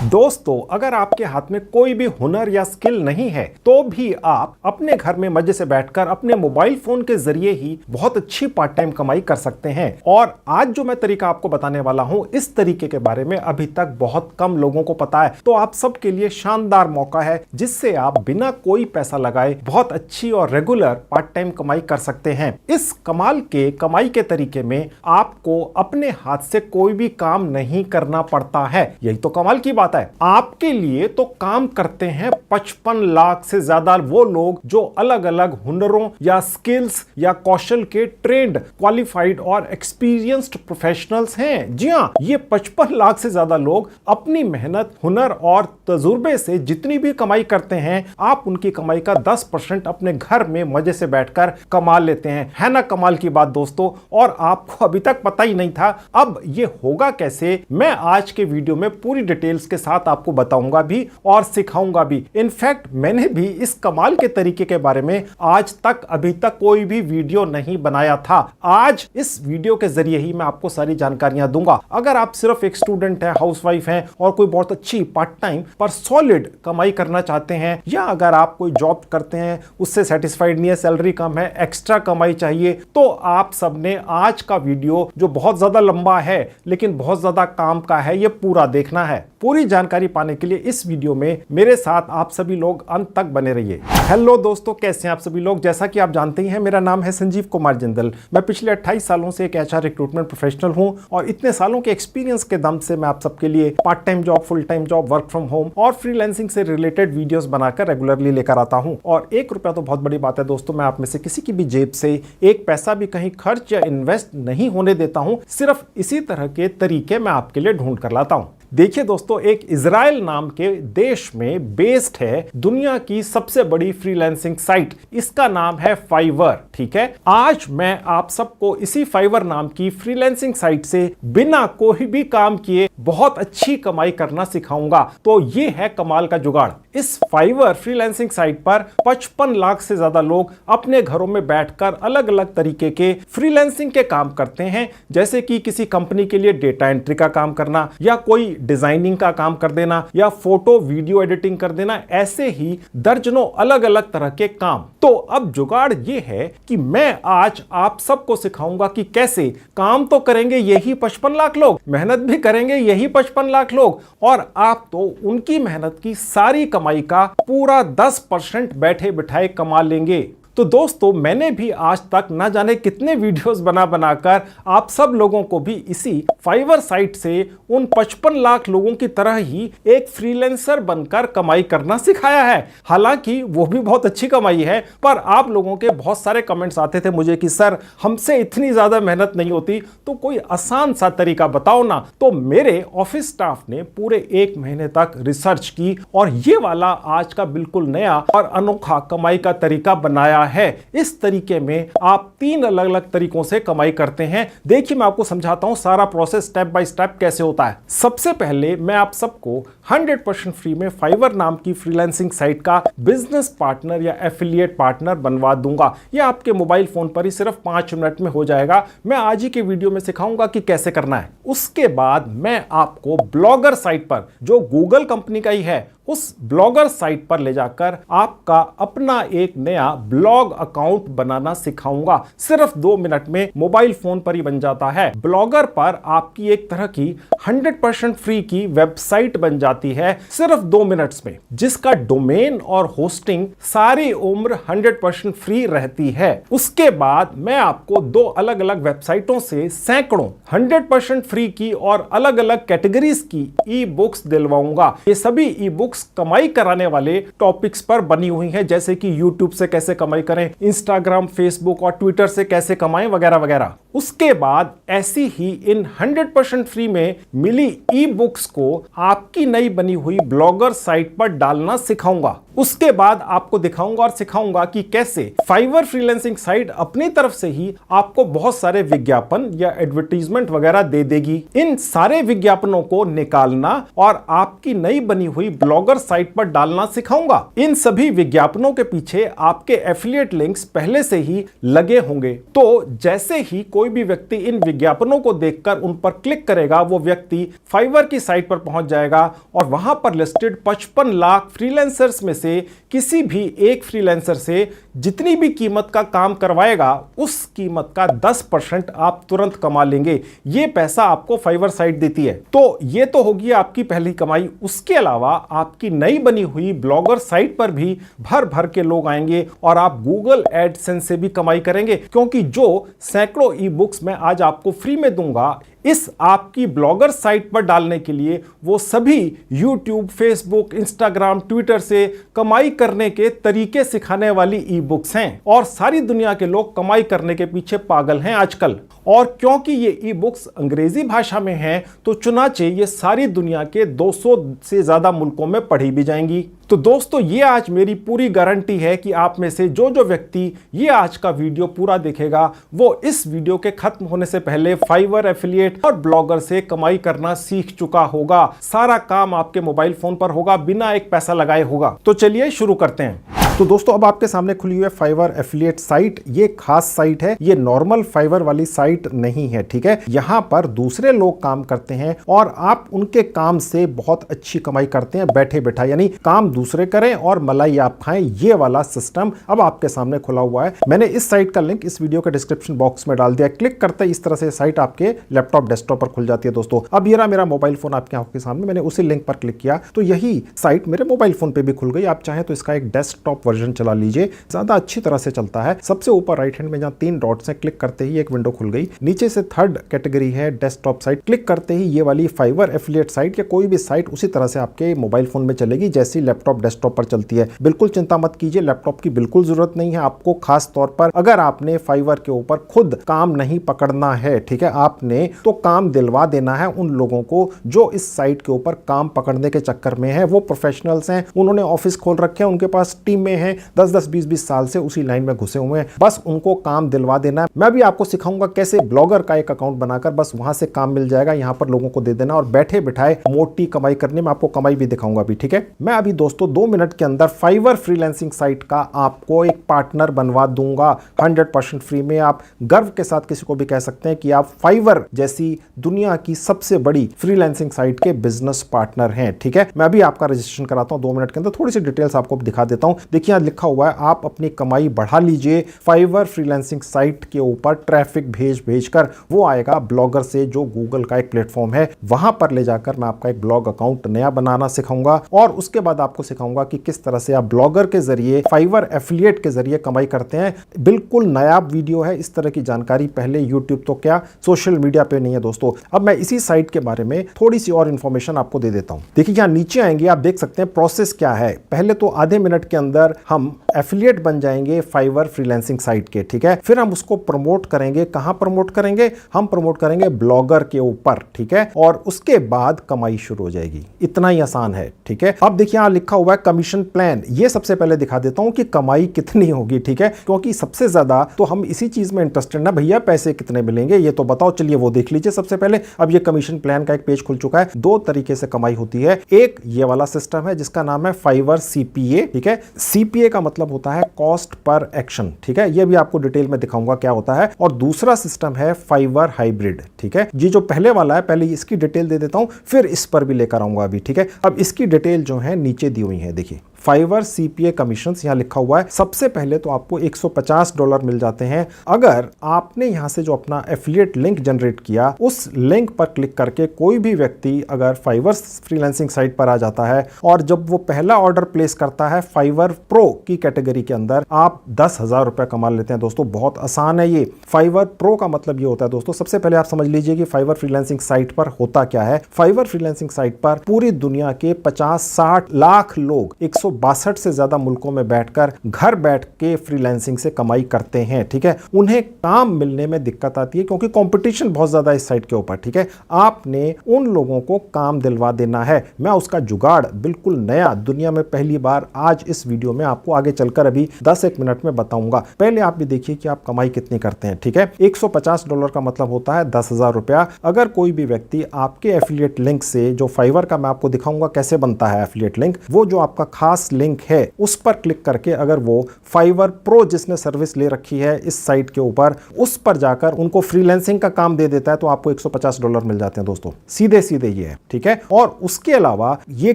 दोस्तों, अगर आपके हाथ में कोई भी हुनर या स्किल नहीं है तो भी आप अपने घर में मजे से बैठकर अपने मोबाइल फोन के जरिए ही बहुत अच्छी पार्ट टाइम कमाई कर सकते हैं। और आज जो मैं तरीका आपको बताने वाला हूं, इस तरीके के बारे में अभी तक बहुत कम लोगों को पता है। तो आप सबके लिए शानदार मौका है जिससे आप बिना कोई पैसा लगाए बहुत अच्छी और रेगुलर पार्ट टाइम कमाई कर सकते हैं। इस कमाल के कमाई के तरीके में आपको अपने हाथ से कोई भी काम नहीं करना पड़ता है। यही तो कमाल की बात है। आपके लिए तो काम करते हैं 55 लाख से ज्यादा वो लोग जो अलग अलग हुनरों या स्किल्स या कौशल के ट्रेंड, क्वालिफाइड और एक्सपीरियंस्ड प्रोफेशनल्स हैं। जी हां, ये 55 लाख से ज्यादा लोग अपनी मेहनत, हुनर और तजुर्बे से जितनी भी कमाई करते हैं, आप उनकी कमाई का 10% अपने घर में मजे से बैठकर कमा लेते हैं। है ना कमाल की बात दोस्तों? और आपको अभी तक पता ही नहीं था। अब ये होगा कैसे, मैं आज के वीडियो में पूरी डिटेल्स के साथ आपको बताऊंगा भी और सिखाऊंगा भी। इनफैक्ट मैंने भी इस कमाल के तरीके के बारे में आज तक अभी तक कोई भी वीडियो नहीं बनाया था। आज इस वीडियो के जरिए ही मैं आपको सारी जानकारियां दूंगा। अगर आप सिर्फ एक स्टूडेंट हैं, हाउसवाइफ हैं और कोई बहुत अच्छी पार्ट टाइम पर सॉलिड कमाई करना चाहते हैं, या अगर आप कोई जॉब करते हैं उससे सेटिस्फाइड नहीं है, सैलरी कम है, एक्स्ट्रा कमाई चाहिए, तो आप सबने आज का वीडियो जो बहुत ज्यादा लंबा है लेकिन बहुत ज्यादा काम का है, ये पूरा देखना है। पूरी जानकारी पाने के लिए इस वीडियो में मेरे साथ आप सभी लोग अंत तक बने रहिए। हेलो दोस्तों, कैसे हैं आप सभी लोग? जैसा कि आप जानते ही हैं, मेरा नाम है संजीव कुमार जिंदल। मैं पिछले 28 सालों से एक एचआर रिक्रूटमेंट प्रोफेशनल हूं और इतने सालों के एक्सपीरियंस के दम से मैं आप सबके लिए part time job, full time job, work from home और फ्रीलांसिंग से रिलेटेड वीडियोस बनाकर रेगुलरली लेकर आता हूं। और 1 रुपया तो बहुत बड़ी बात है दोस्तों। मैं आप में से किसी की भी जेब से एक पैसा भी कहीं खर्च या इन्वेस्ट नहीं होने देता हूं। सिर्फ इसी तरह के तरीके मैं आपके लिए ढूंढ कर लाता हूं। देखिए दोस्तों, एक इजराइल नाम के देश में बेस्ड है दुनिया की सबसे बड़ी फ्रीलांसिंग साइट। इसका नाम है फाइवर। ठीक है, आज मैं आप सबको इसी फाइवर नाम की फ्रीलांसिंग साइट से बिना कोई भी काम किए बहुत अच्छी कमाई करना सिखाऊंगा। तो ये है कमाल का जुगाड़। इस फाइवर फ्रीलांसिंग साइट पर 55 लाख से ज्यादा लोग अपने घरों में बैठकर अलग अलग तरीके के फ्रीलांसिंग के काम करते हैं, जैसे कि किसी कंपनी के लिए डेटा एंट्री का काम करना, या कोई डिजाइनिंग का काम कर देना, या फोटो वीडियो एडिटिंग कर देना। ऐसे ही दर्जनों अलग अलग तरह के काम। तो अब जुगाड़ ये है कि मैं आज आप सबको सिखाऊंगा कि कैसे काम तो करेंगे यही 55 लाख लोग, मेहनत भी करेंगे यही 55 लाख लोग, और आप तो उनकी मेहनत की सारी कमाई का पूरा 10% बैठे बिठाए कमा लेंगे। तो दोस्तों, मैंने भी आज तक ना जाने कितने वीडियोस बनाकर आप सब लोगों को भी इसी फाइवर साइट से उन 55 लाख लोगों की तरह ही एक फ्रीलांसर बनकर कमाई करना सिखाया है। हालांकि वो भी बहुत अच्छी कमाई है, पर आप लोगों के बहुत सारे कमेंट्स आते थे मुझे कि सर, हमसे इतनी ज्यादा मेहनत नहीं होती, तो कोई आसान सा तरीका बताओ ना। तो मेरे ऑफिस स्टाफ ने पूरे 1 महीने तक रिसर्च की और ये वाला आज का बिल्कुल नया और अनोखा कमाई का तरीका बनाया है। इस तरीके में आप 3 अलग अलग तरीकों से कमाई करते हैं। देखिए, मैं आपको समझाता हूं सारा प्रोसेस स्टेप बाय स्टेप कैसे होता है। सबसे पहले मैं आप सबको 100% फ्री में फाइवर नाम की फ्रीलांसिंग साइट का बिजनेस पार्टनर या एफिलिएट पार्टनर बनवा दूंगा। यह आपके मोबाइल फोन पर ही सिर्फ 5 मिनट में हो जाएगा। मैं आज ही के वीडियो में सिखाऊंगा कि कैसे करना है। उसके बाद मैं आपको ब्लॉगर साइट पर, जो गूगल कंपनी का ही है, उस ब्लॉगर साइट पर ले जाकर आपका अपना एक नया ब्लॉग अकाउंट बनाना सिखाऊंगा। सिर्फ 2 मिनट में मोबाइल फोन पर ही बन जाता है। ब्लॉगर पर आपकी एक तरह की 100% फ्री की वेबसाइट बन जाती है सिर्फ 2 मिनट्स में, जिसका डोमेन और होस्टिंग सारी उम्र 100% फ्री रहती है। उसके बाद मैं आपको 2 अलग अलग वेबसाइटों से सैकड़ों 100% फ्री की और अलग अलग कैटेगरीज की ई बुक्स दिलवाऊंगा। ये सभी ई बुक्स कमाई कराने वाले टॉपिक्स पर बनी हुई हैं, जैसे कि YouTube से कैसे कमाई करें, Instagram, Facebook और Twitter से कैसे कमाएं, वगैरह वगैरह। उसके बाद ऐसी ही इन 100% फ्री में मिली ई बुक्स को आपकी नई बनी हुई ब्लॉगर साइट पर डालना सिखाऊंगा। उसके बाद आपको दिखाऊंगा और सिखाऊंगा कि कैसे फाइवर फ्रीलांसिंग साइट अपनी तरफ से ही आपको बहुत सारे विज्ञापन या एडवर्टीजमेंट वगैरह दे देगी। इन सारे विज्ञापनों को निकालना और आपकी नई बनी हुई ब्लॉगर साइट पर डालना सिखाऊंगा। इन सभी विज्ञापनों के पीछे आपके एफिलिएट लिंक्स पहले से ही लगे होंगे, तो जैसे ही कोई भी व्यक्ति इन विज्ञापनों को देखकर उन पर क्लिक करेगा, वो व्यक्ति फाइवर की साइट पर पहुंच जाएगा और वहां पर लिस्टेड 55 लाख फ्रीलांसर्स में से किसी भी एक फ्रीलांसर से जितनी भी कीमत का काम करवाएगा, उस कीमत का 10% आप तुरंत कमा लेंगे। यह पैसा आपको फाइवर साइट देती है। तो यह तो होगी आपकी पहली कमाई। उसके अलावा आपकी नई बनी हुई ब्लॉगर साइट पर भी भर भर के लोग आएंगे और आप गूगल एडसेंस से भी कमाई करेंगे, क्योंकि जो सैकड़ों ई बुक्स मैं आज आपको फ्री में दूंगा इस आपकी ब्लॉगर साइट पर डालने के लिए, वो सभी YouTube, Facebook, Instagram, Twitter से कमाई करने के तरीके सिखाने वाली ई बुक्स हैं। और सारी दुनिया के लोग कमाई करने के पीछे पागल हैं आजकल। और क्योंकि ये ई बुक्स अंग्रेजी भाषा में हैं, तो चुनाचे ये सारी दुनिया के 200 से ज्यादा मुल्कों में पढ़ी भी जाएंगी। तो दोस्तों, ये आज मेरी पूरी गारंटी है कि आप में से जो जो व्यक्ति ये आज का वीडियो पूरा देखेगा, वो इस वीडियो के खत्म होने से पहले फाइवर, एफिलिएट और ब्लॉगर से कमाई करना सीख चुका होगा। सारा काम आपके मोबाइल फोन पर होगा, बिना एक पैसा लगाए होगा। तो चलिए शुरू करते हैं। तो दोस्तों, अब आपके सामने खुली हुई है फाइवर एफिलिएट साइट। ये खास साइट है, ये नॉर्मल फाइवर वाली साइट नहीं है, ठीक है। यहाँ पर दूसरे लोग काम करते हैं और आप उनके काम से बहुत अच्छी कमाई करते हैं बैठे बैठा, यानी काम दूसरे करें और मलाई आप खाएं। ये वाला सिस्टम अब आपके सामने खुला हुआ है। मैंने इस साइट का लिंक इस वीडियो के डिस्क्रिप्शन बॉक्स में डाल दिया। क्लिक करते ही इस तरह से साइट आपके लैपटॉप, डेस्कटॉप पर खुल जाती है। दोस्तों, अब ये रहा मेरा मोबाइल फोन आपकी आंखों के सामने। मैंने उसी लिंक पर क्लिक किया तो यही साइट मेरे मोबाइल फोन पे भी खुल गई। आप चाहें तो इसका एक डेस्कटॉप वर्जन चला लीजिए, ज्यादा अच्छी तरह से चलता है। सबसे ऊपर राइट हैंड में जहां 3 डॉट्स हैं, क्लिक करते ही एक विंडो खुल गई। नीचे से थर्ड कैटेगरी है डेस्कटॉप साइट। क्लिक करते ही ये वाली फाइवर एफिलिएट साइट या कोई भी साइट उसी तरह से आपके मोबाइल फोन में चलेगी जैसी लैपटॉप, डेस्कटॉप पर चलती है। बिल्कुल चिंता मत कीजिए, लैपटॉप की बिल्कुल जरूरत नहीं है आपको, खास तौर पर अगर आपने फाइवर के ऊपर खुद काम नहीं पकड़ना है, ठीक है। आपने तो काम दिलवा देना है उन लोगों को जो इस साइट के ऊपर काम पकड़ने के चक्कर में है। वो प्रोफेशनल्स हैं, उन्होंने ऑफिस खोल रखे हैं, उनके पास टीम में है, 10-10, 20-20 साल से उसी लाइन में घुसे हुए हैं। बस उनको काम दिलवा देना है। मैं भी आपको सिखाऊंगा कैसे ब्लॉगर का एक अकाउंट बनाकर बस वहां से काम मिल जाएगा, यहां पर लोगों को दे देना और बैठे बिठाए मोटी कमाई करने में। आपको कमाई भी दिखाऊंगा भी, ठीक है। मैं अभी दोस्तों 2 मिनट के अंदर फाइवर फ्रीलांसिंग साइट का आपको एक पार्टनर बनवा दूंगा 100% फ्री में। आप गर्व के साथ किसी को भी कह सकते हैं कि आप फाइवर जैसी दुनिया की सबसे बड़ी फ्रीलांसिंग साइट के बिजनेस पार्टनर हैं, ठीक है। मैं अभी आपका रजिस्ट्रेशन कराता हूं 2 मिनट के अंदर। थोड़ी सी डिटेल्स आपको दिखा देता हूं। देखिए यहां लिखा हुआ है आप अपनी कमाई बढ़ा लीजिए फाइवर फ्रीलांसिंग साइट के ऊपर ट्रैफिक भेज कर। वो आएगा ब्लॉगर से, जो गूगल का एक प्लेटफॉर्म है, वहां पर ले जाकर मैं आपका एक ब्लॉग अकाउंट नया बनाना सिखाऊंगा और उसके बाद आपको सिखाऊंगा कि किस तरह से आप ब्लॉगर के जरिए, फाइवर एफिलिएट के जरिए कमाई करते हैं। बिल्कुल नया वीडियो है, इस तरह की जानकारी पहले यूट्यूब तो क्या सोशल मीडिया पे नहीं है दोस्तों। अब मैं इसी साइट के बारे में थोड़ी सी और इंफॉर्मेशन आपको दे देता हूं। देखिए यहां नीचे आएंगे, आप देख सकते हैं प्रोसेस क्या है। पहले तो आधे मिनट के अंदर हम एफिलिएट बन जाएंगे फाइवर फ्रीलांसिंग साइट के, ठीक है। फिर हम उसको प्रमोट करेंगे। कहां प्रमोट करेंगे? हम प्रमोट करेंगे ब्लॉगर के ऊपर, ठीक है। और उसके बाद कमाई शुरू हो जाएगी। इतना ही आसान है, ठीक है। अब देखिए यहां लिखा हुआ है कमीशन प्लान। ये सबसे पहले दिखा देता हूं कि कमाई कितनी होगी, ठीक है, क्योंकि सबसे ज्यादा तो हम इसी चीज में इंटरेस्टेड ना, भैया पैसे कितने मिलेंगे ये तो बताओ। चलिए वो देख लीजिए सबसे पहले। अब ये कमीशन प्लान का एक पेज खुल चुका है। 2 तरीके से कमाई होती है। एक ये वाला सिस्टम है जिसका नाम है फाइवर सीपीए, ठीक है। सीपीए का मतलब होता है कॉस्ट पर एक्शन, ठीक है। ये भी आपको डिटेल में दिखाऊंगा क्या होता है। और दूसरा सिस्टम है फाइवर हाइब्रिड, ठीक है। ये जो पहले वाला है, पहले इसकी डिटेल दे देता हूं, फिर इस पर भी लेकर आऊंगा अभी, ठीक है। अब इसकी डिटेल जो है नीचे दी हुई है, देखिए फाइवर सीपीए कमीशंस यहां लिखा हुआ है। सबसे पहले तो आपको $150 मिल जाते हैं अगर आपने यहां से जो अपना एफिलिएट लिंक जनरेट किया, उस लिंक पर क्लिक करके कोई भी व्यक्ति अगर फाइवर फ्रीलांसिंग साइट पर आ जाता है और जब वो पहला ऑर्डर प्लेस करता है फाइवर प्रो की कैटेगरी के अंदर, आप 10,000 रुपए कमा लेते हैं दोस्तों। बहुत आसान है ये। फाइवर प्रो का मतलब ये होता है दोस्तों, सबसे पहले आप समझ लीजिए कि फाइवर फ्रीलांसिंग साइट पर होता क्या है। फाइवर फ्रीलांसिंग साइट पर पूरी दुनिया के 50-60 लाख लोग 162 से ज्यादा मुल्कों में बैठकर घर बैठ के फ्रीलांसिंग से कमाई करते हैं। ठीक है, उन्हें काम मिलने में दिक्कत आती है क्योंकि कंपटीशन बहुत ज्यादा है इस साइट के ऊपर। ठीक है, आपने उन लोगों को काम दिलवा देना है। मैं उसका जुगाड़ बिल्कुल नया, दुनिया में पहली बार आज इस वीडियो में आपको आगे चलकर अभी 10-1 मिनट में बताऊंगा। पहले आप भी देखिए कि आप कमाई कितनी करते हैं। ठीक है, $150 का मतलब होता है 10,000 रुपया। अगर कोई भी व्यक्ति आपके एफिलिएट लिंक से, जो फाइवर का मैं आपको दिखाऊंगा कैसे बनता है एफिलिएट लिंक, वो जो आपका खास लिंक है उस पर क्लिक करके अगर वो फाइवर प्रो जिसने सर्विस ले रखी है इस साइट के ऊपर, उस पर जाकर उनको फ्रीलांसिंग का काम दे देता है तो आपको $150 मिल जाते हैं दोस्तों। सीधे सीधे ये है। ठीक है, और उसके अलावा ये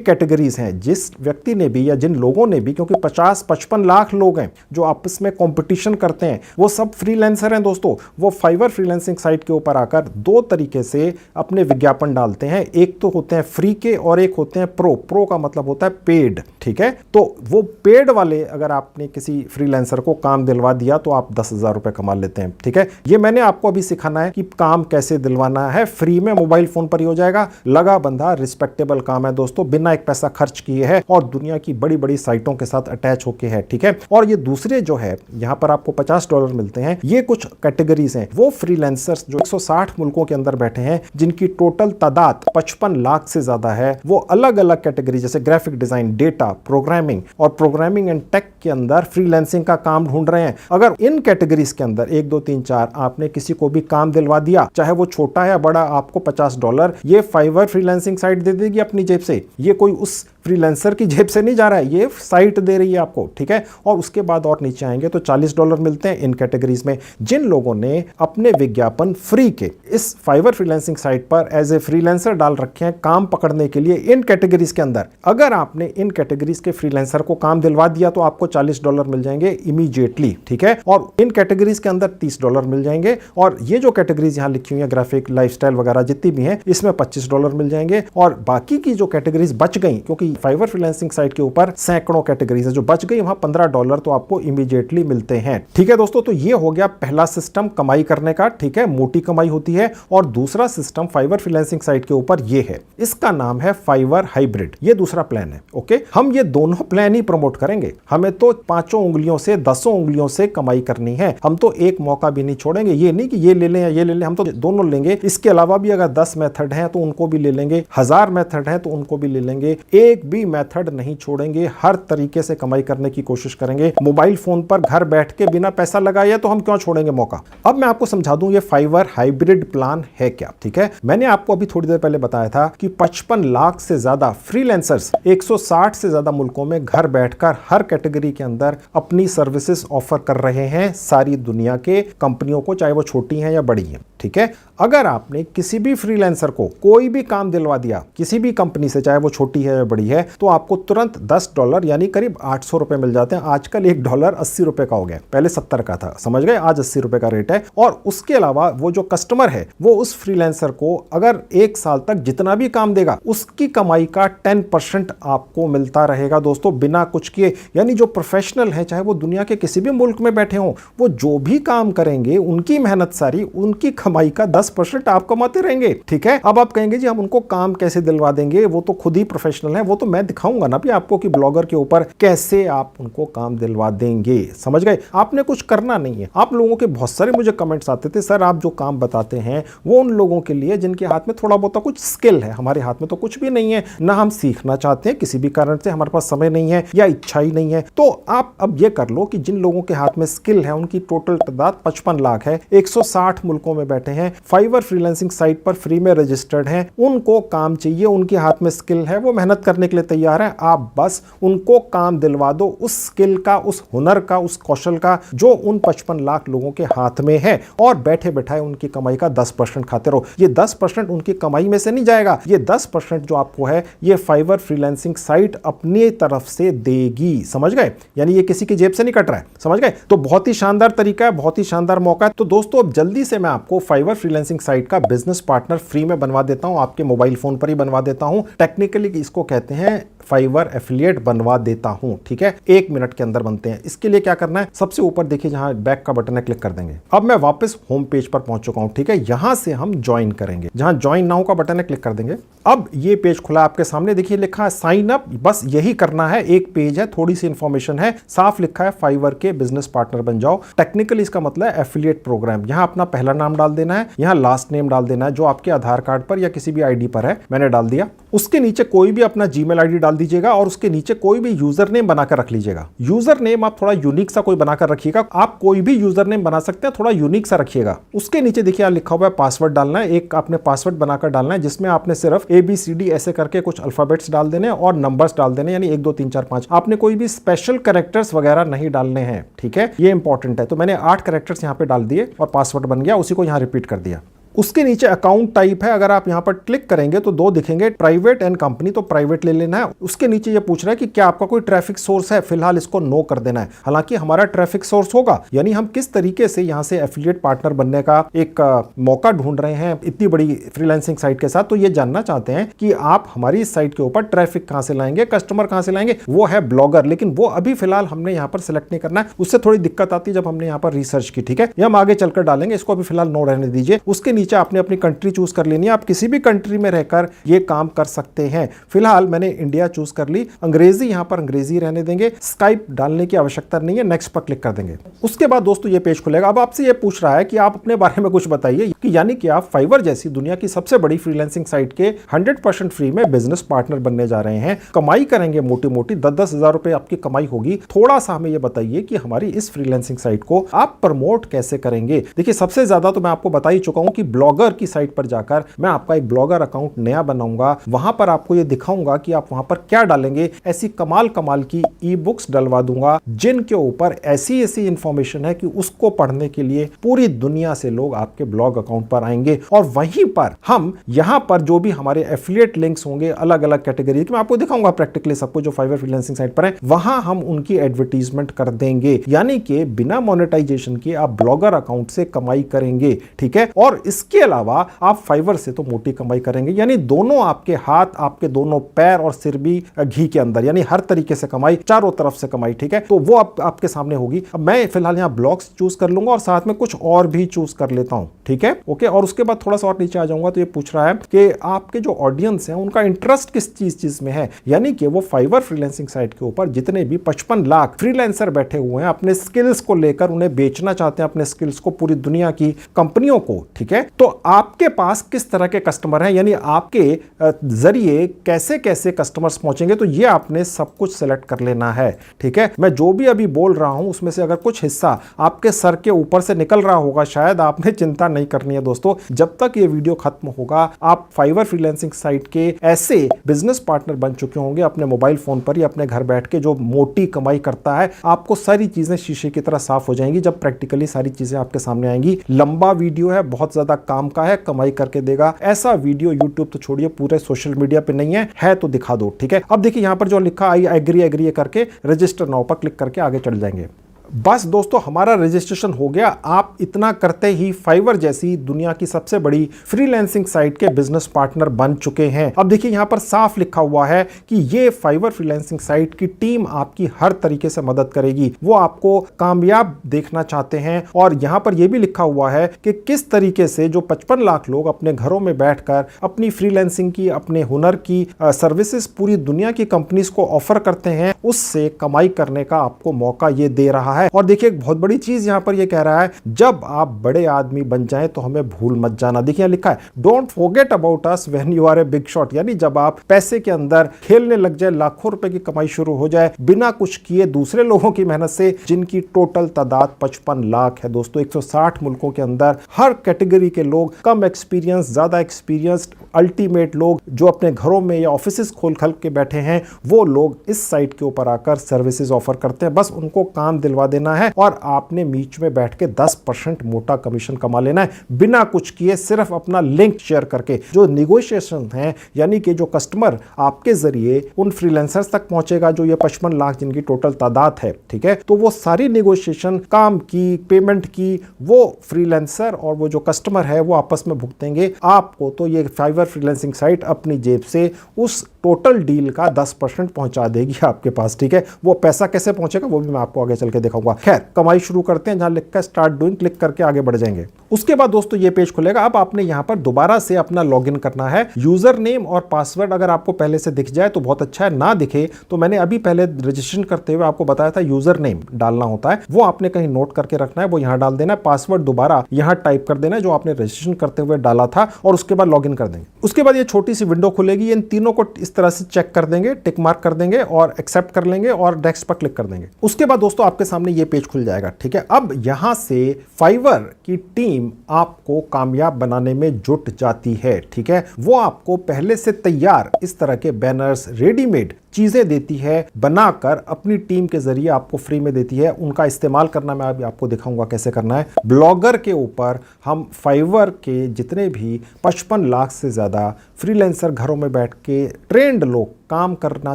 कैटेगरीज हैं, जिस व्यक्ति ने भी या जिन लोगों ने भी, क्योंकि 50-55 लाख लोग हैं जो आपस में कंपटीशन करते हैं, वो सब फ्रीलांसर हैं दोस्तों। वो फाइवर फ्रीलांसिंग साइट के ऊपर आकर दो तरीके से अपने विज्ञापन डालते हैं। एक तो होते हैं फ्री के और एक होते हैं प्रो। प्रो का मतलब होता है पेड। ठीक है, तो वो पेड वाले अगर आपने किसी फ्रीलांसर को काम दिलवा दिया तो आप 10,000 रुपए कमा लेते हैं। ठीक है, ये मैंने आपको अभी सिखाना है कि काम कैसे दिलवाना है। फ्री में मोबाइल फोन पर ही हो जाएगा, लगा बंधा रिस्पेक्टेबल काम है दोस्तों, बिना एक पैसा खर्च किए है और दुनिया की बड़ी बड़ी साइटों के साथ अटैच होके है। ठीक है, और ये दूसरे जो है यहां पर आपको $50 मिलते हैं। ये कुछ कैटेगरीज हैं, वो फ्रीलांसर्स जो 160 मुल्कों के अंदर बैठे हैं, जिनकी टोटल तादाद 55 लाख से ज्यादा है। वो अलग अलग कैटेगरी जैसे ग्राफिक डिजाइन, डेटा, प्रोग्रामिंग और प्रोग्रामिंग एंड टेक के अंदर फ्रीलांसिंग का काम ढूंढ रहे हैं। अगर इन कैटेगरीज के अंदर 1 2 3 4 आपने किसी को भी काम दिलवा दिया, चाहे वो छोटा या बड़ा, आपको $50 ये फाइवर फ्रीलांसिंग साइट दे देगी अपनी जेब से। ये कोई उस फ्रीलांसर की जेब से नहीं जा रहा है, ये साइट दे रही है आपको। ठीक है, और उसके बाद और नीचे आएंगे तो $40 मिलते हैं इन कैटेगरीज में। जिन लोगों ने अपने विज्ञापन फ्री के इस फाइवर फ्रीलांसिंग साइट पर एज ए फ्रीलांसर डाल रखे हैं काम पकड़ने के लिए इन कैटेगरीज के अंदर, अगर आपने इन कैटेगरीज के फ्रीलांसर को काम दिलवा दिया तो आपको $40 मिल जाएंगे इमीडिएटली। ठीक है, और इन कैटेगरीज के अंदर $30 मिल जाएंगे। और ये जो कैटेगरीज यहां लिखी हुई है, ग्राफिक, लाइफस्टाइल वगैरह जितनी भी हैं, इसमें $25 मिल जाएंगे। और बाकी की जो कैटेगरीज बच गई, क्योंकि फाइवर फ्रीलांसिंग साइट के ऊपर सैकड़ों कैटेगरीज है, जो बच गई वहां $15 तो आपको इमीडिएटली मिलते हैं। ठीक है दोस्तों, तो ये हो गया पहला सिस्टम कमाई करने का। ठीक है, मोटी कमाई होती है। और दूसरा सिस्टम फाइवर फ्रीलांसिंग साइट के ऊपर ये है, इसका नाम है फाइवर हाइब्रिड। ये दूसरा प्लान है। ओके, हम ये दोनों प्लान ही प्रमोट करेंगे। हमें तो 5 उंगलियों से 10 उंगलियों से कमाई करनी है। हम तो एक मौका भी नहीं छोड़ेंगे। ये नहीं कि ये ले लें या ये ले लें, हम तो दोनों लेंगे। इसके अलावा भी अगर 10 मेथड हैं तो उनको भी ले लेंगे, 1000 मेथड हैं तो उनको भी ले लेंगे। एक भी मेथड नहीं छोड़ेंगे, हर तरीके से कमाई करने की कोशिश करेंगे। मोबाइल फोन पर घर बैठ के बिना पैसा लगाए तो हम क्यों छोड़ेंगे मौका। अब मैं आपको समझा दूं ये फाइवर हाइब्रिड प्लान है क्या। ठीक है, मैंने आपको अभी थोड़ी देर पहले बताया था कि 55 लाख से ज्यादा फ्रीलांसर्स 160 से ज्यादा मुल्कों में घर बैठकर हर कैटेगरी के अंदर अपनी सर्विसेज ऑफर कर रहे हैं सारी दुनिया के कंपनियों को, चाहे वो छोटी हैं या बड़ी हैं। ठीक है, अगर आपने किसी भी फ्रीलांसर को कोई भी काम दिलवा दिया किसी भी कंपनी से, चाहे वो छोटी है या बड़ी है, तो आपको तुरंत $10 यानी करीब $800 मिल जाते हैं। आजकल $1 80 रुपए का हो गया, पहले 70 का था, समझ गए, आज 80 रुपए का रेट है। और उसके अलावा वो जो कस्टमर है वो उस फ्रीलांसर को अगर 1 साल तक जितना भी काम देगा उसकी कमाई का 10% आपको मिलता रहेगा दोस्तों, बिना कुछ किए। यानी जो प्रोफेशनल है, चाहे वो दुनिया के किसी भी मुल्क में बैठे हों, वो जो भी काम करेंगे उनकी मेहनत सारी, उनकी कमाई का 10% आप कमाते रहेंगे। ठीक है, अब आप कहेंगे जी हम उनको काम कैसे दिलवा देंगे, वो तो खुद ही प्रोफेशनल है, वो तो मैं दिखाऊंगा ना भी आपको कि ब्लॉगर के ऊपर कैसे आप उनको काम दिलवा देंगे। समझ गए, आपने कुछ करना नहीं है। आप लोगों के बहुत सारे मुझे कमेंट्स आते थे, सर आप जो काम बताते हैं वो उन लोगों के लिए जिनके हाथ में थोड़ा बहुत कुछ स्किल है, हमारे हाथ में तो कुछ भी नहीं है, ना हम सीखना चाहते हैं, किसी भी कारण से हमारे पास समय नहीं है या इच्छा ही नहीं है। तो आप अब ये कर लो कि जिन लोगों के हाथ में स्किल है, उनकी टोटल तादाद 55 लाख है, 160 मुल्कों में बैठे हैं, फाइवर फ्रीलांसिंग साइट पर फ्री में रजिस्टर्ड हैं, उनको काम चाहिए, उनके हाथ में स्किल है, वो मेहनत करने के लिए तैयार है। आप बस उनको काम दिलवा दो उस स्किल का, उस हुनर का, उस कौशल का जो उन 55 लाख लोगों के हाथ में है, और बैठे बैठाए उनकी कमाई का 10% खाते रहो। ये 10% उनकी कमाई में से नहीं जाएगा, ये 10% जो आपको है ये फाइवर फ्रीलांसिंग साइट अपनी तरफ से देगी। समझ गए, यानी ये किसी की जेब से नहीं कट रहा है। समझ गए, तो बहुत ही शानदार तरीका है, बहुत ही शानदार मौका है। तो दोस्तों अब जल्दी से मैं आपको फाइवर फ्रीलांसिंग साइट का बिजनेस पार्टनर फ्री में बनवा देता हूं, आपके मोबाइल फोन पर ही बनवा देता हूं। टेक्निकली इसको कहते हैं फाइवर एफिलिएट बनवा देता हूं। ठीक है, 1 मिनट के अंदर बनते हैं। इसके लिए क्या करना है, सबसे ऊपर देखिए जहां बैक का बटन है, क्लिक कर देंगे। अब मैं वापस होम पेज पर पहुंच चुका हूं। ठीक है, यहां से हम ज्वाइन करेंगे, जहां ज्वाइन नाउ का बटन है, क्लिक कर देंगे। अब ये पेज खुला आपके सामने, देखिए लिखा है साइन अप। बस यही करना है, एक पेज है, थोड़ी सी इंफॉर्मेशन है, साफ लिखा है फाइवर के बिजनेस पार्टनर बन जाओ। टेक्निकली इसका मतलब है एफिलिएट प्रोग्राम। यहां अपना पहला नाम डाल देना है, यहां लास्ट नेम डाल देना है जो आपके आधार कार्ड पर या किसी भी आईडी पर है, मैंने डाल दिया। उसके नीचे कोई भी अपना जीमेल आईडी डाल दीजिएगा और उसके नीचे कोई भी यूजर नेम बनाकर रख लीजिएगा। यूजर नेम आप थोड़ा यूनिक सा कोई बनाकर रखिएगा, आप कोई भी यूजर नेम बना सकते हैं, थोड़ा यूनिक सा रखिएगा। उसके नीचे देखिए लिखा हुआ है पासवर्ड डालना है, एक आपने पासवर्ड बनाकर डालना है जिसमें आपने सिर्फ ABCD ऐसे करके कुछ अल्फाबेट्स डाल देने और नंबर्स डाल देने, यानी 1 2 3 4 5। आपने कोई भी स्पेशल कैरेक्टर्स वगैरह नहीं डालने हैं। ठीक है, ये इंपॉर्टेंट है। तो मैंने 8 कैरेक्टर्स यहां पे डाल दिए और पासवर्ड बन गया, उसी को यहां रिपीट कर दिया। उसके नीचे अकाउंट टाइप है, अगर आप यहां पर क्लिक करेंगे तो 2 दिखेंगे, प्राइवेट एंड कंपनी, तो प्राइवेट ले लेना है। उसके नीचे ये पूछ रहा है कि क्या आपका कोई ट्रैफिक सोर्स है, फिलहाल इसको नो कर देना है। हालांकि हमारा ट्रैफिक सोर्स होगा, यानी हम किस तरीके से यहां से एफिलिएट पार्टनर बनने का एक मौका ढूंढ रहे हैं इतनी बड़ी फ्रीलांसिंग साइट के साथ, तो ये जानना चाहते हैं कि आप हमारी इस साइट के ऊपर ट्रैफिक कहां से लाएंगे, कस्टमर कहां से लाएंगे। वो है ब्लॉगर, लेकिन वो अभी फिलहाल हमने यहां पर सिलेक्ट नहीं करना है, उससे थोड़ी दिक्कत आती है जब हमने यहां पर रिसर्च की। ठीक है, ये हम आगे चलकर डालेंगे, इसको अभी फिलहाल नो रहने दीजिए। उसके नीचे आपने अपनी कंट्री चूज कर लेनी है, आप किसी भी कंट्री में रहकर ये काम कर सकते हैं। फिलहाल मैंने इंडिया चूज कर ली, अंग्रेजी यहां पर अंग्रेजी रहने देंगे, स्काइप डालने की आवश्यकता नहीं है, नेक्स्ट पर क्लिक कर देंगे। उसके बाद दोस्तों ये पेज खुलेगा। अब आपसे ये पूछ रहा है कि आप अपने बारे में कुछ बताइए, कि यानी कि आप फाइवर जैसी दुनिया की सबसे बड़ी फ्रीलांसिंग साइट के 100% फ्री में बिजनेस पार्टनर बनने जा रहे हैं, कमाई करेंगे मोटी मोटी 10-10 हजार रुपए आपकी कमाई होगी। थोड़ा सा हमें ये बताइए कि हमारी इस फ्रीलांसिंग साइट को आप प्रमोट कैसे करेंगे। देखिए सबसे ज्यादा तो मैं आपको बता ही चुका हूं कि ब्लॉगर की साइट पर जाकर मैं आपका एक ब्लॉगर अकाउंट नया बनाऊंगा, वहां पर आपको यह दिखाऊंगा कि आप वहां पर क्या डालेंगे। ऐसी कमाल कमाल की ई बुक्स डलवा दूंगा जिनके ऊपर ऐसी ऐसी इंफॉर्मेशन है कि उसको पढ़ने के लिए पूरी दुनिया से लोग आपके ब्लॉग अकाउंट पर आएंगे। और वहीं पर हम यहां पर जो भी हमारे एफिलिएट लिंक्स होंगे अलग अलग कैटेगरी, तो मैं आपको दिखाऊंगा प्रैक्टिकली सबको जो फाइवर फ्रीलांसिंग साइट पर है, वहां हम उनकी एडवर्टीजमेंट कर देंगे, यानी कि बिना मोनेटाइजेशन के आप ब्लॉगर अकाउंट से कमाई करेंगे। ठीक है, और इसके अलावा आप फाइवर से तो मोटी कमाई करेंगे, यानी दोनों आपके हाथ, आपके दोनों पैर और सिर भी घी के अंदर, यानी हर तरीके से कमाई, चारों तरफ से कमाई। ठीक है, तो वो आपके सामने होगी। अब मैं फिलहाल यहां ब्लॉग्स चूज कर लूंगा और साथ में कुछ और भी चूज कर लेता हूं। ठीक है, ओके। और उसके बाद थोड़ा सा और नीचे आ जाऊंगा तो ये पूछ रहा है कि आपके जो ऑडियंस है उनका इंटरेस्ट किस चीज में है, यानी कि वो फाइवर फ्रीलांसिंग साइट के ऊपर जितने भी 55 लाख फ्रीलांसर बैठे हुए हैं, अपने स्किल्स को लेकर उन्हें बेचना चाहते हैं, अपने स्किल्स को पूरी दुनिया की कंपनियों को। ठीक है, तो आपके पास किस तरह के कस्टमर हैं, यानी आपके जरिए कैसे कैसे कस्टमर्स पहुंचेंगे, तो ये आपने सब कुछ सेलेक्ट कर लेना है। ठीक है, मैं जो भी अभी बोल रहा हूं उसमें से अगर कुछ हिस्सा आपके सर के ऊपर से निकल रहा होगा, शायद आपने चिंता नहीं करनी है दोस्तों। जब तक ये वीडियो खत्म होगा आप फाइवर फ्रीलांसिंग साइट के ऐसे बिजनेस पार्टनर बन चुके होंगे अपने मोबाइल फोन पर या अपने घर बैठ के, जो मोटी कमाई करता है। आपको सारी चीजें शीशे की तरह साफ हो जाएंगी जब प्रैक्टिकली सारी चीजें आपके सामने आएंगी। लंबा वीडियो है, बहुत ज्यादा काम का है, कमाई करके देगा। ऐसा वीडियो यूट्यूब तो छोड़िए पूरे सोशल मीडिया पे नहीं है तो दिखा दो। ठीक है, अब देखिए यहां पर जो लिखा आई एग्री करके रजिस्टर नाउ पर क्लिक करके आगे चल जाएंगे। बस दोस्तों हमारा रजिस्ट्रेशन हो गया। आप इतना करते ही फाइवर जैसी दुनिया की सबसे बड़ी फ्रीलांसिंग साइट के बिजनेस पार्टनर बन चुके हैं। अब देखिए यहां पर साफ लिखा हुआ है कि ये फाइवर फ्रीलांसिंग साइट की टीम आपकी हर तरीके से मदद करेगी, वो आपको कामयाब देखना चाहते हैं। और यहां पर यह भी लिखा हुआ है कि किस तरीके से जो 55 लाख लोग अपने घरों में बैठकर अपनी फ्रीलांसिंग की, अपने हुनर की सर्विसेज पूरी दुनिया की कंपनीज को ऑफर करते हैं, उससे कमाई करने का आपको मौका ये दे रहा है। और देखिए एक बहुत बड़ी चीज यहां पर ये कह रहा है, जब आप बड़े आदमी बन जाएं तो हमें भूल मत जाना। देखिए लिखा है don't forget about us when you are a big shot, यानी जब आप पैसे के अंदर खेलने लग जाए, लाखों रुपए की कमाई शुरू हो जाए बिना कुछ किए दूसरे लोगों की मेहनत से, जिनकी टोटल तादाद 55 लाख है दोस्तों। 160 मुल्कों के अंदर हर कैटेगरी के लोग, कम एक्सपीरियंस, ज्यादा एक्सपीरियंस्ड, अल्टीमेट लोग जो अपने घरों में या ऑफिसेस खोल खल के बैठे हैं, वो लोग इस साइट के ऊपर आकर सर्विसेज ऑफर करते हैं। बस उनको काम दिलवा देना है और आपने बीच में बैठ के 10% मोटा कमीशन कमा लेना है बिना कुछ किए, सिर्फ अपना लिंक शेयर करके। जो निगोशिएशन है, यानी कि जो कस्टमर आपके जरिए उन फ्रीलांसर्स तक पहुंचेगा, जो ये 55 लाख जिनकी टोटल तादाद है, ठीक है, तो वो सारी निगोशिएशन, काम की, पेमेंट की, वो फ्रीलांसर और वो जो कस्टमर है वो आपस में भुगतेंगे। आपको तो ये फाइवर फ्रीलांसिंग साइट अपनी जेब से उस टोटल डील का 10% पहुंचा देगी आपके पास। ठीक है, वो पैसा कैसे पहुंचेगा वो भी मैं आपको आगे चल के दिखाऊंगा। खैर, कमाई शुरू करते हैं। जहां लिखा है स्टार्ट डूइंग, क्लिक करके आगे बढ़ जाएंगे। उसके बाद दोस्तों ये पेज खुलेगा। अब आपने यहां पर दोबारा से अपना लॉगिन करना है। यूजर नेम और पासवर्ड अगर आपको पहले से दिख जाए तो बहुत अच्छा है, ना दिखे तो मैंने अभी पहले रजिस्ट्रेशन करते हुए आपको बताया था यूजर नेम डालना होता है, वो आपने कहीं नोट करके रखना है, वो यहां डाल देना है। पासवर्ड दोबारा यहां टाइप कर देना है जो आपने रजिस्ट्रेशन करते हुए डाला था, और उसके बाद लॉगिन कर देंगे। उसके बाद ये छोटी सी विंडो खुलेगी। इन तीनों को इस तरह से चेक कर देंगे, टिक मार्क कर देंगे और एक्सेप्ट कर लेंगे और नेक्स्ट पर क्लिक कर देंगे। उसके बाद दोस्तों आपके सामने ये पेज खुल जाएगा। ठीक है, अब यहां से फाइवर की टीम आपको कामयाब बनाने में जुट जाती है। ठीक है, वो आपको पहले से तैयार इस तरह के बैनर्स, रेडीमेड चीजें देती है, बनाकर अपनी टीम के जरिए आपको फ्री में देती है। उनका इस्तेमाल करना मैं अभी आपको दिखाऊंगा कैसे करना है। ब्लॉगर के ऊपर हम फाइवर के जितने भी 55 लाख से ज्यादा फ्रीलांसर घरों में बैठ के ट्रेंड लोग काम करना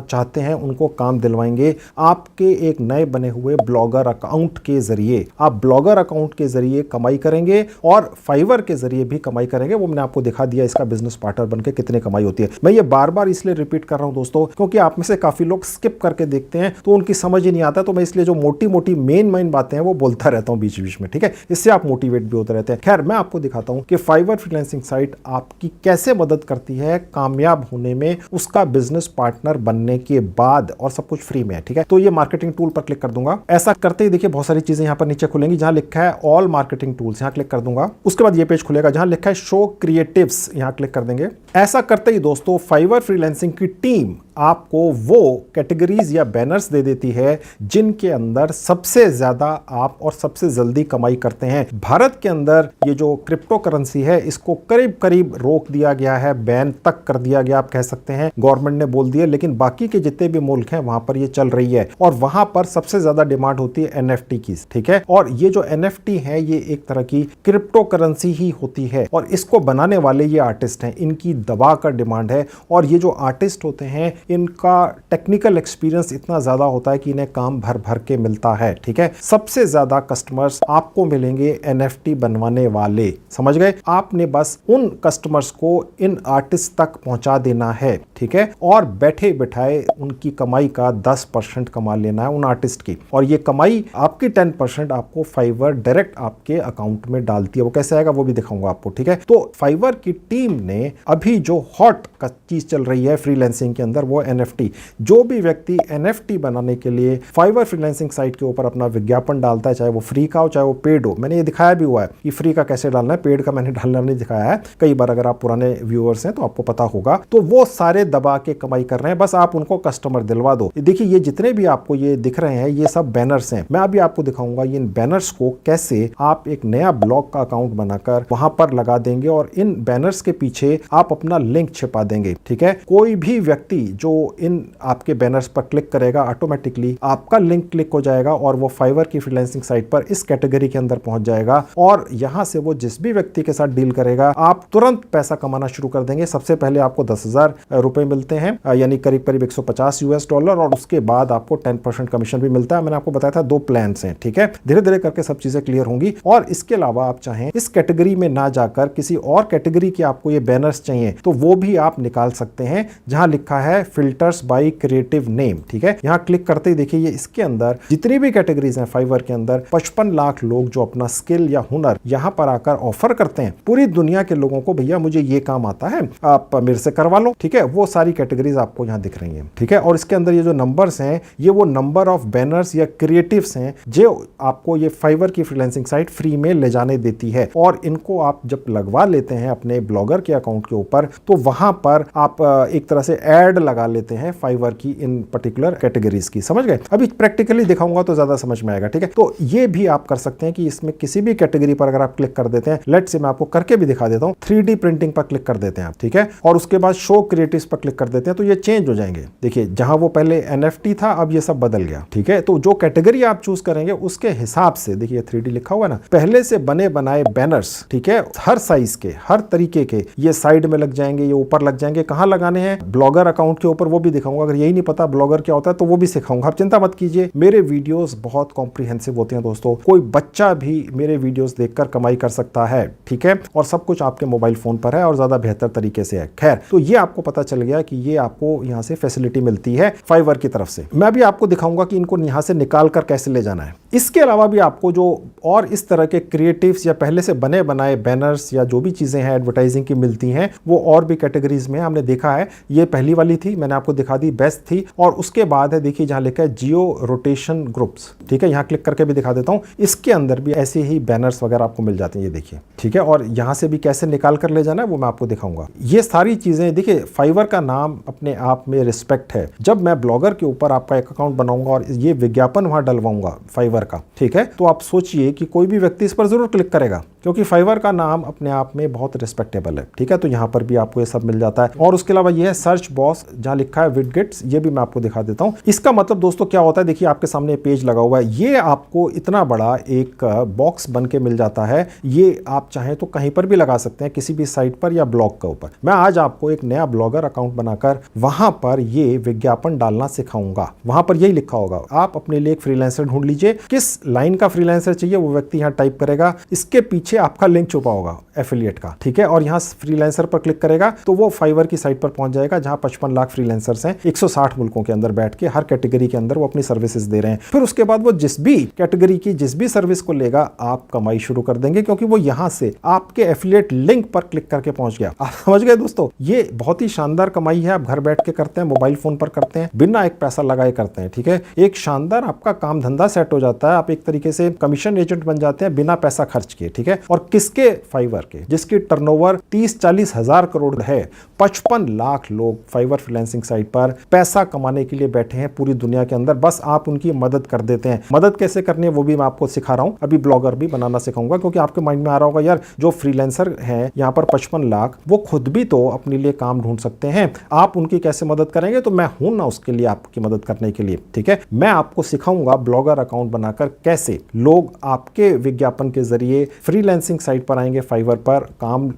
चाहते हैं उनको काम दिलवाएंगे आपके एक नए बने हुए ब्लॉगर अकाउंट के जरिए। आप ब्लॉगर अकाउंट के जरिए कमाई करेंगे और फाइवर के जरिए भी कमाई करेंगे। वो मैंने आपको दिखा दिया इसका बिजनेस पार्टनर बनके कितने कमाई होती है। मैं ये बार बार इसलिए रिपीट कर रहा हूं दोस्तों क्योंकि आप में से काफी लोग स्किप करके देखते हैं तो उनकी समझ ही नहीं आता, तो मैं इसलिए जो मोटी मोटी मेन बातें हैं वो बोलता रहता हूं बीच बीच में। ठीक है, इससे आप मोटिवेट भी होते रहते हैं। खैर, मैं आपको दिखाता हूं कि फाइवर फ्रीलांसिंग साइट आपकी कैसे मदद करती है कामयाब होने में, उसका बिजनेस पार्टनर बनने के बाद, और सब कुछ फ्री में है। ठीक है, तो ये मार्केटिंग टूल पर क्लिक कर दूंगा। ऐसा करते ही देखिए बहुत सारी चीजें यहां पर नीचे खुलेंगी जहां लिखा है ऑल मार्केटिंग टूल्स, यहां क्लिक कर दूंगा। उसके बाद ये पेज खुलेगा जहां लिखा है शो क्रिएटिव्स, यहां क्लिक कर देंगे। ऐसा करते ही दोस्तों फाइवर फ्रीलांसिंग की टीम आपको वो कैटेगरीज या बैनर्स दे देती है जिनके अंदर सबसे ज्यादा आप और सबसे जल्दी कमाई करते हैं। भारत के अंदर ये जो क्रिप्टो करेंसी है इसको करीब करीब रोक दिया गया है, बैन तक कर दिया गया आप कह सकते हैं, गवर्नमेंट ने बोल दिया, लेकिन बाकी के जितने भी मुल्क हैं वहां पर ये चल रही है और वहां पर सबसे ज्यादा डिमांड होती है एनएफटी की। ठीक है, और ये जो एनएफटी है ये एक तरह की क्रिप्टो करेंसी ही होती है और इसको बनाने वाले ये आर्टिस्ट हैं, इनकी दबा कर डिमांड है। और ये जो आर्टिस्ट होते हैं इनका टेक्निकल एक्सपीरियंस इतना ज्यादा होता है कि इन्हें काम भर भर के मिलता है। ठीक है, सबसे ज्यादा कस्टमर्स आपको मिलेंगे एनएफटी बनवाने वाले, समझ गए। आपने बस उन कस्टमर्स को इन आर्टिस्ट तक पहुंचा देना है। ठीक है, और बैठे बिठाए उनकी कमाई का 10% कमा लेना है उन आर्टिस्ट की, और ये कमाई आपकी 10% आपको फाइवर डायरेक्ट आपके अकाउंट में डालती है। वो कैसे आएगा वो भी दिखाऊंगा आपको। ठीक है, तो फाइवर की टीम ने अभी जो हॉट चीज चल रही है फ्रीलांसिंग के अंदर वो एनएफटी। जो भी व्यक्ति एनएफटी बनाने के लिए फाइवर फ्रीलांसिंग साइट के ऊपर अपना विज्ञापन डालता है, चाहे वो फ्री का हो चाहे वो पेड हो, मैंने ये दिखाया भी हुआ है कि फ्री का कैसे डालना है, पेड का मैंने डालना नहीं दिखाया है कई बार, अगर आप पुराने व्यूअर्स हैं तो आपको पता होगा। तो वो सारे दबा के कमाई कर रहे हैं, बस आप उनको कस्टमर दिलवा दो। देखिए ये जितने भी आपको ये दिख रहे हैं ये सब बैनर्स हैं। मैं अभी आपको दिखाऊंगा इन बैनर्स को कैसे आप एक नया ब्लॉग का अकाउंट बनाकर वहां पर लगा देंगे और इन बैनर्स के पीछे आप अपना लिंक छिपा देंगे। ठीक है, कोई भी व्यक्ति जो इन आपके बैनर्स पर क्लिक करेगा ऑटोमेटिकली आपका लिंक क्लिक हो जाएगा और वो फाइवर की फ्रीलांसिंग साइट पर इस कैटेगरी के अंदर पहुंच जाएगा और यहां से वो जिस भी व्यक्ति के साथ डील करेगा आप तुरंत पैसा कमाना शुरू कर देंगे। सबसे पहले आपको 10,000 रुपए मिलते हैं, यानी करीब करीब $150 और उसके बाद आपको 10% कमीशन भी मिलता है। मैंने आपको बताया था 2 प्लान हैं। ठीक है, धीरे धीरे करके सब चीजें क्लियर होंगी। और इसके अलावा आप चाहें इस कैटेगरी में ना जाकर किसी और कैटेगरी के आपको ये बैनर्स चाहिए तो वो भी आप निकाल सकते हैं जहां लिखा है फिल्टर्स बाय क्रिएटिव नेम। ठीक है, यहां क्लिक करते ही देखिए ये इसके अंदर जितनी भी कैटेगरीज हैं फाइवर के अंदर 55 लाख लोग जो अपना स्किल या हुनर यहां पर आकर ऑफर करते हैं पूरी दुनिया के लोगों को, भैया मुझे ये काम आता है आप मेरे से करवा लो। ठीक है, वो सारी कैटेगरीज आपको यहां दिख रही हैं। ठीक है, और इसके अंदर ये जो नंबर्स हैं ये वो नंबर ऑफ बैनर्स या क्रिएटिव्स हैं जो आपको ये फाइवर की फ्रीलांसिंग साइट फ्री में ले जाने देती है। और इनको आप जब लगवा लेते हैं अपने ब्लॉगर के अकाउंट के ऊपर तो वहां पर आप एक तरह से ऐड लगा लेते हैं फाइवर की इन पर्टिकुलर कैटेगरीज की, समझ गए। अभी प्रैक्टिकली दिखाऊंगा तो ज्यादा समझ में आएगा। ठीक है, तो ये भी आप कर सकते हैं कि इसमें किसी भी कैटेगरी पर अगर आप क्लिक कर देते हैं, लेट्स से मैं आपको करके भी दिखा देता हूं, 3D प्रिंटिंग पर क्लिक कर देते हैं आप। ठीक है, और उसके बाद शो क्रिएटिव्स पर क्लिक कर देते हैं तो ये चेंज हो जाएंगे। देखिए जहां वो पहले एनएफटी था अब ये सब बदल गया। ठीक है, तो जो कैटेगरी आप चूज करेंगे उसके हिसाब से देखिए 3D लिखा हुआ है ना, पहले से बने बनाए बैनर्स, ठीक है, हर साइज के हर तरीके के, ये साइड में लग जाएंगे, ये ऊपर लग जाएंगे। कहां लगाने हैं? ब्लॉगर अकाउंट के ऊपर वो भी दिखाऊंगा। अगर यही नहीं पता ब्लॉगर क्या होता है तो वो भी सिखाऊंगा। आप चिंता मत कीजिए, मेरे वीडियोस बहुत कॉम्प्रिहेंसिव होते हैं दोस्तों। कोई बच्चा भी मेरे वीडियोस देखकर कमाई कर सकता है, ठीक है, और सब कुछ आपके मोबाइल फोन पर है और ज्यादा बेहतर तरीके से है। खैर, तो ये आपको पता चल गया कि ये आपको यहाँ से फैसिलिटी मिलती है फाइवर की तरफ से। मैं भी आपको दिखाऊंगा कि इनको यहाँ से निकाल कर कैसे ले जाना है। इसके अलावा भी आपको जो और इस तरह के क्रिएटिव्स या पहले से बने बनाए बैनर्स या जो भी चीजें हैं एडवर्टाइजिंग की मिलती हैं, वो और भी कैटेगरीज में हमने देखा है। ये पहली वाली थी, मैंने आपको दिखा दी, बेस्ट थी। और उसके बाद है, देखिए जहां लिखा है जियो रोटेशन ग्रुप्स, ठीक है, यहां क्लिक करके भी दिखा देता हूं। इसके अंदर भी ऐसे ही बैनर्स वगैरह आपको मिल जाते हैं, ये देखिए, ठीक है। और यहां से भी कैसे निकाल कर ले जाना है वो मैं आपको दिखाऊंगा। ये सारी चीजें देखिए, फाइवर का नाम अपने आप में रिस्पेक्ट है। जब मैं ब्लॉगर के ऊपर आपका एक अकाउंट बनाऊंगा और ये विज्ञापन वहां डलवाऊंगा फाइवर का, ठीक है, तो आप सोचिए कि कोई भी व्यक्ति इस पर जरूर क्लिक करेगा, क्योंकि फाइवर का नाम अपने आप में बहुत रिस्पेक्टेबल है, ठीक है। तो यहां पर भी आपको ये सब मिल जाता है। और उसके अलावा ये है सर्च बॉक्स, जहां लिखा है विडगेट्स, ये भी मैं आपको दिखा देता हूं। इसका मतलब दोस्तों क्या होता है, देखिए आपके सामने पेज लगा हुआ है, ये आपको इतना बड़ा एक बॉक्स बन के मिल जाता है। ये आप चाहें तो कहीं पर भी लगा सकते हैं, किसी भी साइट पर या ब्लॉग के ऊपर। मैं आज आपको एक नया ब्लॉगर अकाउंट बनाकर वहां पर ये विज्ञापन डालना सिखाऊंगा। वहां पर यही लिखा होगा, आप अपने लिए एक फ्रीलांसर ढूंढ लीजिए, किस लाइन का फ्रीलांसर चाहिए वो व्यक्ति यहाँ टाइप करेगा, इसके पीछे आपका लिंक छुपा होगा एफिलिएट का, ठीक है, और यहाँ फ्रीलांसर पर क्लिक करेगा तो वो फाइवर की साइट पर पहुंच जाएगा, जहां 55 लाख फ्रीलांसर्स हैं 160 मुल्कों के अंदर बैठ के, हर कैटेगरी के अंदर वो अपनी सर्विसेज दे रहे हैं। फिर उसके बाद वो जिस भी कैटेगरी की जिस भी सर्विस को लेगा, आप कमाई शुरू कर देंगे, क्योंकि वो यहां से आपके एफिलिएट लिंक पर क्लिक करके पहुंच गया। आप समझ गए दोस्तों, ये बहुत ही शानदार कमाई है। आप घर बैठ के करते हैं, मोबाइल फोन पर करते हैं, बिना एक पैसा लगाए करते हैं, ठीक है। एक शानदार आपका काम धंधा सेट हो जाता है, आप एक तरीके से कमीशन एजेंट बन जाते हैं बिना पैसा खर्च किए, ठीक है। और किसके? फाइवर के, जिसकी टर्नओवर 30-40 हजार करोड़ है। 55 लाख लोग फाइवर फ्रीलांसिंग साइट पर पैसा कमाने के लिए बैठे हैं पूरी दुनिया के अंदर, बस आप उनकी मदद कर देते हैं। मदद कैसे करनी है वो भी मैं आपको सिखा रहा हूं, अभी ब्लॉगर भी बनाना सिखाऊंगा, क्योंकि आपके माइंड में आ रहा होगा यार जो फ्रीलांसर हैं यहाँ पर 55 लाख, वो खुद भी तो अपने लिए काम ढूंढ सकते हैं, आप उनकी कैसे मदद करेंगे? तो मैं हूं ना उसके लिए, आपकी मदद करने के लिए, ठीक है। मैं आपको सिखाऊंगा ब्लॉगर अकाउंट बनाकर कैसे लोग आपके विज्ञापन के जरिए फ्रीलांसिंग साइट पर आएंगे, फाइवर पर काम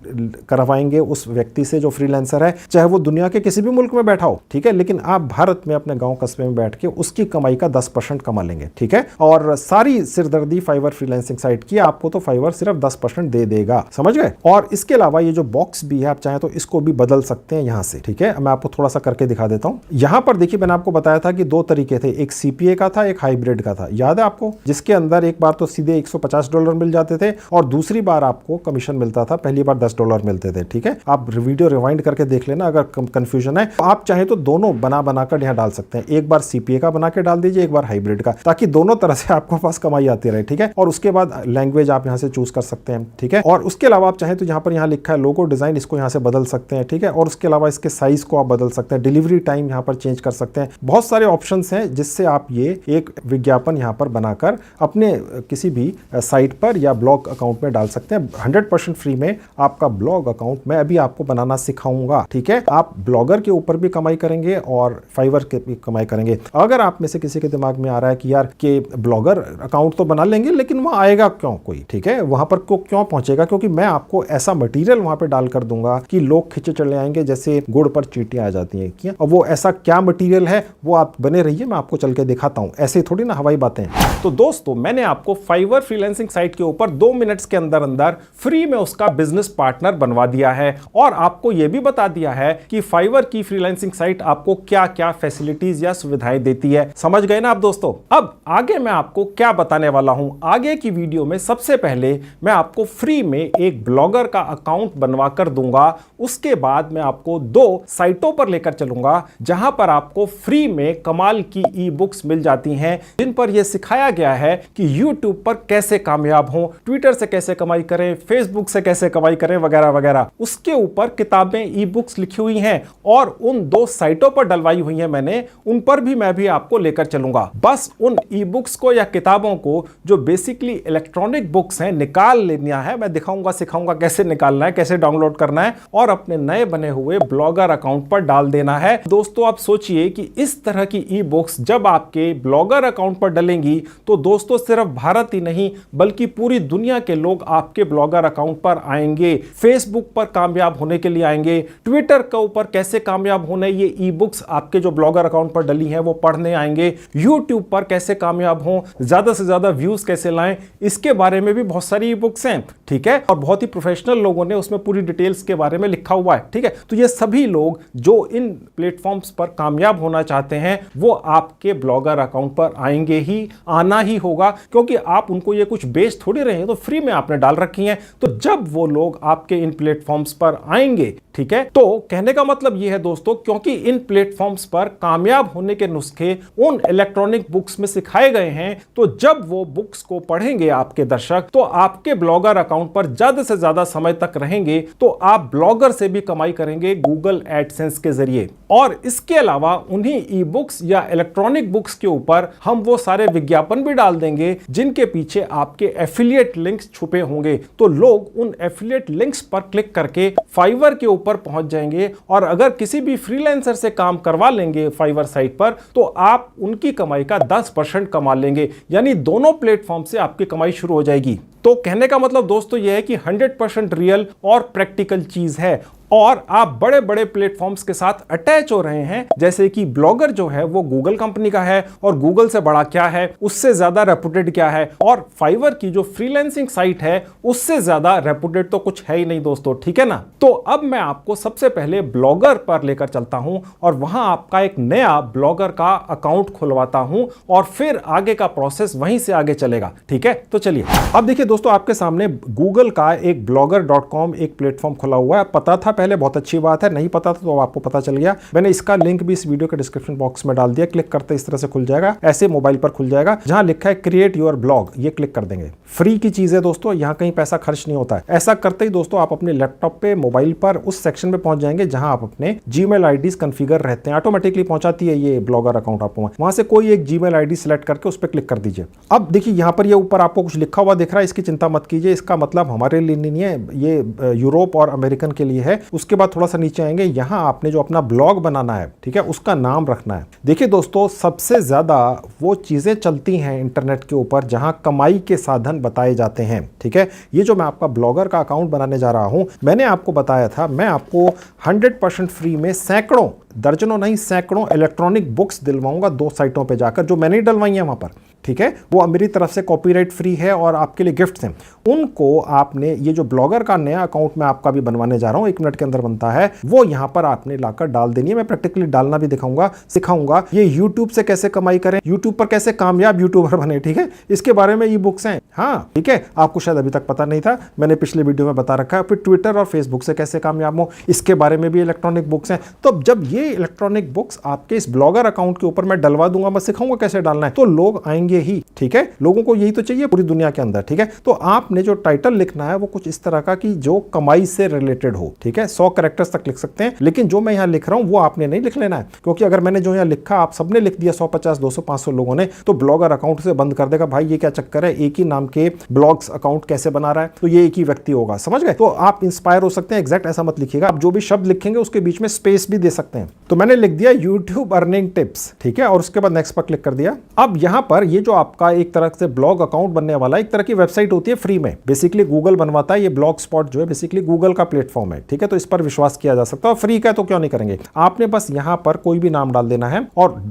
करवाएंगे उस व्यक्ति से जो फ्रीलांसर है, चाहे वो दुनिया के किसी भी मुल्क में बैठा हो, ठीक है, लेकिन आप भारत में अपने गांव कस्बे में बैठ के उसकी कमाई का 10% कमा लेंगे, ठीक है। और सारी सिरदर्दी फाइवर फ्रीलांसिंग साइट की, आपको तो फाइवर सिर्फ 10% दे देगा, समझ गए। और इसके अलावा ये जो बॉक्स भी है, आप चाहे तो इसको भी बदल सकते हैं यहां से, ठीक है। मैं आपको थोड़ा सा करके दिखा देता हूं। यहां पर देखिए, मैंने आपको बताया था कि दो तरीके थे, एक सीपीए का था, एक हाइब्रिड का था, याद है आपको, जिसके अंदर एक बार तो सीधे $150 मिल जाते थे और दूसरी बार आपको कमीशन मिलता था, पहली बार $10 मिलते थे, ठीक है। आप वीडियो रिवाइंड करके देख लेना अगर कंफ्यूजन है। आप चाहे तो दोनों बनाकर यहां डाल सकते हैं, एक बार सीपीए का बना के डाल दीजिए, एक बार हाइब्रिड का, ताकि दोनों तरह से आपको पास कमाई आती रहे, ठीक है। और उसके बाद लैंग्वेज आप यहां से चूज कर सकते हैं, ठीक है। और उसके अलावा आप चाहे तो यहां लिखा है लोगो डिजाइन, इसको यहां से बदल सकते हैं, ठीक है। और उसके अलावा इसके साइज को आप बदल सकते हैं, डिलीवरी टाइम यहां पर चेंज कर सकते हैं। बहुत सारे ऑप्शंस हैं जिससे आप ये एक विज्ञापन यहां पर बनाकर अपने किसी भी साइट पर या ब्लॉग अकाउंट में डाल सकते हैं। 100% फ्री में आपका ब्लॉग अकाउंट मैं अभी आपको बनाना सिखाऊंगा, ठीक है। आप ब्लॉगर के ऊपर भी कमाई करेंगे और फाइवर के भी कमाई करेंगे। अगर आप में से किसी के दिमाग में आ रहा है कि यार के ब्लॉगर अकाउंट तो बना लेंगे, लेकिन वहां आएगा क्यों कोई, ठीक है, वहां पर को क्यों पहुंचेगा? क्योंकि मैं आपको ऐसा मटेरियल वहां पे डाल कर दूंगा कि लोग खिंचे चले आएंगे जैसे गुड़ पर चींटियां आ जाती हैं, क्या? और वो ऐसा क्या मटेरियल है वो आप बने रहिए, मैं आपको चल के दिखाता हूं, ऐसे ही थोड़ी ना हवाई बातें। तो दोस्तों, मैंने आपको फाइवर फ्रीलांसिंग साइट के ऊपर 2 मिनट्स के अंदर अंदर फ्री में उसका बिजनेस पार्टनर बनवा दिया है और आपको यह भी बता दिया है कि फाइवर की फ्रीलांसिंग साइट आपको क्या क्या फैसिलिटीज या सुविधाएं देती है। समझ गए ना आप दोस्तों? अब आगे मैं आपको क्या बताने वाला हूं, आगे की वीडियो में सबसे पहले मैं आपको फ्री में एक ब्लॉगर का अकाउंट बनवा कर दूंगा। उसके बाद मैं आपको 2 साइटों पर लेकर चलूंगा जहां पर आपको फ्री में कमाल की ई बुक्स मिल जाती हैं, जिन पर यह सिखाया गया है कि YouTube पर कैसे कामयाब हो, ट्विटर से कैसे कमाई करें, फेसबुक से कैसे कमाई करें, वगैरह वगैरह। उसके ऊपर किताबें, ई बुक्स लिखी हुई हैं और उन 2 साइटों पर डलवाई हुई हैं मैंने, उन पर भी मैं भी आपको लेकर चलूंगा। बस उन ई बुक्स को या किताबों को जो बेसिकली इलेक्ट्रॉनिक बुक्स हैं निकाल लेना है, मैं दिखाऊंगा सिखाऊंगा कैसे निकालना है, कैसे डाउनलोड करना है और अपने नए बने हुए ब्लॉगर अकाउंट पर डाल देना है। दोस्तों, आप सोचिए कि इस तरह की ई बुक्स जब आपके ब्लॉगर अकाउंट पर डलेंगी तो दोस्तों सिर्फ भारत ही नहीं बल्कि पूरी दुनिया के लोग आपके ब्लॉगर अकाउंट पर आएंगे, फेसबुक पर कामयाब होने के लिए आएंगे, ट्विटर के ऊपर कैसे कामयाब होने, ये ई बुक्स आपके जो ब्लॉगर अकाउंट पर डली हैं वो पढ़ने आएंगे, यूट्यूब पर कैसे कामयाब हों, ज्यादा से ज्यादा व्यूज कैसे लाएं, इसके बारे में भी बहुत सारी ई बुक्स हैं, ठीक है। और बहुत ही प्रोफेशनल लोगों ने उसमें पूरी डिटेल्स के बारे में लिखा हुआ है, ठीक है। तो ये सभी लोग जो इन प्लेटफॉर्म्स पर कामयाब होना चाहते हैं वो आपके ब्लॉगर अकाउंट पर आएंगे ही, आना ही होगा, क्योंकि आप उनको ये कुछ बेच थोड़ी रहे हैं, तो फ्री में आपने डाल रखी हैं। तो जब वो लोग आपके इन प्लेटफॉर्म्स पर आएंगे, ठीक है, तो कहने का मतलब ये है दोस्तों, क्योंकि इन प्लेटफॉर्म्स पर कामयाब होने के नुस्खे उन इलेक्ट्रॉनिक बुक्स में सिखाए गए हैं, तो जब वो बुक्स को पढ़ेंगे आपके दर्शक, तो आपके ब्लॉगर अकाउंट पर ज्यादा से ज्यादा समय तक रहेंगे, तो आप ब्लॉगर से भी कमाई करेंगे गूगल एडसेंस के जरिए। और इसके अलावा उन्हीं ई बुक्स या इलेक्ट्रॉनिक बुक्स के ऊपर हम वो सारे विज्ञापन भी डाल देंगे जिनके पीछे आपके एफिलिएट लिंक्स छुपे होंगे, तो लोग उन एफिलिएट लिंक्स पर क्लिक करके फाइवर के ऊपर पहुंच जाएंगे, और अगर किसी भी फ्रीलांसर से काम करवा लेंगे फाइवर साइट पर, तो आप उनकी कमाई का 10% कमा लेंगे, यानी दोनों प्लेटफॉर्म से आपकी कमाई शुरू हो जाएगी। तो कहने का मतलब दोस्तों यह है कि 100% रियल और प्रैक्टिकल चीज है, और आप बड़े बड़े प्लेटफॉर्म्स के साथ अटैच हो रहे हैं, जैसे कि ब्लॉगर जो है वो गूगल कंपनी का है, और गूगल से बड़ा क्या है, उससे ज्यादा रेपुटेड क्या है, और फाइवर की जो फ्रीलांसिंग साइट है उससे ज्यादा रेपुटेड तो कुछ है ही नहीं दोस्तों, ठीक है ना। तो अब मैं आपको सबसे पहले ब्लॉगर पर लेकर चलता हूं, और वहां आपका एक नया ब्लॉगर का अकाउंट खुलवाता हूं, और फिर आगे का प्रोसेस वहीं से आगे चलेगा, ठीक है। तो चलिए, अब देखिए दोस्तों, आपके सामने गूगल का एक blogger.com एक प्लेटफॉर्म खुला हुआ है। पता था पहले, बहुत अच्छी बात है, नहीं पता था तो आपको पता चल गया। मैंने इसका लिंक भी इस वीडियो के डिस्क्रिप्शन बॉक्स में डाल दिया, क्लिक करते इस तरह से खुल जाएगा, ऐसे मोबाइल पर खुल जाएगा, जहां लिखा है क्रिएट योर ब्लॉग, ये क्लिक कर देंगे। फ्री की चीज है दोस्तों, यहां कहीं पैसा खर्च नहीं होता है। ऐसा करते ही दोस्तों आप अपने लैपटॉप पे, मोबाइल पर उस सेक्शन में पहुंच जाएंगे जहां आप अपने जीमेल आईडीज कॉन्फ़िगर रहते हैं, ऑटोमेटिकली पहुंचाती है ये ब्लॉगर अकाउंट आपको। वहां से कोई एक जीमेल आईडी सिलेक्ट करके उस पर क्लिक कर दीजिए। अब देखिए यहां पर ये ऊपर आपको कुछ लिखा हुआ दिख रहा है, इसकी चिंता मत कीजिए, इसका मतलब हमारे लिए नहीं है, ये यूरोप और अमेरिकन के लिए है। उसके बाद थोड़ा सा नीचे आएंगे, यहां आपने जो अपना ब्लॉग बनाना है, ठीक है, उसका नाम रखना है। देखिए दोस्तों, सबसे ज्यादा वो चीजें चलती हैं इंटरनेट के ऊपर जहां कमाई के साधन बताए जाते हैं, ठीक है। ये जो मैं आपका ब्लॉगर का अकाउंट बनाने जा रहा हूं, मैंने आपको बताया था मैं आपको 100% फ्री में सैकड़ों, दर्जनों नहीं सैकड़ों इलेक्ट्रॉनिक बुक्स दिलवाऊंगा 2 साइटों पे जाकर, जो मैंने डलवाई है वहां पर, ठीक है। वो मेरी तरफ से कॉपीराइट फ्री है और आपके लिए गिफ्ट्स हैं। उनको आपने, ये जो ब्लॉगर का नया अकाउंट मैं आपका भी बनवाने जा रहा हूं, 1 मिनट के अंदर बनता है, वो यहां पर आपने लाकर डाल देनी है। मैं प्रैक्टिकली डालना भी दिखाऊंगा, सिखाऊंगा ये यूट्यूब से कैसे कमाई करें, यूट्यूब पर कैसे कामयाब यूट्यूबर बने, ठीक है, इसके बारे में ई बुक्स हैं। हाँ ठीक है, आपको शायद अभी तक पता नहीं था, मैंने पिछले वीडियो में बता रखा है। फिर ट्विटर और फेसबुक से कैसे कामयाब हो, इसके बारे में भी इलेक्ट्रॉनिक बुक्स हैं। तो जब ये इलेक्ट्रॉनिक बुक्स आपके इस ब्लॉगर अकाउंट के ऊपर मैं डलवा दूंगा, मैं सिखाऊंगा कैसे डालना है, तो लोग आएंगे ही, ठीक है। लोगों को यही तो चाहिए पूरी दुनिया के अंदर, ठीक है। तो आपने जो टाइटल लिखना है वो कुछ इस तरह का कि जो कमाई से रिलेटेड हो, ठीक है। 100 कैरेक्टर्स तक लिख सकते हैं, लेकिन जो मैं यहां लिख रहा हूं वो आपने नहीं लिख लेना है, क्योंकि अगर मैंने जो यहां लिखा आप सबने लिख दिया 150, 200, 500 लोगों ने, तो ब्लॉगर अकाउंट से बंद कर देगा। भाई ये क्या चक्कर है, एक ही नाम के ब्लॉग्स अकाउंट कैसे बना रहा है, तो ये एक ही व्यक्ति होगा, समझ गए। तो आप इंस्पायर हो सकते हैं, एग्जैक्ट ऐसा मत लिखिएगा, आप जो भी शब्द लिखेंगे उसके बीच में स्पेस भी दे सकते हैं। तो मैंने लिख दिया यूट्यूब अर्निंग टिप्स, ठीक है, और उसके बाद नेक्स्ट पर क्लिक कर दिया। अब यहां पर ये जो आपका एक तरह से ब्लॉग अकाउंट बनने वाला एक तरह की वेबसाइट होती है फ्री में, बेसिकली गूगल बनवाता है। ये ब्लॉग स्पॉट जो है बेसिकली गूगल का प्लेटफॉर्म है, ठीक है, तो इस पर विश्वास किया जा सकता है, फ्री का है तो क्यों नहीं करेंगे। आपने बस यहां पर कोई भी नाम डाल देना है और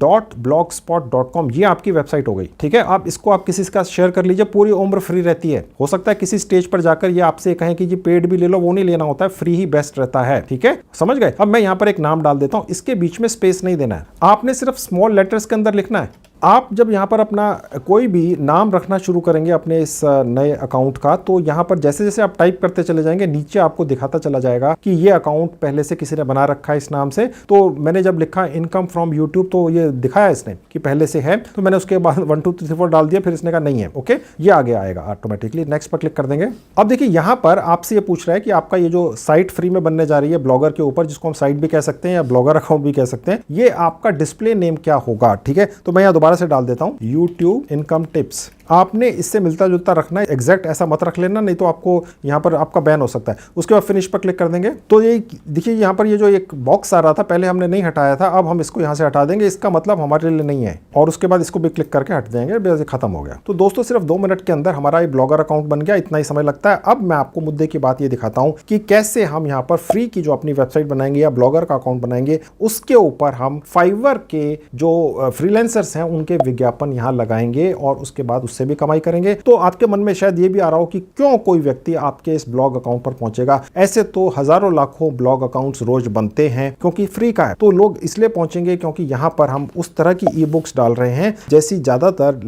.blogspot.com ये आपकी वेबसाइट हो गई, ठीक है। आप इसको आप किसी का शेयर कर लीजिए, पूरी उम्र फ्री रहती है। हो सकता है किसी स्टेज पर जाकर ये आपसे कहें कि जी पेड भी ले लो, वो नहीं लेना होता है, फ्री ही बेस्ट रहता है, ठीक है, समझ गए। अब मैं यहां पर एक नाम डाल देता हूं, इसके बीच में स्पेस नहीं देना है, आपने सिर्फ स्मॉल लेटर्स के अंदर लिखना है। आप जब यहाँ पर अपना कोई भी नाम रखना शुरू करेंगे अपने इस नए अकाउंट का, तो यहाँ पर जैसे जैसे आप टाइप करते चले जाएंगे, नीचे आपको दिखाता चला जाएगा कि ये अकाउंट पहले से किसी ने बना रखा है इस नाम से। तो मैंने जब लिखा इनकम फ्रॉम यूट्यूब, तो ये दिखाया इसने कि पहले से है, तो मैंने उसके बाद 1 2 3 4 डाल दिया, फिर इसने कहा नहीं है, ओके, ये आगे आएगा ऑटोमेटिकली। नेक्स्ट पर क्लिक कर देंगे। अब देखिए यहाँ पर आपसे ये पूछ रहा है कि आपका ये जो साइट फ्री में बनने जा रही है ब्लॉगर के ऊपर, जिसको हम साइट भी कह सकते हैं या ब्लॉगर अकाउंट भी कह सकते हैं, ये आपका डिस्प्ले नेम क्या होगा, ठीक है। तो मैं यहाँ दोबारा दोबारा से डाल देता हूँ, YouTube इनकम टिप्स। आपने इससे मिलता जुलता रखना है, एग्जैक्ट ऐसा मत रख लेना, नहीं तो आपको यहाँ पर आपका बैन हो सकता है। उसके बाद फिनिश पर क्लिक कर देंगे तो ये देखिए यहाँ पर ये जो एक बॉक्स आ रहा था पहले हमने नहीं हटाया था, अब हम इसको यहाँ से हटा देंगे, इसका मतलब हमारे लिए नहीं है। और उसके बाद इसको भी क्लिक करके हट देंगे, बस खत्म हो गया। तो दोस्तों सिर्फ 2 मिनट के अंदर हमारा ये ब्लॉगर अकाउंट बन गया, इतना ही समय लगता है। अब मैं आपको मुद्दे की बात ये दिखाता हूँ कि कैसे हम यहाँ पर फ्री की जो अपनी वेबसाइट बनाएंगे या ब्लॉगर का अकाउंट बनाएंगे, उसके ऊपर हम फाइवर के जो फ्रीलांसर्स हैं उनके विज्ञापन यहाँ लगाएंगे और उसके बाद उससे भी कमाई करेंगे। तो आपके मन में शायद ये भी आ रहा हो कि क्यों कोई व्यक्ति आपके इस ब्लॉग अकाउंट पर पहुंचेगा। ऐसे तो हजारों लाखों ब्लॉग अकाउंट्स रोज बनते हैं क्योंकि फ्री का है, तो लोग इसलिए पहुंचेंगे क्योंकि यहां पर हम उस तरह की ई बुक्स डाल रहे हैं जैसी ज्यादातर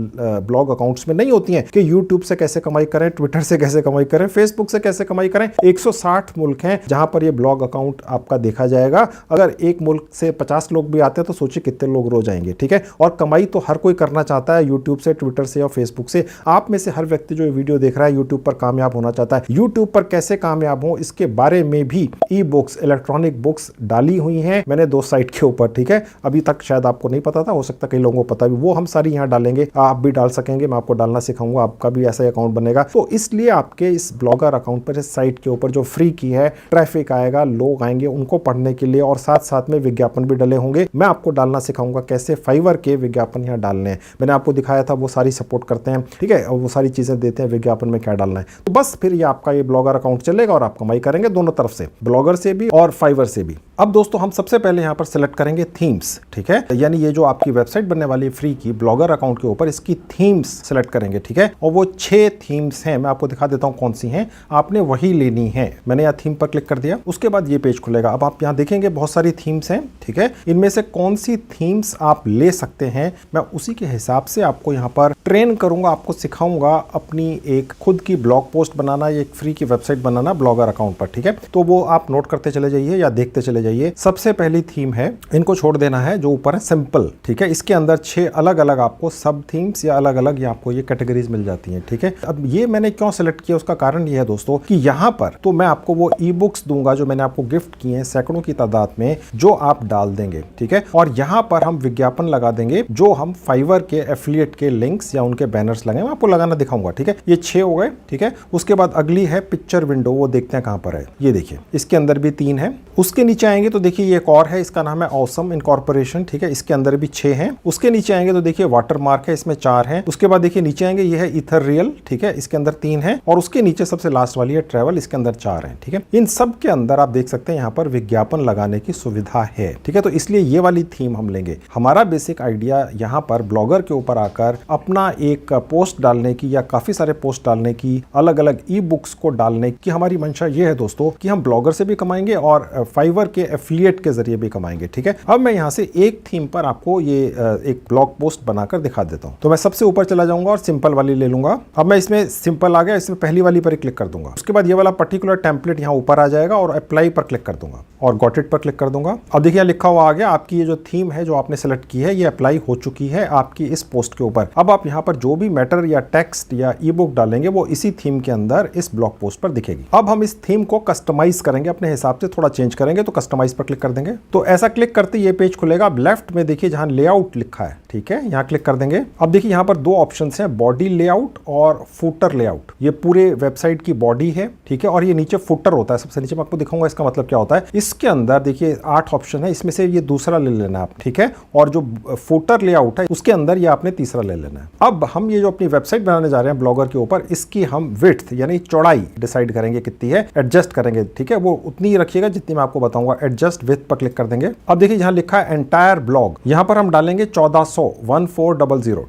ब्लॉग अकाउंट्स में नहीं होती हैं कि YouTube से कैसे कमाई करें, ट्विटर से कैसे कमाई करें, फेसबुक से कैसे कमाई करें। 160 मुल्क हैं जहां पर यह ब्लॉग अकाउंट आपका देखा जाएगा। अगर एक मुल्क से 50 लोग भी आते हैं तो सोचिए कितने लोग रोज आएंगे, ठीक है। और कमाई तो हर कोई करना चाहता है, यूट्यूब से, ट्विटर से और फेसबुक से। आप में से हर व्यक्ति जो वीडियो देख रहा है यूट्यूब पर कामयाब होना चाहता है। यूट्यूब पर कैसे कामयाब हो इसके बारे में भी ई बुक्स, इलेक्ट्रॉनिक बुक्स डाली हुई हैं मैंने 2 साइट के ऊपर, ठीक है। अभी तक शायद आपको नहीं पता था, हो सकता है कई लोगों को पता भी, वो हम सारी यहाँ डालेंगे, आप भी डाल सकेंगे, मैं आपको डालना सिखाऊंगा, आपका भी ऐसा अकाउंट बनेगा। तो इसलिए आपके इस ब्लॉगर अकाउंट पर, इस साइट के ऊपर जो फ्री की है, ट्रैफिक आएगा, लोग आएंगे उनको पढ़ने के लिए और साथ साथ में विज्ञापन भी डले होंगे। मैं आपको डालना सिखाऊंगा कैसे फाइवर के विज्ञापन यहाँ डालने हैं। मैंने आपको दिखाया था, वो सारी सपोर्ट करते हैं, ठीक है, और वो सारी चीजें देते हैं विज्ञापन में क्या डालना है। तो बस फिर ये आपका ये ब्लॉगर अकाउंट चलेगा और आप कमाई करेंगे दोनों तरफ से, ब्लॉगर से भी और फाइवर से भी। अब दोस्तों हम सबसे पहले यहाँ पर सिलेक्ट करेंगे थीम्स, ठीक है, यानी ये जो आपकी वेबसाइट बनने वाली फ्री की ब्लॉगर अकाउंट के ऊपर इसकी थीम्स सिलेक्ट करेंगे, ठीक है। और वो 6 थीम्स हैं, मैं आपको दिखा देता हूँ कौन सी हैं, आपने वही लेनी है। मैंने यहाँ थीम पर क्लिक कर दिया, उसके बाद ये पेज खुलेगा। अब आप यहाँ देखेंगे बहुत सारी थीम्स हैं, ठीक है। इनमें से कौन सी थीम्स आप ले सकते हैं, मैं उसी के हिसाब से आपको यहाँ पर ट्रेन करूंगा, आपको सिखाऊंगा अपनी एक खुद की ब्लॉग पोस्ट बनाना, एक फ्री की वेबसाइट बनाना ब्लॉगर अकाउंट पर, ठीक है। तो वो आप नोट करते चले जाइए या देखते चले जाइए। सबसे पहली थीम है, इनको छोड़ देना है, जो ऊपर है सिंपल, ठीक है। इसके अंदर 6 अलग अलग आपको सब थीम्स या अलग अलग आपको ये कैटेगरीज मिल जाती हैं, ठीक है। अब ये मैंने क्यों सिलेक्ट किया, उसका कारण ये है दोस्तों कि यहाँ पर तो मैं आपको वो ई बुक्स दूंगा जो मैंने आपको गिफ्ट किए हैं सैकड़ों की तादाद में, जो आप डाल देंगे, ठीक है। और यहाँ पर हम विज्ञापन लगा देंगे, जो हम फाइवर के एफिलिएट के लिंक्स या उनके बैनर्स लगे, मैं आपको लगाना दिखाऊंगा, ठीक है। ये 6 हो गए, ठीक है। उसके बाद अगली है पिक्चर विंडो, वो देखते हैं कहां पर है, ये देखिए इसके अंदर भी 3 है। उसके नीचे आएंगे तो देखिए ये एक और है, इसका नाम है ऑसम इनकॉर्पोरेशन, ठीक है, इसके अंदर भी 6 हैं। उसके नीचे आएंगे तो देखिए वाटरमार्क है, इसमें 4 हैं। उसके बाद देखिए नीचे आएंगे, ये है इथररियल, ठीक है, इसके अंदर 3 है। और उसके नीचे सबसे लास्ट वाली है ट्रैवल, इसके अंदर 4 है, ठीक है। इन सब के अंदर आप देख सकते हैं यहाँ पर विज्ञापन लगाने की सुविधा है, ठीक है। तो इसलिए ये वाली थीम हम लेंगे। हमारा बेसिक आइडिया यहाँ पर ब्लॉगर के ऊपर आकर अपना एक पोस्ट डालने की या काफी सारे पोस्ट डालने की, अलग अलग ई बुक्स को डालने की हमारी मंशा ये है दोस्तों कि हम ब्लॉगर से भी कमाएंगे और फाइवर के एफिलिएट के जरिए भी कमाएंगे, ठीक है। अब मैं यहाँ से एक थीम पर आपको ये एक ब्लॉग पोस्ट बनाकर दिखा देता हूँ। तो मैं सबसे ऊपर चला जाऊंगा और सिंपल वाली ले लूंगा। अब मैं इसमें सिंपल आ गया, इसमें पहली वाली पर क्लिक कर दूंगा। उसके बाद ये वाला पर्टिकुलर टेम्पलेट यहाँ ऊपर आ जाएगा और अप्लाई पर क्लिक कर दूंगा और गॉट इट पर क्लिक कर दूंगा। अब देखिए लिखा हुआ आ गया, आपकी ये जो थीम है जो आपने सेलेक्ट की है ये अप्लाई हो चुकी है आपकी इस पोस्ट के ऊपर। अब आप यहाँ पर जो भी मैटर या टेक्स्ट या ई बुक डालेंगे वो इसी थीम के अंदर इस ब्लॉग पोस्ट पर दिखेगी। अब हम इस थीम को कस्टमाइज करेंगे, अपने हिसाब से थोड़ा चेंज करेंगे, तो कस्टमाइज पर क्लिक कर देंगे। तो ऐसा क्लिक करते ये पेज खुलेगा। अब लेफ्ट में देखिए जहां लेआउट लिखा है, ठीक है, यहाँ क्लिक कर देंगे। अब देखिए यहाँ पर 2 ऑप्शंस हैं, बॉडी लेआउट और फुटर लेआउट। ये पूरे वेबसाइट की बॉडी है, ठीक है, और ये नीचे फुटर होता है, सबसे नीचे मैं आपको दिखाऊंगा इसका मतलब क्या होता है। इसके अंदर देखिए 8 ऑप्शन है, इसमें से ये दूसरा ले लेना आप, ठीक है। और जो फुटर लेआउट है उसके अंदर ये आपने तीसरा ले लेना है। अब हम ये जो अपनी वेबसाइट बनाने जा रहे हैं ब्लॉगर के ऊपर, इसकी हम विड्थ यानी चौड़ाई डिसाइड करेंगे कितनी है, एडजस्ट करेंगे, ठीक है, वो उतनी ही रखिएगा जितनी मैं आपको बताऊंगा। एडजस्ट विड्थ पर क्लिक कर देंगे। अब देखिए यहाँ लिखा है एंटायर ब्लॉग, यहाँ पर हम डालेंगे 1400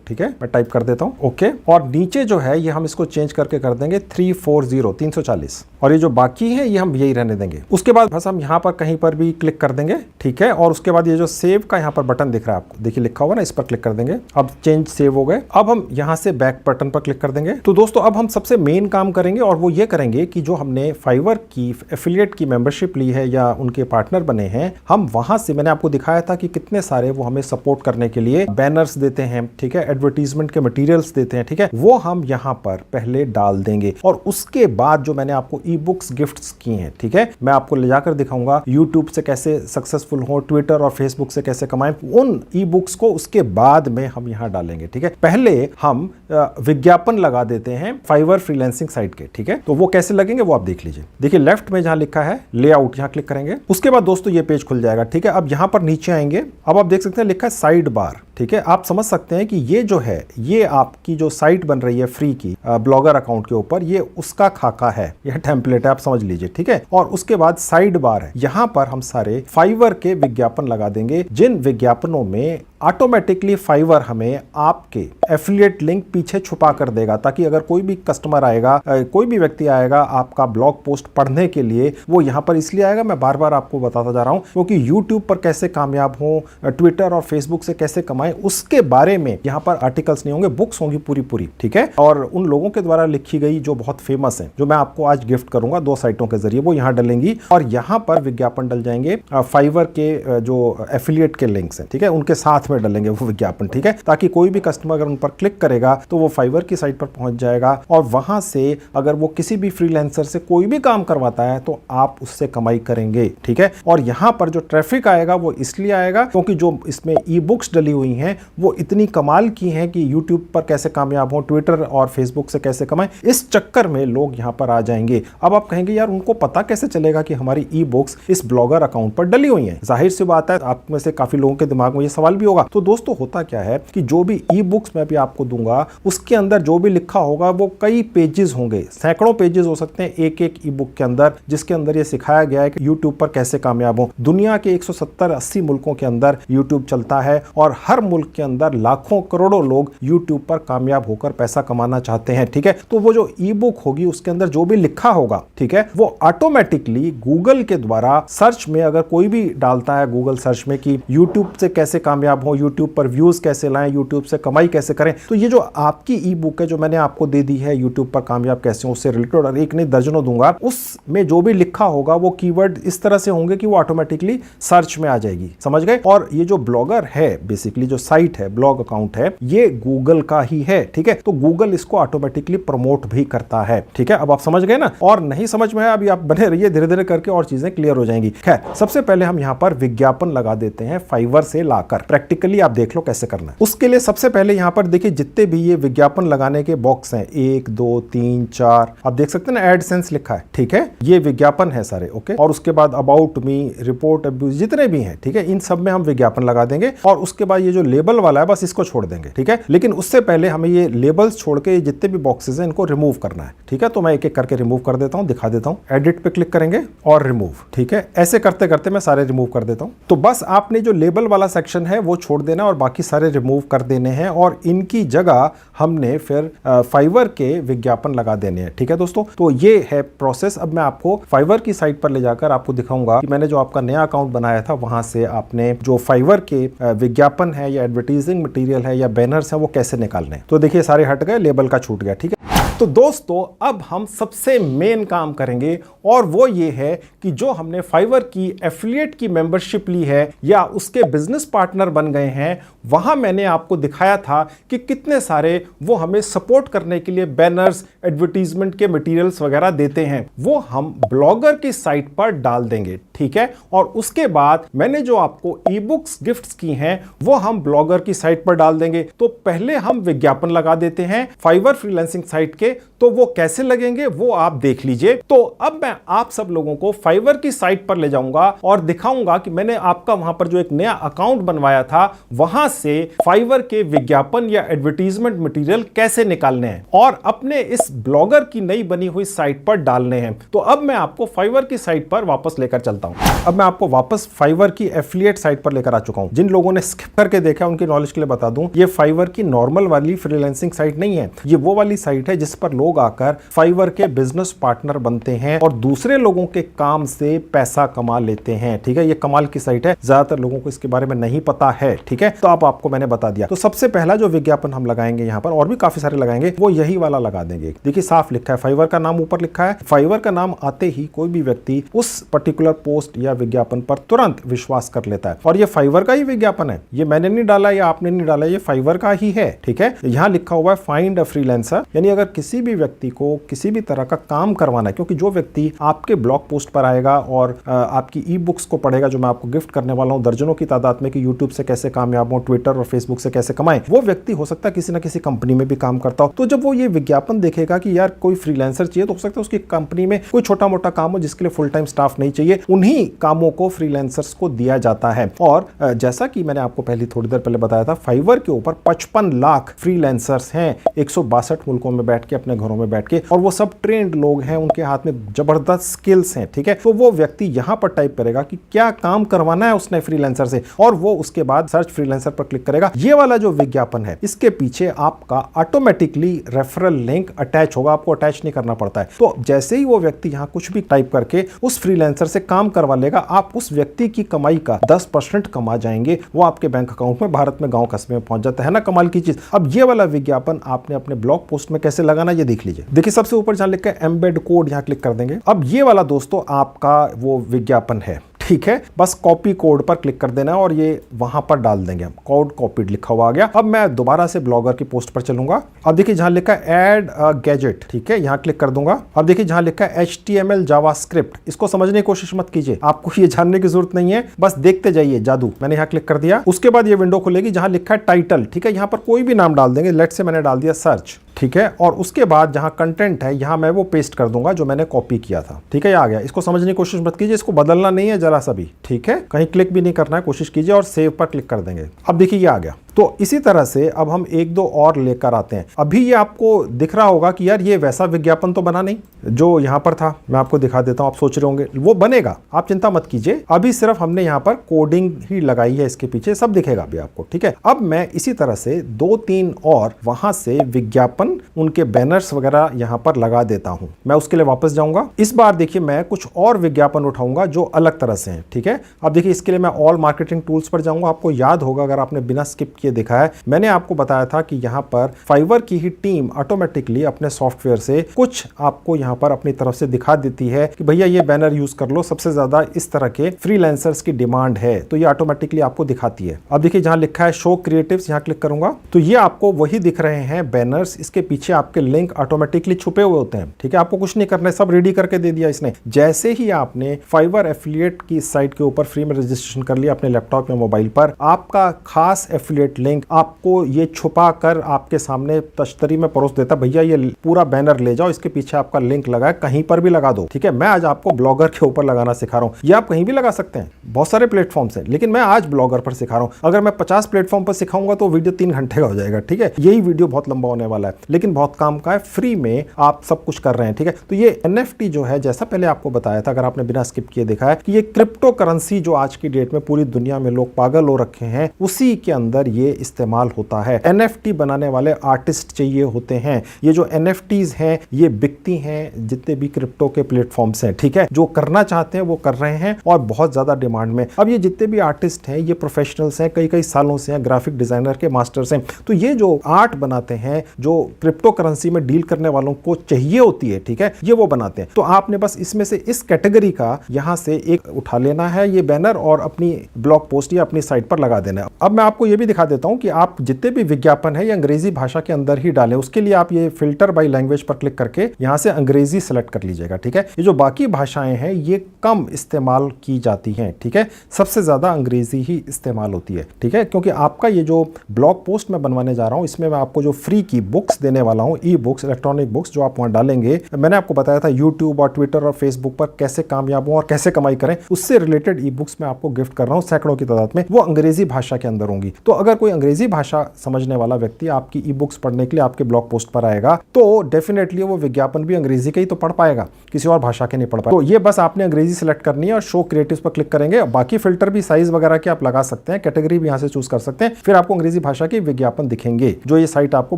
ठीक है, मैं टाइप कर देता हूँ, ओके। और नीचे जो है ये हम इसको चेंज करके कर देंगे 340 और ये जो बाकी है ये हम यही रहने देंगे। उसके बाद बस हम यहाँ पर कहीं पर भी क्लिक कर देंगे, ठीक है। और उसके बाद ये जो सेव का यहाँ पर बटन दिख रहा है आपको, देखिए लिखा हुआ ना, इस पर क्लिक कर देंगे। अब चेंज सेव हो गए। अब हम यहाँ से बैक बटन पर क्लिक कर देंगे। तो दोस्तों अब हम सबसे मेन काम करेंगे और वो ये करेंगे कि जो हमने फाइवर की एफिलिएट की मेंबरशिप ली है या उनके पार्टनर बने हैं, हम वहां से मैंने आपको दिखाया था कि कितने सारे वो हमें सपोर्ट करने के लिए बैनर्स देते हैं, ठीक है, एडवर्टीजमेंट के मटेरियल्स देते हैं, ठीक है, वो हम यहां पर पहले डाल देंगे और उसके बाद जो मैंने आपको ई बुक्स गिफ्ट्स की हैं, ठीक है, मैं आपको ले जाकर दिखाऊंगा यूट्यूब से कैसे सक्सेसफुल हो, ट्विटर और फेसबुक से कैसे कमाएं, उन ई बुक्स को उसके बाद में हम यहां डालेंगे, ठीक है। पहले हम विज्ञापन लगा देते हैं फाइवर फ्रीलांसिंग साइट के, ठीक है, तो वो कैसे लगेंगे वो आप देख लीजिए। देखिए लेफ्ट में जहां लिखा है लेआउट, यहां क्लिक करेंगे, उसके बाद दोस्तों ये पेज खुल जाएगा, ठीक है। अब यहां पर नीचे आएंगे, अब आप देख सकते हैं लिखा है साइड बार, ठीक है। आप समझ सकते हैं कि ये जो है, ये आपकी जो साइट बन रही है फ्री की ब्लॉगर अकाउंट के ऊपर, ये उसका खाका है, यह टेम्पलेट है, आप समझ लीजिए, ठीक है। और उसके बाद साइड बार है, यहां पर हम सारे फाइवर के विज्ञापन लगा देंगे, जिन विज्ञापनों में ऑटोमेटिकली फाइवर हमें आपके एफिलिएट लिंक पीछे छुपा कर देगा, ताकि अगर कोई भी कस्टमर आएगा, कोई भी व्यक्ति आएगा आपका ब्लॉग पोस्ट पढ़ने के लिए, वो यहां पर इसलिए आएगा, मैं बार बार आपको बताता जा रहा हूं, क्योंकि यूट्यूब पर कैसे कामयाब हो, ट्विटर और फेसबुक से कैसे कमाएं, उसके बारे में यहां पर आर्टिकल्स नहीं होंगे, बुक्स होंगी पूरी पूरी, ठीक है। और उन लोगों के द्वारा लिखी गई जो बहुत फेमस है, जो मैं आपको आज गिफ्ट करूंगा 2 साइटों के जरिए, वो यहां डलेंगी और यहां पर विज्ञापन डल जाएंगे फाइवर के जो एफिलिएट के लिंक्स हैं, ठीक है, उनके साथ में डलेंगे वो विज्ञापन, ठीक है, ताकि कोई भी कस्टमर अगर उन पर क्लिक करेगा तो वो फाइवर की साइट पर पहुंच जाएगा और वहां से अगर वो किसी भी फ्रीलांसर से कोई भी काम करवाता है तो आप उससे कमाई करेंगे, ठीक है। और यहां पर जो ट्रैफिक आएगा वो इसलिए आएगा क्योंकि जो इसमें ई बुक्स डली हुई हैं वो इतनी कमाल की हैं कि यूट्यूब पर कैसे कामयाब हो, ट्विटर और फेसबुक से कैसे कमाएं, इस चक्कर में लोग यहां पर आ जाएंगे। अब आप कहेंगे यार उनको पता कैसे चलेगा कि हमारी ई बुक्स इस ब्लॉगर अकाउंट पर डली हुई हैं? जाहिर सी बात है, आप में से काफी लोगों के दिमाग में ये सवाल भी होगा। तो दोस्तों होता क्या है कि जो भी ई बुक्स मैं भी आपको दूंगा उसके अंदर जो भी लिखा होगा वो कई पेजेस होंगे, सैकड़ों पेजेस हो सकते हैं एक एक ई बुक के अंदर, जिसके अंदर ये सिखाया गया है कि यूट्यूब पर कैसे कामयाब हो। दुनिया के 170-80 मुल्कों के अंदर यूट्यूब चलता है और हर मुल्क के अंदर लाखों करोड़ों लोग यूट्यूब पर कामयाब होकर पैसा कमाना चाहते हैं, ठीक है। तो वो जो ई बुक होगी उसके अंदर जो भी लिखा होगा, ठीक है, वो ऑटोमेटिकली गूगल के द्वारा सर्च में अगर कोई भी डालता है गूगल सर्च में कि यूट्यूब से कैसे कामयाब हो, यूट्यूब पर व्यूज कैसे लाएं, यूट्यूब से कमाई कैसे करें, तो ये जो आपकी ई बुक है जो मैंने आपको दे दी है यूट्यूब पर कामयाब कैसे हो, उससे रिलेटेड और एक नहीं दर्जनों दूंगा, उसमें जो भी लिखा होगा वो कीवर्ड इस तरह से होंगे कि वो ऑटोमेटिकली सर्च में आ जाएगी, समझ गए। और ये जो ब्लॉगर है, बेसिकली जो साइट है, ब्लॉग अकाउंट है, ये गूगल का ही है, ठीक है, तो गूगल इसको ऑटोमेटिकली प्रमोट भी करता है, ठीक है। अब आप समझ गए ना, और नहीं समझ में है अभी आप बने रहिए, धीरे धीरे करके और चीजें क्लियर हो जाएंगी। खैर, सबसे पहले हम यहां पर विज्ञापन लगा देते हैं फाइवर से लाकर, प्रैक्टिकली आप देख लो कैसे करना है। उसके लिए सबसे पहले यहां पर देखिए जितने भी ये विज्ञापन लगाने के बॉक्स हैं, 1 2 3 4, आप देख सकते हैं ना, एडसेंस लिखा है, ठीक है, ये विज्ञापन है सारे, ओके। और उसके बाद अबाउट मी, रिपोर्ट अब्यूज, जितने भी हैं, ठीक है, इन सब में हम विज्ञापन लगा देंगे। और उसके बाद ये जो लेबल वाला है बस इसको छोड़ देंगे, ठीक है। लेकिन उससे पहले हमें ये लेबल्स छोड़ के जितने भी बॉक्सेस हैं इनको रिमूव करना है, ठीक है। तो मैं एक एक करके रिमूव कर देता हूं, दिखा देता हूं। एडिट पे क्लिक करेंगे और रिमूव, ठीक है। ऐसे करते करते मैं सारे रिमूव कर देता हूं। तो बस आपने जो लेबल वाला सेक्शन है वो छोड़ देना और बाकी सारे रिमूव कर देने हैं और इनकी जगह हमने फिर फाइवर के विज्ञापन लगा देने हैं, ठीक है दोस्तों। तो ये है प्रोसेस। अब मैं आपको फाइवर की साइट पर ले जाकर आपको दिखाऊंगा कि मैंने जो आपका नया अकाउंट बनाया था वहां से आपने जो फाइवर के विज्ञापन है या एडवर्टाइजिंग मटेरियल है या बैनर्स है वो कैसे निकालने हैं। तो देखिए सारे हट गए, लेबल का छूट गया, ठीक है। तो दोस्तों अब हम सबसे मेन काम करेंगे और वो ये है कि जो हमने फाइवर की एफिलिएट की मेंबरशिप ली है या उसके बिजनेस पार्टनर बन गए हैं, वहां मैंने आपको दिखाया था कि कितने सारे वो हमें सपोर्ट करने के लिए बैनर्स, एडवर्टीजमेंट के मटेरियल्स वगैरह देते हैं, वो हम ब्लॉगर की साइट पर डाल देंगे, ठीक है। और उसके बाद मैंने जो आपको ई बुक्स गिफ्ट्स की हैं वो हम ब्लॉगर की साइट पर डाल देंगे। तो पहले हम विज्ञापन लगा देते हैं फाइवर फ्रीलांसिंग साइट के, तो वो कैसे लगेंगे वो आप देख लीजिए। तो अब मैं आप सब लोगों को फाइवर की साइट पर ले जाऊंगा और दिखाऊंगा कि मैंने आपका वहां पर जो एक नया अकाउंट बनवाया था वहां से फाइवर के विज्ञापन या एडवर्टीजमेंट मटेरियल कैसे निकालने हैं और अपने इस ब्लॉगर की नई बनी हुई साइट पर डालने हैं। तो अब मैं आपको फाइवर की साइट पर वापस लेकर चलता हूं। अब मैं आपको वापस फाइवर की एफिलिएट साइट पर लेकर आ चुका हूं। जिन लोगों ने स्किप करके देखा उनकी नॉलेज के लिए बता दूं, ये फाइवर की नॉर्मल वाली फ्रीलांसिंग साइट नहीं है, ये वो वाली साइट है जिस साइट्स पर लोग आकर फाइवर के बिजनेस पार्टनर बनते हैं और दूसरे लोगों के काम से पैसा कमा लेते हैं। ठीक है, ये कमाल की साइट है, ज्यादातर लोगों को इसके बारे में नहीं पता है। ठीक है, तो अब आपको मैंने बता दिया। तो सबसे पहला जो विज्ञापन हम लगाएंगे यहाँ पर, और भी काफी सारे लगाएंगे, वो यही वाला लगा देंगे। देखिए साफ लिखा है, फाइवर का नाम ऊपर लिखा है। फाइवर का नाम आते ही कोई भी व्यक्ति उस पर्टिकुलर पोस्ट या विज्ञापन पर तुरंत विश्वास कर लेता है। और ये फाइवर का ही विज्ञापन है, ये मैंने नहीं डाला या आपने नहीं डाला, ये फाइवर का ही है। ठीक है, यहाँ लिखा हुआ है फाइंड अ फ्रीलांसर, यानी अगर किसी भी व्यक्ति को किसी भी तरह का काम करवाना है, क्योंकि जो व्यक्ति आपके ब्लॉग पोस्ट पर आएगा और आपकी ई बुक्स को पढ़ेगा जो मैं आपको गिफ्ट करने वाला हूं दर्जनों की तादाद में, कि यूट्यूब से कैसे कामयाब हो, ट्विटर और फेसबुक से कैसे कमाएं, वो व्यक्ति हो सकता है किसी ना किसी कंपनी में भी काम करता हो। तो जब वो ये विज्ञापन देखेगा कि यार कोई फ्रीलांसर चाहिए, तो हो सकता है उसकी कंपनी में कोई छोटा मोटा काम हो जिसके लिए फुल टाइम स्टाफ नहीं चाहिए, उन्हीं कामों को फ्रीलांसर्स को दिया जाता है। और जैसा कि मैंने आपको पहले थोड़ी देर पहले बताया था, फाइवर के ऊपर 55 लाख फ्रीलांसर्स हैं 162 मुल्कों में बैठ के, अपने घरों में बैठ के, और वो सब ट्रेंड लोग हैं, उनके हाथ में जबरदस्त स्किल्स हैं। ठीक है, तो वो व्यक्ति यहां पर टाइप करेगा कि क्या काम करवाना है उसने फ्रीलांसर से, और वो उसके बाद सर्च फ्रीलांसर पर क्लिक करेगा। ये वाला जो विज्ञापन है, इसके पीछे आपका ऑटोमेटिकली रेफरल लिंक अटैच होगा, आपको अटैच नहीं करना पड़ता है। तो जैसे ही वो व्यक्ति यहां कुछ भी टाइप करके उस फ्रीलांसर से काम करवा लेगा, आप उस व्यक्ति की कमाई का 10% कमा जाएंगे, वो आपके बैंक अकाउंट में भारत में गांव कस्बे में पहुंच जाता है ना, कमाल की चीज। अब ये वाला विज्ञापन आपने अपने ब्लॉग पोस्ट में कैसे लगाना, ये देख लीजिए। देखिए सबसे ऊपर जहां लिखा है एम्बेड कोड, यहां क्लिक कर देंगे। अब ये वाला दोस्तों आपका वो विज्ञापन है। ठीक है, बस कॉपी कोड पर क्लिक कर देना है और ये वहां पर डाल देंगे। कोड कॉपीड लिखा हुआ आ गया। अब मैं दोबारा से ब्लॉगर की पोस्ट पर चलूंगा। अब देखिए जहां लिखा है ऐड अ गैजेट, ठीक है, यहां क्लिक कर दूंगा। अब देखिए जहां लिखा है HTML जावास्क्रिप्ट, इसको समझने की कोशिश मत कीजिए, आपको ये जानने की जरूरत नहीं है, बस देखते जाइए जादू। मैंने यहां क्लिक कर दिया। उसके बाद ये विंडो खुलेगी जहां लिखा है टाइटल। ठीक है, यहां पर कोई भी नाम डाल देंगे, लेट से मैंने डाल दिया सर्च। ठीक है, और उसके बाद जहां कंटेंट है, यहां मैं वो पेस्ट कर दूंगा जो मैंने कॉपी किया था। ठीक है, ये आ गया। इसको समझने की कोशिश मत कीजिए, इसको बदलना नहीं है जरा सा भी। ठीक है, कहीं क्लिक भी नहीं करना है, कोशिश कीजिए और सेव पर क्लिक कर देंगे। अब देखिए ये आ गया। तो इसी तरह से अब हम एक दो और लेकर आते हैं। अभी ये आपको दिख रहा होगा कि यार ये वैसा विज्ञापन तो बना नहीं जो यहां पर था। मैं आपको दिखा देता हूं, आप सोच रहे होंगे वो बनेगा, आप चिंता मत कीजिए। अभी सिर्फ हमने यहां पर कोडिंग ही लगाई है, इसके पीछे सब दिखेगा अभी आपको। ठीक है, अब मैं इसी तरह से 2-3 और वहां से विज्ञापन, उनके बैनर्स वगैरह यहां पर लगा देता हूं। मैं उसके लिए वापस जाऊंगा। इस बार देखिए मैं कुछ और विज्ञापन उठाऊंगा जो अलग तरह से हैं। ठीक है, अब देखिए इसके लिए मैं ऑल मार्केटिंग टूल्स पर जाऊंगा। आपको याद होगा, अगर आपने बिना स्किप किए देखा है, मैंने आपको बताया था कि यहां पर फाइवर की ही टीम ऑटोमेटिकली अपने सॉफ्टवेयर से कुछ आपको यहां पर अपनी तरफ से दिखा देती है कि भैया ये बैनर यूज कर लो, सबसे ज्यादा इस तरह के फ्रीलांसर्स की डिमांड है, तो ये ऑटोमेटिकली आपको दिखाती है। अब देखिए जहां लिखा है शो क्रिएटिव्स, यहां क्लिक करूंगा तो ये आपको वही दिख रहे हैं बैनर्स। इसके पीछे आपके लिंक ऑटोमेटिकली छुपे हुए होते हैं। ठीक है, आपको कुछ नहीं करना है, सब रेडी करके दे दिया इसने। जैसे ही आपने फाइवर एफिलिएट की साइट के ऊपर फ्री में रजिस्ट्रेशन कर लिया अपने लैपटॉप या मोबाइल पर, आपका खास एफिलिएट लिंक आपको ये छुपा कर आपके सामने तश्तरी में परोस देता, भैया ये पूरा बैनर ले जाओ, इसके पीछे आपका लिंक लगा है, कहीं पर भी लगा दो। ठीक है, मैं आज आपको ब्लॉगर के ऊपर लगाना सिखा रहा हूं। ये आप कहीं भी लगा सकते हैं, बहुत सारे प्लेटफॉर्म से, लेकिन मैं आज ब्लॉगर पर सिखा रहा हूं। अगर मैं 50 प्लेटफॉर्म पर सिखाऊंगा तो वीडियो 3 घंटे का हो जाएगा। ठीक है, यही वीडियो बहुत लंबा होने वाला है, लेकिन बहुत काम का है, फ्री में आप सब कुछ कर रहे हैं। ठीक है, तो ये NFT जो है, जैसा पहले आपको बताया था, अगर आपने बिना स्किप किए देखा है, कि ये क्रिप्टो करेंसी जो आज की डेट में पूरी दुनिया में लोग पागल हो रखे हैं, उसी के अंदर ये इस्तेमाल होता है। NFT बनाने वाले आर्टिस्ट चाहिए होते हैं। ये जो NFTs हैं ये बिकती हैं जितने भी क्रिप्टो के प्लेटफॉर्म्स हैं। ठीक है, जो करना चाहते हैं वो कर रहे हैं और बहुत ज्यादा डिमांड में। अब ये जितने भी आर्टिस्ट हैं ये प्रोफेशनल्स हैं, कई सालों से हैं, ग्राफिक डिजाइनर के मास्टर्स हैं। तो ये जो आर्ट बनाते हैं, जो क्रिप्टो करेंसी में डील करने वालों को चाहिए होती है, ठीक है, ये वो बनाते हैं। तो आपने बस इसमें से इस कैटेगरी का यहां से एक उठा लेना है ये बैनर और अपनी ब्लॉग पोस्ट या अपनी साइट पर लगा देना है। अब मैं आपको ये भी दिखा देता हूं कि आप जितने भी विज्ञापन है ये अंग्रेजी भाषा के अंदर ही डालें। उसके लिए आप ये फिल्टर बाय लैंग्वेज पर क्लिक करके यहां से अंग्रेजी सेलेक्ट कर लीजिएगा। ठीक है, ये जो बाकी भाषाएं हैं ये कम इस्तेमाल की जाती हैं। ठीक है, सबसे ज्यादा अंग्रेजी ही इस्तेमाल होती है। ठीक है, क्योंकि आपका ये जो ब्लॉग पोस्ट मैं बनवाने जा रहा हूं, इसमें मैं आपको जो फ्री की बुक्स देने वाला हूं, ई बुक्स, इलेक्ट्रॉनिक बुक्स, जो आप वहां डालेंगे, मैंने आपको बताया था यूट्यूब और ट्विटर और फेसबुक पर कैसे कामयाब हो और कैसे कमाई करें, उससे रिलेटेड ई बुक्स मैं आपको गिफ्ट कर रहा हूं सैकड़ों की तादाद में, वो अंग्रेजी भाषा के अंदर होंगी। तो अगर कोई अंग्रेजी भाषा समझने वाला व्यक्ति आपकी ई बुक्स पढ़ने के लिए आपके ब्लॉग पोस्ट पर आएगा तो डेफिनेटली वो विज्ञापन भी अंग्रेजी के ही तो पढ़ पाएगा, किसी और भाषा के नहीं पढ़ पाएगा। तो ये बस आपने अंग्रेजी सेलेक्ट करनी है और शो क्रिएटिव्स पर क्लिक करेंगे। बाकी फिल्टर भी साइज वगैरह के आप लगा सकते हैं, कैटेगरी भी यहाँ से चूज कर सकते हैं, फिर आपको अंग्रेजी भाषा के विज्ञापन दिखेंगे जो ये साइट आपको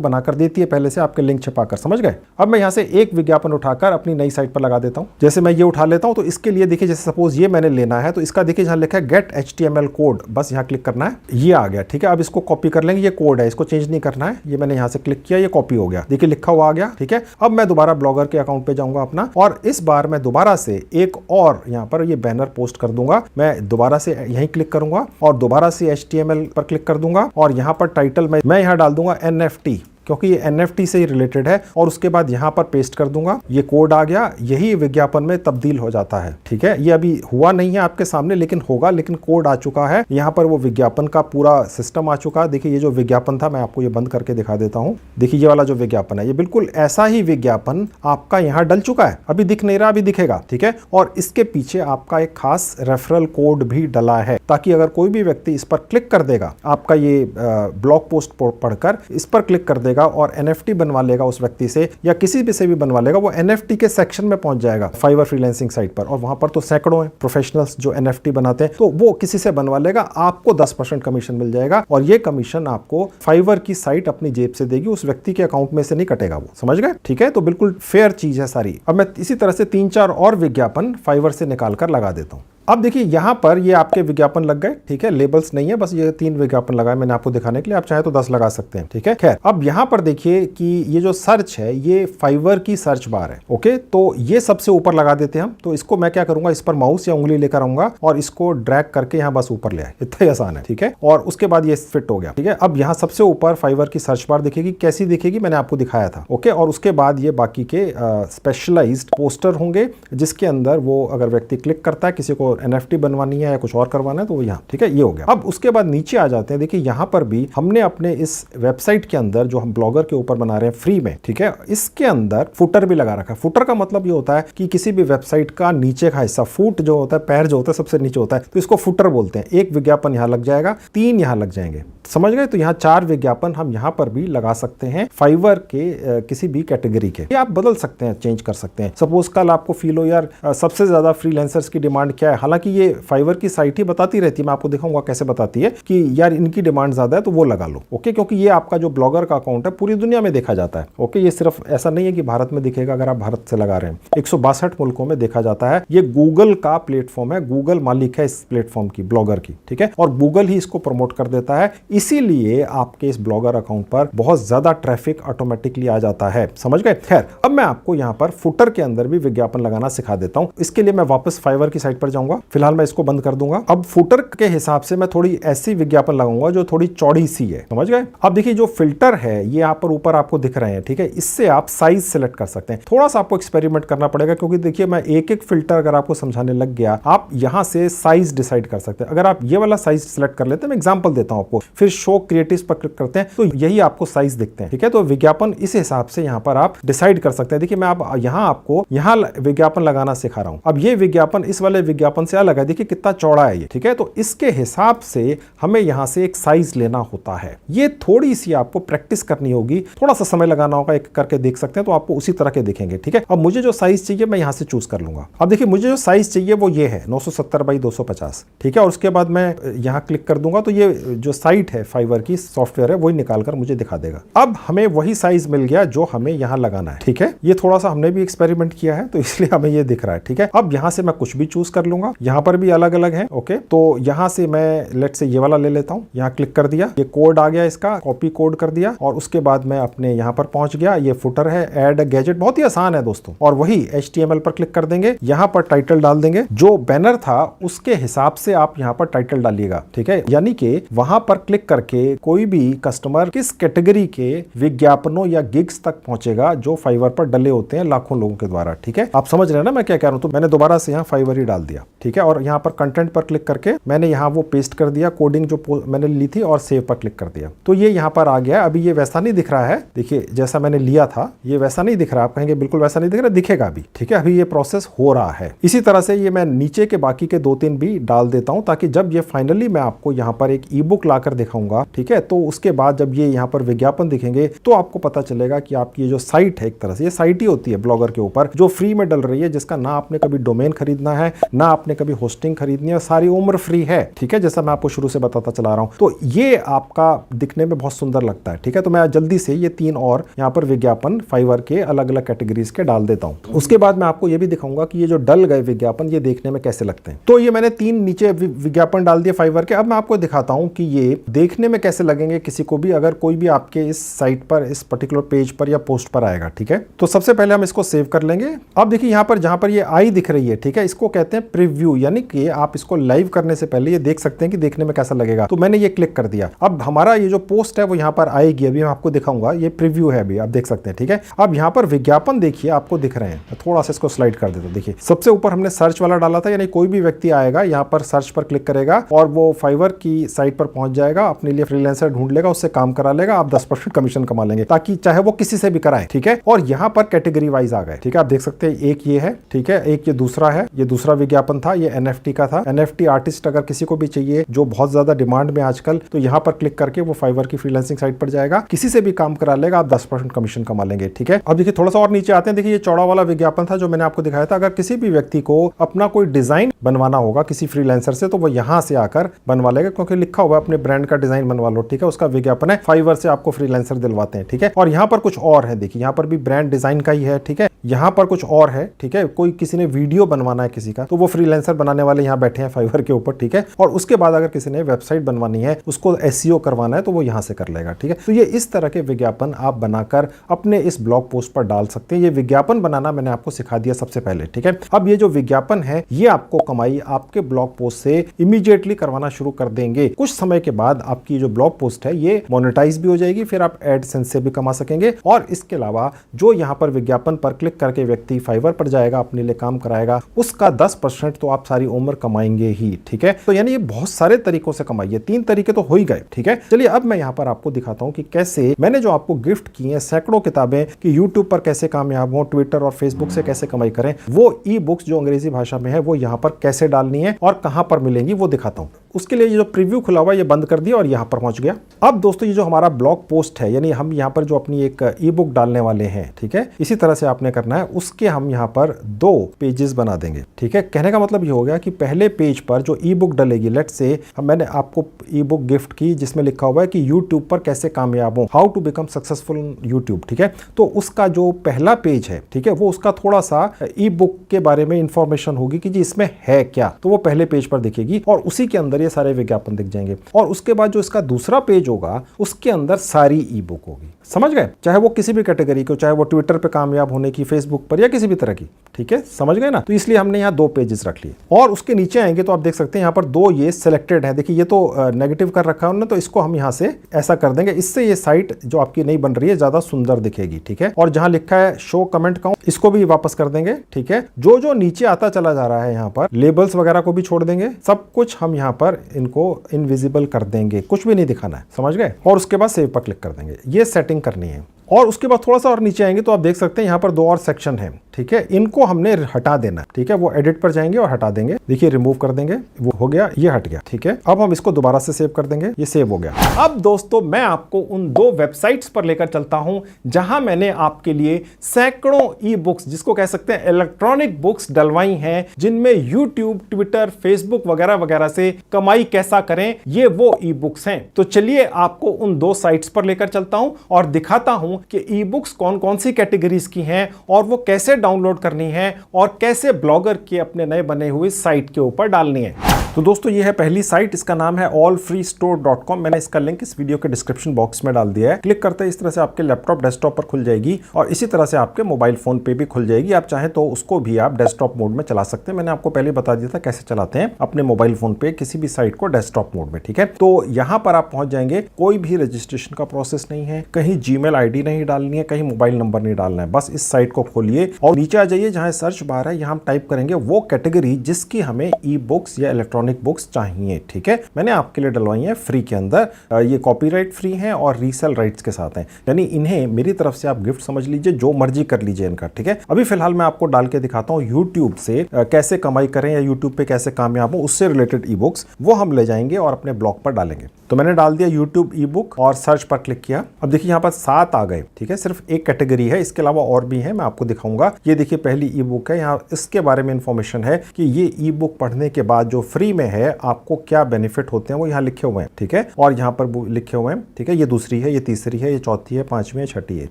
बनाकर देती है पहले से आपके लिंक छिपाकर। समझ गए? अब मैं यहाँ से एक विज्ञापन उठाकर अपनी नई साइट पर लगा देता हूँ। जैसे मैं ये उठा लेता हूँ तो इसके लिए देखिए, जैसे सपोज ये मैंने लेना है तो इसका देखिए जहाँ लिखा है गेट HTML कोड, बस यहाँ क्लिक करना है, ये आ गया। ठीक है, अब इसको कॉपी कर लेंगे, ये कोड है, इसको चेंज नहीं करना है। ये मैंने यहाँ से क्लिक किया, ये कॉपी हो गया, देखिए लिखा हुआ आ गया। ठीक है, अब मैं दोबारा ब्लॉगर के अकाउंट पे जाऊंगा अपना और इस बार मैं दोबारा से एक और यहाँ पर ये बैनर पोस्ट कर दूंगा। मैं दोबारा से यहीं क्लिक करूंगा और दोबारा से HTML पर क्लिक कर दूंगा और यहाँ पर टाइटल मैं यहाँ डाल दूंगा NFT, क्योंकि ये NFT से ही रिलेटेड है, और उसके बाद यहाँ पर पेस्ट कर दूंगा। ये कोड आ गया, यही विज्ञापन में तब्दील हो जाता है। ठीक है, ये अभी हुआ नहीं है आपके सामने लेकिन होगा, लेकिन कोड आ चुका है। यहाँ पर वो विज्ञापन का पूरा सिस्टम आ चुका है। देखिए ये जो विज्ञापन था, मैं आपको ये बंद करके दिखा देता हूँ। देखिए ये वाला जो विज्ञापन है, ये बिल्कुल ऐसा ही विज्ञापन आपका यहाँ डल चुका है। अभी दिख नहीं रहा, अभी दिखेगा। ठीक है, और इसके पीछे आपका एक खास रेफरल कोड भी डला है, ताकि अगर कोई भी व्यक्ति इस पर क्लिक कर देगा, आपका ये ब्लॉग पोस्ट पढ़कर इस पर क्लिक कर देगा और NFT बनवा लेगा उस व्यक्ति से या किसी भी से भी बनवा लेगा, वो NFT के सेक्शन में पहुंच जाएगा फाइवर फ्रीलांसिंग साइट पर, और वहां पर तो सैकड़ों हैं प्रोफेशनल्स जो NFT बनाते हैं, तो वो किसी से बनवा लेगा, आपको 10% कमीशन मिल जाएगा और ये कमीशन आपको फाइवर की साइट अपनी जेब से देगी, उस व्यक्ति के अकाउंट में से नहीं कटेगा वो। समझ गए? ठीक है, तो बिल्कुल फेयर चीज है सारी। अब मैं इसी तरह से 3-4 और विज्ञापन फाइवर से निकाल कर लगा देता हूं। अब देखिए यहाँ पर ये आपके विज्ञापन लग गए। ठीक है, लेबल्स नहीं है, बस ये 3 विज्ञापन लगाए मैंने आपको दिखाने के लिए, आप चाहे तो 10 लगा सकते हैं। ठीक है, खैर अब यहाँ पर देखिए कि ये जो सर्च है ये फाइवर की सर्च बार है। ओके, तो ये सबसे ऊपर लगा देते हैं हम। तो इसको मैं क्या करूंगा, इस पर माउस या उंगली लेकर आऊंगा और इसको ड्रैग करके यहाँ बस ऊपर ले आए, इतना ही आसान है। ठीक है, और उसके बाद ये फिट हो गया। ठीक है, अब यहाँ सबसे ऊपर फाइवर की सर्च बार दिखेगी, कैसी दिखेगी मैंने आपको दिखाया था। ओके, और उसके बाद ये बाकी के स्पेशलाइज्ड पोस्टर होंगे जिसके अंदर वो अगर व्यक्ति क्लिक करता है, किसी को NFT बनवानी या कुछ और करवाना है तो वो यहाँ। ठीक है, ये हो गया। अब उसके बाद नीचे आ जाते हैं। देखिए यहाँ पर भी हमने अपने इस वेबसाइट के अंदर जो हम ब्लॉगर के ऊपर बना रहे हैं फ्री में, ठीक है, इसके अंदर फुटर भी लगा रखा है। फुटर का मतलब ये होता है कि किसी भी वेबसाइट का नीचे का हिस्सा, फुट जो होता है, पैर जो होता है सबसे नीचे होता है, तो इसको फुटर बोलते हैं। एक विज्ञापन यहाँ लग जाएगा, 3 यहाँ लग जाएंगे। समझ गए? तो यहाँ 4 विज्ञापन हम यहाँ पर भी लगा सकते हैं फाइवर के किसी भी कैटेगरी के। ये आप बदल सकते हैं, चेंज कर सकते हैं। सपोज कल आपको फील हो यार सबसे ज्यादा फ्रीलांसर्स की डिमांड क्या है, हालांकि ये फाइवर की साइट ही बताती रहती है, मैं आपको दिखाऊंगा कैसे बताती है कि यार इनकी डिमांड ज्यादा है तो वो लगा लो। ओके, क्योंकि ये आपका जो ब्लॉगर का अकाउंट है पूरी दुनिया में देखा जाता है। ओके, ये सिर्फ ऐसा नहीं है कि भारत में दिखेगा अगर आप भारत से लगा रहे हैं, 162 मुल्कों में देखा जाता है। ये गूगल का प्लेटफॉर्म है, गूगल मालिक है इस प्लेटफॉर्म की, ब्लॉगर की। ठीक है, और गूगल ही इसको प्रमोट कर देता है, इसीलिए आपके इस ब्लॉगर अकाउंट पर बहुत ज्यादा ट्रैफिक ऑटोमेटिकली आ जाता है। समझ गए? खैर अब मैं आपको यहाँ पर फुटर के अंदर भी विज्ञापन लगाना सिखा देता हूँ। इसके लिए मैं वापस फाइवर की साइट पर जाऊंगा, फिलहाल मैं इसको बंद कर दूंगा। अब फुटर के हिसाब से मैं थोड़ी ऐसी विज्ञापन लगाऊंगा जो थोड़ी चौड़ी सी है। समझ गए? अब देखिए जो फिल्टर है ये यहाँ पर ऊपर आपको दिख रहे हैं। ठीक है, इससे आप साइज सेलेक्ट कर सकते हैं। थोड़ा सा आपको एक्सपेरिमेंट करना पड़ेगा, क्योंकि देखिए मैं एक फिल्टर अगर आपको समझाने लग गया, आप यहाँ से साइज डिसाइड कर सकते हैं। अगर आप ये वाला साइज सेलेक्ट कर लेते हैं, मैं एग्जांपल देता हूं आपको, फिर शो क्रिएटिव्स पर क्लिक करते हैं तो यही आपको साइज दिखते हैं। ठीक है, तो विज्ञापन इस हिसाब से यहाँ पर आप डिसाइड कर सकते हैं। देखिए मैं आपको यहाँ विज्ञापन लगाना सिखा रहा हूँ। अब ये विज्ञापन इस वाले विज्ञापन से अलग है, देखिए कितना चौड़ा है ये। ठीक है, तो इसके हिसाब से हमें यहाँ से एक साइज लेना होता है। ये थोड़ी सी आपको प्रैक्टिस करनी होगी, थोड़ा सा समय लगाना होगा, एक करके देख सकते हैं तो आपको उसी तरह के दिखेंगे। ठीक है, अब मुझे जो साइज चाहिए मैं यहाँ से चूज कर लूंगा। अब देखिए मुझे जो साइज चाहिए वो ये है 970 बाई 250। ठीक है, और उसके बाद मैं यहाँ क्लिक कर दूंगा तो ये जो साइट है फाइवर की सॉफ्टवेयर है वही निकाल कर मुझे दिखा देगा। अब हमें वही साइज मिल गया जो हमें यहाँ लगाना है। ठीक है, ये थोड़ा सा हमने भी एक्सपेरिमेंट किया है तो इसलिए हमें ये दिख रहा है। ठीक है, अब यहाँ से मैं कुछ भी चूज कर लूंगा, यहाँ पर भी अलग अलग है। ओके, तो यहाँ से मैं लेट से ये वाला ले लेता हूँ, यहाँ क्लिक कर दिया, ये कोड आ गया, इसका कॉपी कोड कर दिया और उसके बाद मैं अपने यहाँ पर पहुंच गया। ये फुटर है, ऐड गैजेट, बहुत ही आसान है दोस्तों। और वही HTML पर क्लिक कर देंगे, यहाँ पर टाइटल डाल देंगे, जो बैनर था उसके हिसाब से आप यहाँ पर टाइटल डालिएगा। ठीक है, यानी कि वहां पर क्लिक करके कोई भी कस्टमर किस कैटेगरी के विज्ञापनों या गिग्स तक पहुंचेगा जो फाइवर पर डले होते हैं लाखों लोगों के द्वारा। ठीक है, आप समझ रहे हैं ना मैं क्या कह रहा हूं। तो मैंने दोबारा से यहाँ फाइवर ही डाल दिया। ठीक है, और यहाँ पर कंटेंट पर क्लिक करके मैंने यहाँ वो पेस्ट कर दिया, कोडिंग जो मैंने ली थी, और सेव पर क्लिक कर दिया। तो ये यहाँ पर आ गया। अभी ये वैसा नहीं दिख रहा है, देखिए जैसा मैंने लिया था ये वैसा नहीं दिख रहा। आप कहेंगे बिल्कुल वैसा नहीं दिख रहा, दिखेगा अभी। ठीक है, अभी ये प्रोसेस हो रहा है। इसी तरह से ये मैं नीचे के बाकी के 2-3 भी डाल देता हूं, ताकि जब ये फाइनली मैं आपको यहाँ पर एक ई बुक लाकर दिखाऊंगा, ठीक है। तो उसके बाद जब ये यहाँ पर विज्ञापन दिखेंगे तो आपको पता चलेगा कि आपकी ये जो साइट है, एक तरह से ये साइट ही होती है ब्लॉगर के ऊपर, जो फ्री में डल रही है, जिसका ना आपने कभी डोमेन खरीदना है, ना आपने कभी होस्टिंग खरीदनी है, सारी उम्र फ्री है, ठीक है, जैसा मैं आपको शुरू से बताता चला रहा हूं। तो ये आपका दिखने में बहुत सुंदर लगता है, ठीक है। तो मैं जल्दी से ये 3 और यहाँ पर विज्ञापन फाइवर के अलग अलग कैटेगरीज के डाल देता हूं। उसके बाद मैं आपको ये भी दिखाऊंगा कि ये जो डल गए विज्ञापन ये देखने में कैसे लगते हैं। तो ये मैंने 3 नीचे विज्ञापन डाल दिए फाइवर के। अब मैं आपको दिखाता हूं कि ये देखने में कैसे लगेंगे किसी को भी, अगर कोई भी आपके इस साइट पर, इस पर्टिकुलर पेज पर या पोस्ट पर आएगा, ठीक है। तो सबसे पहले हम इसको सेव कर लेंगे। अब देखिए यहाँ पर जहां पर ये आई दिख रही है, ठीक है, इसको कहते हैं प्रीव्यू, यानी कि आप इसको लाइव करने से पहले ये देख सकते हैं कि देखने में कैसा लगेगा। तो मैंने ये क्लिक कर दिया। अब हमारा ये जो पोस्ट है वो यहाँ पर आएगी, अभी मैं आपको दिखाऊंगा। ये प्रीव्यू है, अभी आप देख सकते हैं, ठीक है। अब यहाँ पर विज्ञापन देखिए आपको दिख रहे हैं। थोड़ा सा इसको स्लाइड कर देता हूं। देखिए सबसे ऊपर हमने सर्च वाला डाला था, यानी कोई भी व्यक्ति आएगा यहाँ पर सर्च पर क्लिक करेगा और वो फाइवर की साइट पर पहुंच जाएगा, अपने लिए फ्रीलांसर ढूंढ लेगा, उससे काम करा लेगा, आप 10% कमीशन कमा लेंगे, ताकि चाहे वो किसी से भी कराएं, ठीक है। और यहाँ पर कैटेगरी वाइज आ गए, ठीक है, आप देख सकते हैं। एक ये है, ठीक है, एक ये दूसरा है, ये दूसरा विज्ञापन था, ये NFT का था। NFT आर्टिस्ट अगर किसी को भी चाहिए, जो बहुत ज्यादा डिमांड में आजकल, तो यहाँ पर क्लिक करके वो फाइवर की फ्रीलांसिंग साइट पर जाएगा, किसी से भी काम करा लेगा, आप 10% कमीशन कमा लेंगे, ठीक है। अब देखिए थोड़ा सा और नीचे आते हैं। देखिए ये चौड़ा वाला विज्ञापन था जो मैंने आपको दिखाया था। अगर किसी भी व्यक्ति को अपना कोई डिजाइन बनवाना होगा किसी फ्रीलांसर से, तो वो यहाँ से आकर बनवा लेगा, क्योंकि लिखा हुआ है अपने ब्रांड का डिजाइन बनवा लो, ठीक है। उसका विज्ञापन है, फाइवर से आपको फ्रीलांसर दिलवाते हैं, ठीक है। और यहाँ पर कुछ और है, देखिए यहाँ पर भी ब्रांड डिजाइन का ही है, ठीक है। यहाँ पर कुछ और है, ठीक है। कोई किसी ने वीडियो बनवाना है किसी का, तो वो फ्रीलांसर बनाने वाले यहाँ बैठे हैं फाइवर के ऊपर, ठीक है। और उसके बाद अगर किसी ने वेबसाइट बनवानी है, उसको SEO करवाना है, तो वो यहाँ से कर लेगा, ठीक है। तो ये इस तरह के विज्ञापन आप बनाकर अपने इस ब्लॉग पोस्ट पर डाल सकते हैं। ये विज्ञापन बनाना मैंने आपको सिखा दिया सबसे पहले, ठीक है। अब ये जो विज्ञापन है ये आपको कमाई आपके ब्लॉग पोस्ट से इमीडिएटली करवाना शुरू कर देंगे। कुछ समय के बाद आपकी जो ब्लॉग पोस्ट है ये मोनेटाइज भी हो जाएगी, फिर आप एडसेंस से भी कमा सकेंगे। और इसके अलावा जो यहाँ पर विज्ञापन पर क्लिक करके व्यक्ति फाइवर पर जाएगा, अपने लिए काम कराएगा, उसका 10% तो आप सारी उम्र कमाएंगे ही, ठीक है। तो यानी ये बहुत सारे तरीकों से कमाइए, 3 तरीके तो हो ही गए, ठीक है। चलिए अब मैं यहाँ पर आपको दिखाता हूँ कि कैसे मैंने जो आपको गिफ्ट की है सैकड़ों किताबें कि यूट्यूब पर कैसे कामयाब हो, ट्विटर और फेसबुक से कैसे कमाई करें, वो ई-बुक्स जो अंग्रेजी भाषा में है वो यहाँ पर कैसे डालनी है और कहां पर मिलेंगी वो दिखाता हूं। उसके लिए ये जो प्रीव्यू खुला हुआ ये बंद कर दिया और यहां पर पहुंच गया। अब दोस्तों ये जो हमारा ब्लॉग पोस्ट है, यानी हम यहां पर जो अपनी एक ई-बुक डालने वाले हैं, ठीक है, इसी तरह से आपने करना है। उसके हम यहां पर 2 पेजेस बना देंगे, ठीक है। कहने का मतलब ये हो गया कि पहले पेज पर जो ई-बुक डलेगी, लेट्स से मैंने आपको ई-बुक गिफ्ट की जिसमें लिखा हुआ है कि यूट्यूब पर कैसे कामयाब हो, how to become successful in YouTube, ठीक है। तो उसका जो पहला पेज है, ठीक है, वो उसका थोड़ा सा ई-बुक के बारे में इंफॉर्मेशन होगी कि जी इसमें है क्या, तो वो पहले पेज पर दिखेगी और उसी के अंदर ये सारे विज्ञापन दिख जाएंगे। और उसके बाद जो इसका दूसरा पेज होगा उसके अंदर सारी ई-बुक होगी, समझ गए, चाहे वो किसी भी कैटेगरी को, चाहे वो ट्विटर पे कामयाब होने की, फेसबुक पर या किसी भी तरह की, ठीक है, समझ गए ना। तो इसलिए हमने यहाँ 2 पेजेस रख लिए। और उसके नीचे आएंगे तो आप देख सकते हैं यहाँ पर 2 ये सिलेक्टेड है। देखिए ये तो नेगेटिव कर रखा है उन्होंने, तो इसको हम यहाँ से ऐसा कर देंगे, इससे ये साइट जो आपकी नई बन रही है ज्यादा सुंदर दिखेगी, ठीक है। और जहां लिखा है शो कमेंट काउंट, इसको भी वापस कर देंगे, ठीक है। जो जो नीचे आता चला जा रहा है यहाँ पर लेबल्स वगैरह को भी छोड़ देंगे, सब कुछ हम यहाँ पर इनको इनविजिबल कर देंगे, कुछ भी नहीं दिखाना है, समझ गए। और उसके बाद सेव पर क्लिक कर देंगे, ये सेटिंग करनी है। और उसके बाद थोड़ा सा और नीचे आएंगे तो आप देख सकते हैं यहाँ पर 2 और सेक्शन है, ठीक है। इनको हमने हटा देना, ठीक है। वो एडिट पर जाएंगे और हटा देंगे, देखिए रिमूव कर देंगे, वो हो गया, ये हट गया, ठीक है। अब हम इसको दोबारा से सेव कर देंगे, ये सेव हो गया। अब दोस्तों मैं आपको उन 2 वेबसाइट्स पर लेकर चलता हूं जहां मैंने आपके लिए सैकड़ों ई-बुक्स, जिसको कह सकते हैं इलेक्ट्रॉनिक बुक्स, डलवाई हैं, जिनमें यूट्यूब, ट्विटर, फेसबुक वगैरह वगैरह से कमाई कैसा करें, ये वो ई-बुक्स हैं। तो चलिए आपको उन 2 साइट्स पर लेकर चलता हूं और दिखाता हूं कि ई-बुक्स कौन कौन सी कैटेगरीज की हैं और वो कैसे डाउनलोड करनी है और कैसे ब्लॉगर के अपने नए बने हुए साइट के ऊपर डालनी है। तो दोस्तों ये है पहली साइट, इसका नाम है allfreestore.com। मैंने इसका लिंक इस वीडियो के डिस्क्रिप्शन बॉक्स में डाल दिया है। क्लिक करते ही इस तरह से आपके लैपटॉप, डेस्कटॉप पर खुल जाएगी और इसी तरह से आपके मोबाइल फोन पे भी खुल जाएगी। आप चाहें तो उसको भी आप डेस्कटॉप मोड में चला सकते हैं। मैंने आपको पहले बता दिया था कैसे चलाते हैं अपने मोबाइल फोन पे किसी भी साइट को डेस्कटॉप मोड में, ठीक है। तो यहाँ पर आप पहुंच जाएंगे, कोई भी रजिस्ट्रेशन का प्रोसेस नहीं है, कहीं जीमेल आईडी नहीं डालनी है, कहीं मोबाइल नंबर नहीं डालना है। बस इस साइट को खोलिए और नीचे आ जाइए, जहां सर्च बार है, यहाँ टाइप करेंगे वो कैटेगरी जिसकी हमें ई बुक्स या इलेक्ट्रॉनिक बुक्स चाहिए, ठीक है। मैंने आपके लिए डलवाई है फ्री के अंदर, ये कॉपीराइट फ्री है और रीसेल राइट्स के साथ हैं, यानी इन्हें मेरी तरफ से आप गिफ्ट समझ लीजिए, जो मर्जी कर लीजिए इनका, ठीक है। अभी फिलहाल मैं आपको डाल के दिखाता हूं यूट्यूब से कैसे कमाई करें या यूट्यूब पे कैसे कामयाब हो, उससे रिलेटेड ई बुक्स, वो हम ले जाएंगे और अपने ब्लॉग पर डालेंगे। तो मैंने डाल दिया यूट्यूब ई बुक और सर्च पर क्लिक किया। अब देखिए यहाँ पर 7 आ गए, ठीक है। सिर्फ एक कैटेगरी है, इसके अलावा और भी है, मैं आपको दिखाऊंगा। ये देखिए पहली ई बुक है, यहाँ इसके बारे में इंफॉर्मेशन है कि ये ई बुक पढ़ने के बाद जो फ्री में है आपको क्या बेनिफिट होते हैं वो यहाँ लिखे हुए हैं, ठीक है। और यहाँ पर लिखे हुए हैं, ठीक है। ये दूसरी है, ये तीसरी है, ये चौथी है, पांचवी है, छठी है,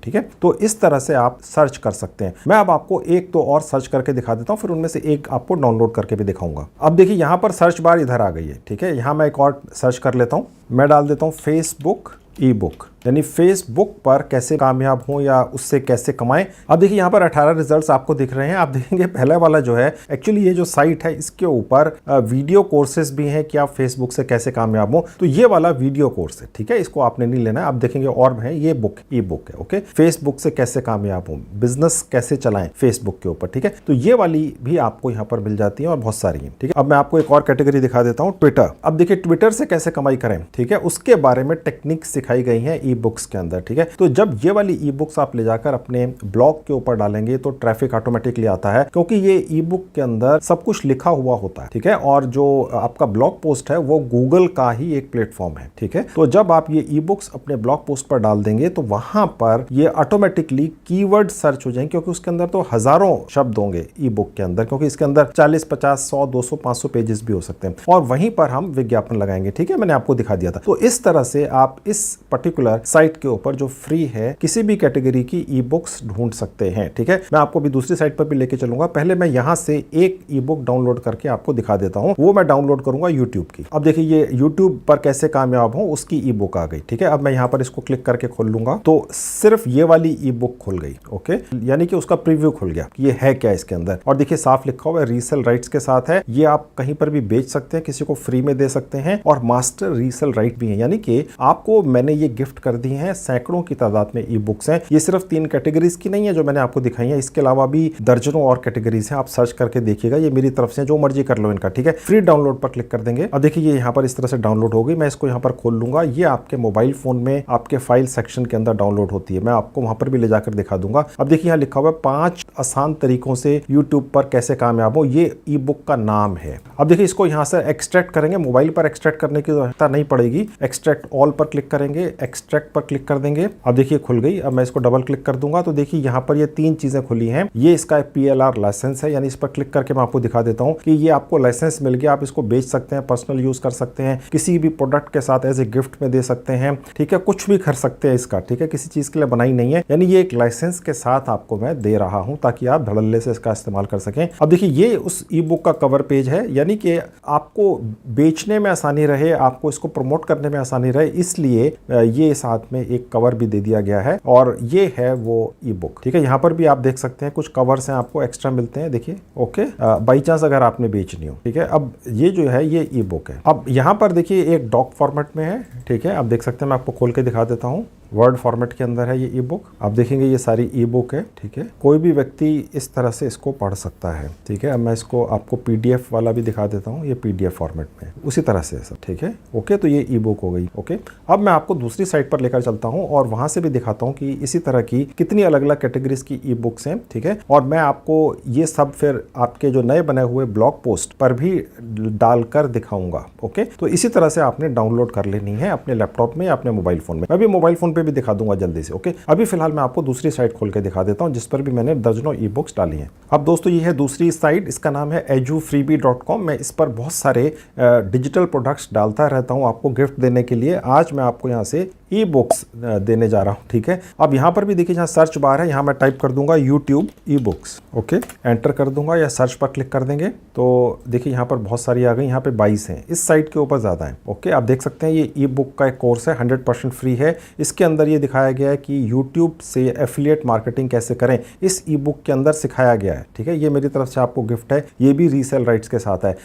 ठीक है। तो इस तरह से आप सर्च कर सकते हैं। मैं अब आपको एक तो और सर्च करके दिखा देता हूँ, फिर उनमें से एक आपको डाउनलोड करके भी दिखाऊंगा। अब देखिए यहाँ पर सर्च बार इधर आ गई है, ठीक है। यहाँ मैं एक और सर्च कर लेता हूँ, मैं डाल देता हूँ फेसबुक ई बुक, यानी फेसबुक पर कैसे कामयाब हों या उससे कैसे कमाएं। अब देखिए यहाँ पर 18 रिजल्ट्स आपको दिख रहे हैं। आप देखेंगे पहला वाला जो है, एक्चुअली ये जो साइट है इसके ऊपर वीडियो कोर्सेज भी हैं कि आप फेसबुक से कैसे कामयाब हो। तो ये वाला वीडियो कोर्स है, ठीक है, इसको आपने नहीं लेना है। आप देखेंगे और है, ये बुक ई बुक है, ओके। फेसबुक से कैसे कामयाब हो, बिजनेस कैसे चलाएं फेसबुक के ऊपर, ठीक है। तो ये वाली भी आपको यहाँ पर मिल जाती है और बहुत सारी है, ठीक है। अब मैं आपको एक और कैटेगरी दिखा देता हूँ, ट्विटर। अब देखिए ट्विटर से कैसे कमाई करें, ठीक है, उसके बारे में टेक्निक सिखाई गई है ई बुक्स के अंदर, ठीक है। तो जब ये वाली ई बुक्स आप ले जाकर अपने ब्लॉग के ऊपर डालेंगे तो ट्रैफिक ऑटोमेटिकली आता है, क्योंकि ये ई बुक के अंदर सब कुछ लिखा हुआ होता है, ठीक है। और जो आपका ब्लॉग पोस्ट है वो गूगल का ही एक प्लेटफॉर्म है, ठीक है। तो जब आप ये ई बुक्स अपने ब्लॉग पोस्ट पर डाल देंगे तो वहां पर ये ऑटोमेटिकली कीवर्ड सर्च हो जाएंगे, क्योंकि उसके अंदर तो हजारों शब्द होंगे ई बुक के अंदर, क्योंकि इसके अंदर 40, 50, 100, 200, 500 पेजेस भी हो सकते हैं। और वहीं पर हम विज्ञापन लगाएंगे, ठीक है। मैंने आपको दिखा दिया था। तो इस तरह से आप इस पर्टिकुलर साइट के ऊपर जो फ्री है किसी भी कैटेगरी की ई बुक्स ढूंढ सकते हैं, ठीक है। मैं आपको भी दूसरी साइट पर भी लेके चलूंगा। पहले मैं यहां से एक ई बुक डाउनलोड करके आपको दिखा देता हूं। वो मैं डाउनलोड करूंगा यूट्यूब की। अब देखिए ये यूट्यूब पर कैसे कामयाब हो उसकी ई बुक आ गई, ठीक है। अब मैं यहां पर इसको क्लिक करके खोल लूंगा तो सिर्फ ये वाली ई बुक खुल गई, ओके। यानी कि उसका प्रीव्यू खुल गया, ये है क्या इसके अंदर। और देखिए साफ लिखा हुआ है रीसेल राइट्स के साथ है। ये आप कहीं पर भी बेच सकते हैं, किसी को फ्री में दे सकते हैं, और मास्टर रीसेल राइट भी है, यानी कि आपको मैंने ये गिफ्ट कर दी है। सैकड़ों की तादाद में ई बुक्स हैं। ये सिर्फ 3 कैटेगरीज की नहीं है जो मैंने आपको दिखाई है, इसके अलावा भी दर्जनों और कैटेगरीज हैं। आप सर्च करके देखिएगा, ये मेरी तरफ से जो मर्जी कर लो इनका, ठीक है। फ्री डाउनलोड पर क्लिक कर देंगे। अब देखिए ये यहाँ पर इस तरह से डाउनलोड हो गई। मैं इसको यहाँ पर खोल लूंगा। ये आपके मोबाइल फोन में आपके फाइल सेक्शन के अंदर डाउनलोड होती है। मैं आपको वहां पर भी ले जाकर दिखा दूंगा। अब देखिए यहाँ लिखा हुआ है 5 आसान तरीकों से यूट्यूब पर कैसे कामयाब हो, ये ई बुक का नाम है। अब देखिए इसको यहाँ से एक्सट्रैक्ट करेंगे। मोबाइल पर एक्सट्रैक्ट करने की आवश्यकता नहीं पड़ेगी। एक्सट्रैक्ट ऑल पर क्लिक करेंगे, एक्सट्रैक्ट पर क्लिक कर देंगे। अब देखिए खुल गई। अब मैं इसको डबल क्लिक कर दूंगा तो देखिए यहाँ पर ये 3 चीजें खुली हैं। ये इसका PLR लाइसेंस है, यानी इस पर क्लिक करके मैं आपको दिखा देता हूँ कि ये आपको लाइसेंस मिल गया। आप इसको बेच सकते हैं, पर्सनल यूज कर सकते हैं, किसी भी प्रोडक्ट के साथ एज ए गिफ्ट में दे सकते हैं, ठीक है। कुछ भी कर सकते हैं इसका, ठीक है। किसी चीज के लिए बनाई नहीं है, यानी ये एक लाइसेंस के साथ आपको मैं दे रहा हूं ताकि आप धड़ल्ले से इसका इस्तेमाल कर सकें। अब देखिए ये उस ई बुक का कवर पेज है, यानी कि आपको बेचने में आसानी रहे, आपको इसको प्रमोट करने में आसानी रहे, इसलिए ये साथ में एक कवर भी दे दिया गया है। और ये है वो ई बुक, ठीक है। यहाँ पर भी आप देख सकते हैं कुछ कवर्स हैं आपको एक्स्ट्रा मिलते हैं, देखिए, ओके। बाई चांस अगर आपने बेचनी हो, ठीक है। अब ये जो है ये ई बुक है। अब यहाँ पर देखिए एक डॉक फॉर्मेट में है, ठीक है। आप देख सकते हैं, मैं आपको खोल के दिखा देता हूँ। वर्ड फॉर्मेट के अंदर है ये ई बुक। आप देखेंगे ये सारी ई बुक है, ठीक है। कोई भी व्यक्ति इस तरह से इसको पढ़ सकता है, ठीक है। अब मैं इसको आपको PDF वाला भी दिखा देता हूँ। ये PDF फॉर्मेट में उसी तरह से सब, ठीक है, ओके। तो ये ई बुक हो गई, ओके। अब मैं आपको दूसरी साइट पर लेकर चलता हूँ और वहां से भी दिखाता हूँ कि इसी तरह की कितनी अलग अलग कैटेगरीज की ई बुक्स हैं, ठीक है। और मैं आपको ये सब फिर आपके जो नए बने हुए ब्लॉग पोस्ट पर भी डालकर दिखाऊंगा, ओके। तो इसी तरह से आपने डाउनलोड कर लेनी है अपने लैपटॉप में या अपने मोबाइल फोन में। मैं भी मोबाइल फोन पे भी दिखा दूंगा जल्दी से, ओके। अभी फिलहाल मैं आपको दूसरी साइट खोल के दिखा देता हूं जिस पर भी मैंने दर्जनों ई बुक्स डाली हैं। अब दोस्तों ये है दूसरी साइट, इसका नाम है edufreebie.com। मैं इस पर बहुत सारे डिजिटल प्रोडक्ट्स डालता रहता हूं आपको गिफ्ट देने के लिए। आज मैं आपको यहां से ई बुक्स देने जा रहा हूं, ठीक है। अब यहां पर भी देखिए जहां सर्च बार है, यहां मैं टाइप कर दूंगा YouTube e books, okay. Enter कर दूंगा या सर्च पर क्लिक कर देंगे तो देखिए यहां पर बहुत सारी आ गई। यहां पे 22 हैं, इस साइट के ऊपर ज्यादा है, ओके। आप देख सकते हैं ये ई बुक का एक कोर्स है, 100% फ्री है। इसके अंदर ये दिखाया गया है कि यूट्यूब से एफिलिएट मार्केटिंग कैसे करें, इस ई बुक के अंदर सिखाया गया है, ठीक है। ये मेरी तरफ से आपको गिफ्ट है। ये भी रीसेल राइट्स के साथ है।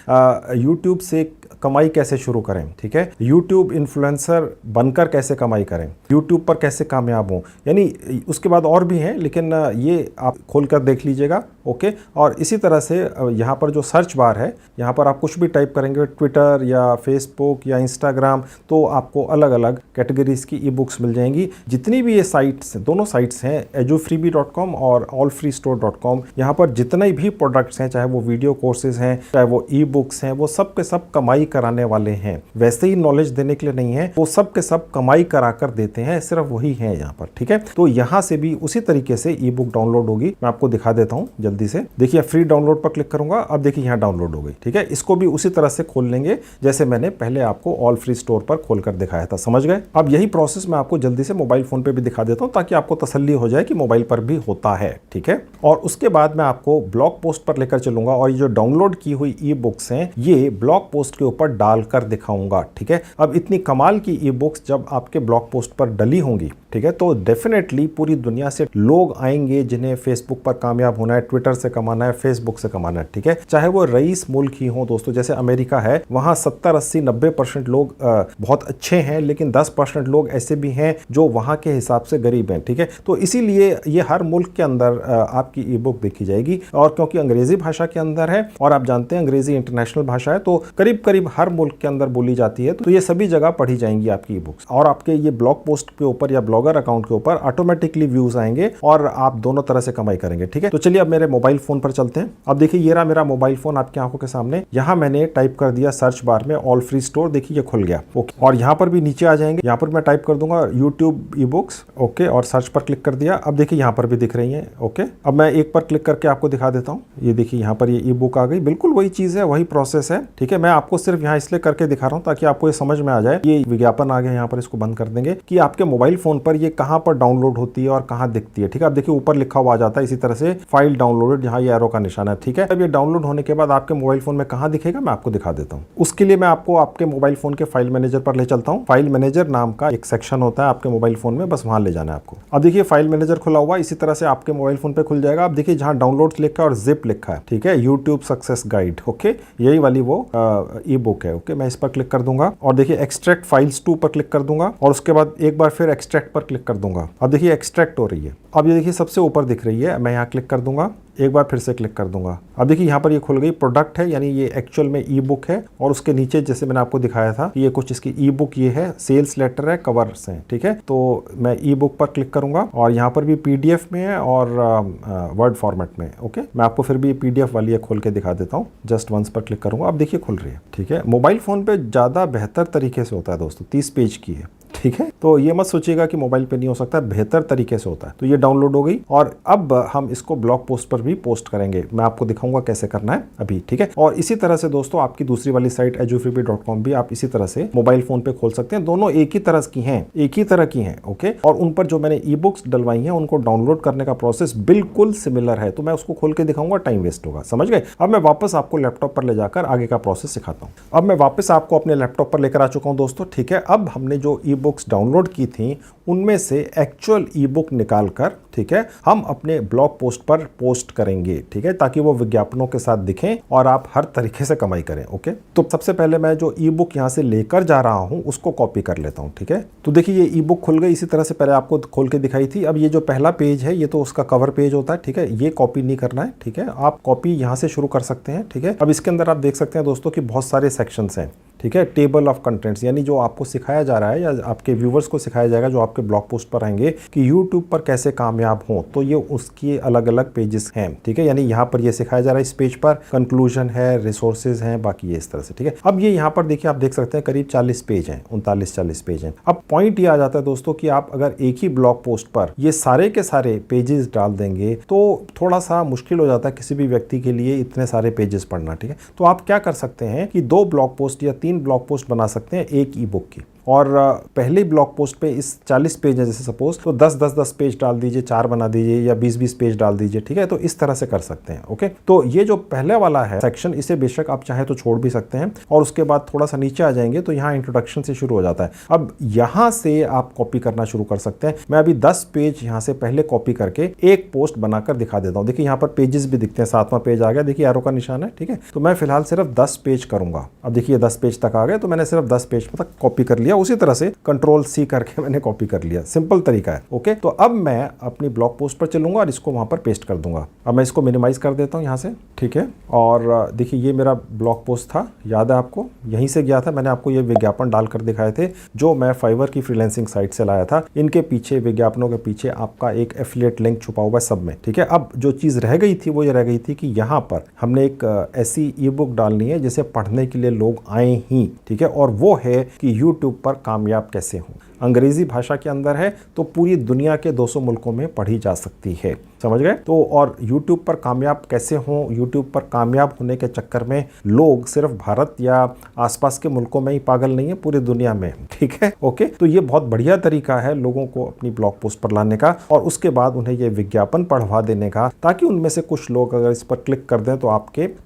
यूट्यूब से कमाई कैसे शुरू करें, ठीक है। यूट्यूब इन्फ्लुएंसर बनकर कैसे कमाई करें, यूट्यूब पर कैसे कामयाब हों, यानी उसके बाद और भी हैं, लेकिन ये आप खोलकर देख लीजिएगा, ओके। और इसी तरह से यहाँ पर जो सर्च बार है, यहाँ पर आप कुछ भी टाइप करेंगे, ट्विटर या फेसबुक या इंस्टाग्राम, तो आपको अलग अलग कैटेगरीज की ई बुक्स मिल जाएंगी। जितनी भी ये साइट्स, दोनों साइट्स हैं, edufreebie.com और allfreestore.com, यहाँ पर जितने भी प्रोडक्ट्स हैं, चाहे वो वीडियो कोर्सेज हैं, चाहे वो ई बुक्स हैं, वो सब के सब कमाई कमाई कराने वाले हैं, वैसे ही नॉलेज देने के लिए नहीं है, वो सब के सब कमाई करा कर देते हैं, सिर्फ वही है यहाँ पर। ठीक है, तो यहाँ से भी उसी तरीके से ई बुक डाउनलोड होगी। मैं आपको दिखा देता हूँ जल्दी से। देखिए फ्री डाउनलोड पर क्लिक करूंगा, अब देखिए यहाँ डाउनलोड हो गई। ठीक है, इसको भी उसी तरह से खोल लेंगे जैसे मैंने पहले आपको ऑल फ्री स्टोर पर खोलकर दिखाया था, समझ गए। अब यही प्रोसेस मैं आपको जल्दी से मोबाइल फोन पे भी दिखा देता हूँ ताकि आपको तसल्ली हो जाए कि मोबाइल पर भी होता है। ठीक है, और उसके बाद मैं आपको ब्लॉग पोस्ट पर लेकर चलूंगा और ये जो डाउनलोड की हुई ई बुक्स हैं ये ब्लॉग पोस्ट के ऊपर डालकर दिखाऊंगा। ठीक है, अब इतनी कमाल की ई बुक्स जब आपके ब्लॉग पोस्ट पर डली होंगी, ठीक है, तो डेफिनेटली पूरी दुनिया से लोग आएंगे जिन्हें फेसबुक पर कामयाब होना है, ट्विटर से कमाना है, फेसबुक से कमाना है। ठीक है, चाहे वो रईस मुल्क ही हो दोस्तों, जैसे अमेरिका है, वहां 70, 80, 90% लोग बहुत अच्छे हैं, लेकिन 10% लोग ऐसे भी हैं जो वहां के हिसाब से गरीब हैं। ठीक है, तो इसीलिए ये हर मुल्क के अंदर आपकी ई बुक देखी जाएगी। और क्योंकि अंग्रेजी भाषा के अंदर है और आप जानते हैं अंग्रेजी इंटरनेशनल भाषा है, तो करीब करीब हर मुल्क के अंदर बोली जाती है, तो ये सभी जगह पढ़ी जाएंगी आपकी ई बुक्स। और आपके ये ब्लॉग पोस्ट के ऊपर या ब्लॉगर अकाउंट के ऊपर ऑटोमेटिकली व्यूज आएंगे और आप दोनों तरह से कमाई करेंगे। ठीक है, तो चलिए अब मेरे मोबाइल फोन पर चलते हैं। अब देखिए ये रहा मेरा मोबाइल फोन आपकी आंखों के सामने। यहाँ मैंने टाइप कर दिया सर्च बार में ऑल फ्री स्टोर, देखिए ये खुल गया। ओके, और यहाँ पर भी नीचे आ जाएंगे, यहाँ पर मैं टाइप कर दूंगा यूट्यूब ई बुक्स। ओके, और सर्च पर क्लिक कर दिया। अब देखिए यहाँ पर भी दिख रही है। ओके, अब मैं एक पर क्लिक करके आपको दिखा देता हूँ। ये देखिए यहाँ पर ये ई बुक आ गई, बिल्कुल वही चीज है, वही प्रोसेस है। ठीक है, मैं आपको सिर्फ यहाँ इसलिए करके दिखा रहा हूँ ताकि आपको ये समझ में आ जाए। ये विज्ञापन आ गया, यहाँ पर इसको बंद कर देंगे कि आपके मोबाइल फोन पर ये कहाँ पर डाउनलोड होती है और कहाँ दिखती है। ठीक है, अब देखिए ऊपर लिखा हुआ आ जाता है इसी तरह से फाइल डाउनलोडेड, जहाँ ये एरो का निशान है। ठीक है, अब ये डाउनलोड होने के बाद आपके मोबाइल फोन में कहाँ दिखेगा मैं आपको दिखा देता हूँ। उसके लिए मैं आपको आपके मोबाइल फोन के फाइल मैनेजर पर ले चलता हूँ। फाइल मैनेजर नाम का एक सेक्शन होता है आपके मोबाइल फोन में, बस वहां ले जाना है आपको। अब देखिए फाइल मैनेजर खुला हुआ, इसी तरह से आपके मोबाइल फोन पे खुल जाएगा। अब देखिए जहाँ डाउनलोड्स लिखा है और जिप लिखा है, ठीक है, यूट्यूब सक्सेस गाइड। ओके, यही वाली वो ई बुक है। ओके, मैं इस पर क्लिक कर दूंगा और देखिए एक्सट्रैक्ट फाइल्स टू पर क्लिक कर दूंगा और उसके बाद एक बार फिर एक्सट्रैक्ट पर क्लिक कर दूंगा। अब देखिए एक्सट्रैक्ट हो रही है। अब ये देखिए सबसे ऊपर दिख रही है, मैं यहाँ क्लिक कर दूंगा, एक बार फिर से क्लिक कर दूंगा। अब देखिए यहाँ पर ये खुल गई, प्रोडक्ट है, यानी ये एक्चुअल में ई बुक है। और उसके नीचे जैसे मैंने आपको दिखाया था ये कुछ इसकी ई बुक ये है, सेल्स लेटर है, कवर्स हैं। ठीक है, तो मैं ई बुक पर क्लिक करूंगा और यहाँ पर भी पीडीएफ में है और वर्ड फॉर्मेट में। ओके, मैं आपको फिर भी पीडीएफ वाली खोल के दिखा देता हूँ। जस्ट वंस पर क्लिक करूंगा, अब देखिए खुल रही है। ठीक है, मोबाइल फोन पे ज़्यादा बेहतर तरीके से होता है दोस्तों, 30 पेज की है। ठीक है, तो ये मत सोचिएगा कि मोबाइल पे नहीं हो सकता, बेहतर तरीके से होता है। तो ये डाउनलोड हो गई और अब हम इसको ब्लॉग पोस्ट पर भी पोस्ट करेंगे। मैं आपको दिखाऊंगा कैसे करना है अभी। ठीक है, और इसी तरह से दोस्तों आपकी दूसरी वाली साइट edufreebie.com भी आप इसी तरह से मोबाइल फोन पे खोल सकते हैं। दोनों एक ही तरह की हैं, एक ही तरह की हैं। ओके, और उन पर जो मैंने ई बुक्स डलवाई हैं उनको डाउनलोड करने का प्रोसेस बिल्कुल सिमिलर है। तो मैं उसको खोल के दिखाऊंगा, टाइम वेस्ट होगा, समझ गए। अब मैं वापस आपको लैपटॉप पर ले जाकर आगे का प्रोसेस सिखाता हूँ। अब मैं वापस आपको अपने लैपटॉप पर लेकर आ चुका हूँ दोस्तों। ठीक है, अब हमने जो ई बुक्स डाउनलोड की थी उनमें से एक्चुअल ई बुक निकालकर, ठीक है, हम अपने ब्लॉग पोस्ट पर पोस्ट करेंगे। ठीक है, ताकि वो विज्ञापनों के साथ दिखें और आप हर तरीके से कमाई करें। ओके, तो सबसे पहले मैं जो ई बुक यहां से लेकर जा रहा हूं उसको कॉपी कर लेता हूं। ठीक है, तो देखिए ये ई बुक खुल गई, इसी तरह से पहले आपको खोल के दिखाई थी। अब ये जो पहला पेज है ये तो उसका कवर पेज होता है। ठीक है, ये कॉपी नहीं करना है। ठीक है, आप कॉपी यहां से शुरू कर सकते हैं। ठीक है, अब इसके अंदर आप देख सकते हैं दोस्तों कि बहुत सारे सेक्शंस हैं। ठीक है, टेबल ऑफ कंटेंट्स, यानी जो आपको सिखाया जा रहा है या आपके व्यूवर्स को सिखाया जाएगा जो आपके ब्लॉग पोस्ट पर आएंगे कि यूट्यूब पर कैसे कामयाब हो, तो ये उसकी अलग अलग पेजेस हैं। ठीक है, यानी यहाँ पर ये सिखाया जा रहा है, इस पेज पर कंक्लूजन है, रिसोर्सेज हैं, बाकी ये इस तरह से। ठीक है, अब ये यहाँ पर देखिए आप देख सकते हैं करीब 40 पेज हैं, 39-40 पेज हैं। अब पॉइंट ये आ जाता है दोस्तों कि आप अगर एक ही ब्लॉग पोस्ट पर ये सारे के सारे पेजेस डाल देंगे तो थोड़ा सा मुश्किल हो जाता है किसी भी व्यक्ति के लिए इतने सारे पेजेस पढ़ना। ठीक है, तो आप क्या कर सकते हैं कि 2 ब्लॉग पोस्ट या 3 ब्लॉग पोस्ट बना सकते हैं एक ई बुक की। और पहले ब्लॉग पोस्ट पे इस 40 पेज है जैसे सपोज, तो 10-10 पेज डाल दीजिए, 4 बना दीजिए या 20-20 पेज डाल दीजिए। ठीक है, तो इस तरह से कर सकते हैं। ओके, तो ये जो पहले वाला है सेक्शन, इसे बेशक आप चाहे तो छोड़ भी सकते हैं और उसके बाद थोड़ा सा नीचे आ जाएंगे तो यहाँ इंट्रोडक्शन से शुरू हो जाता है। अब यहाँ से आप कॉपी करना शुरू कर सकते हैं। मैं अभी 10 पेज यहाँ से पहले कॉपी करके एक पोस्ट बनाकर दिखा देता हूँ। देखिए यहाँ पर पेजेस भी दिखते हैं, 7वां पेज आ गया, देखिए एरो का निशान है। ठीक है, तो मैं फिलहाल सिर्फ 10 पेज करूंगा। अब देखिए 10 पेज तक आ गए, तो मैंने सिर्फ 10 पेज तक कॉपी कर लिया, उसी तरह से कंट्रोल सी करके मैंने कॉपी कर लिया, सिंपल तरीका है। ओके, तो अब मैं अपनी ब्लॉग पोस्ट पर चलूंगा और इसको वहां पर पेस्ट कर दूंगा। अब मैं इसको मिनिमाइज कर देता हूं यहां से, ठीक है। और देखिए ये मेरा ब्लॉग पोस्ट था, याद है आपको, यहीं से गया था, मैंने आपको ये विज्ञापन डालकर दिखाए थे जो मैं फाइवर की फ्रीलांसिंग साइट से लाया था। इनके पीछे, विज्ञापनों के पीछे आपका एक एफिलिएट लिंक छुपा हुआ है सब में, ठीक है। अब जो चीज़ रह गई थी वो ये रह गई थी कि यहाँ पर हमने एक ऐसी ई बुक डालनी है जिसे पढ़ने के लिए लोग आए ही, ठीक है। और वो है कि यूट्यूब पर कामयाब कैसे हों। अंग्रेजी भाषा के अंदर है तो पूरी दुनिया के 200 मुल्कों में पढ़ी जा सकती है, समझ गए। तो और YouTube पर कामयाब कैसे हों, YouTube पर कामयाब होने के चक्कर में लोग सिर्फ भारत या आसपास के मुल्कों में ही पागल नहीं है, पूरी दुनिया में, ठीक है। ओके, तो ये बहुत बढ़िया तरीका है लोगों को अपनी ब्लॉग पोस्ट पर लाने का और उसके बाद उन्हें ये विज्ञापन पढ़वा देने का, ताकि उनमें से कुछ लोग अगर इस पर क्लिक कर दें तो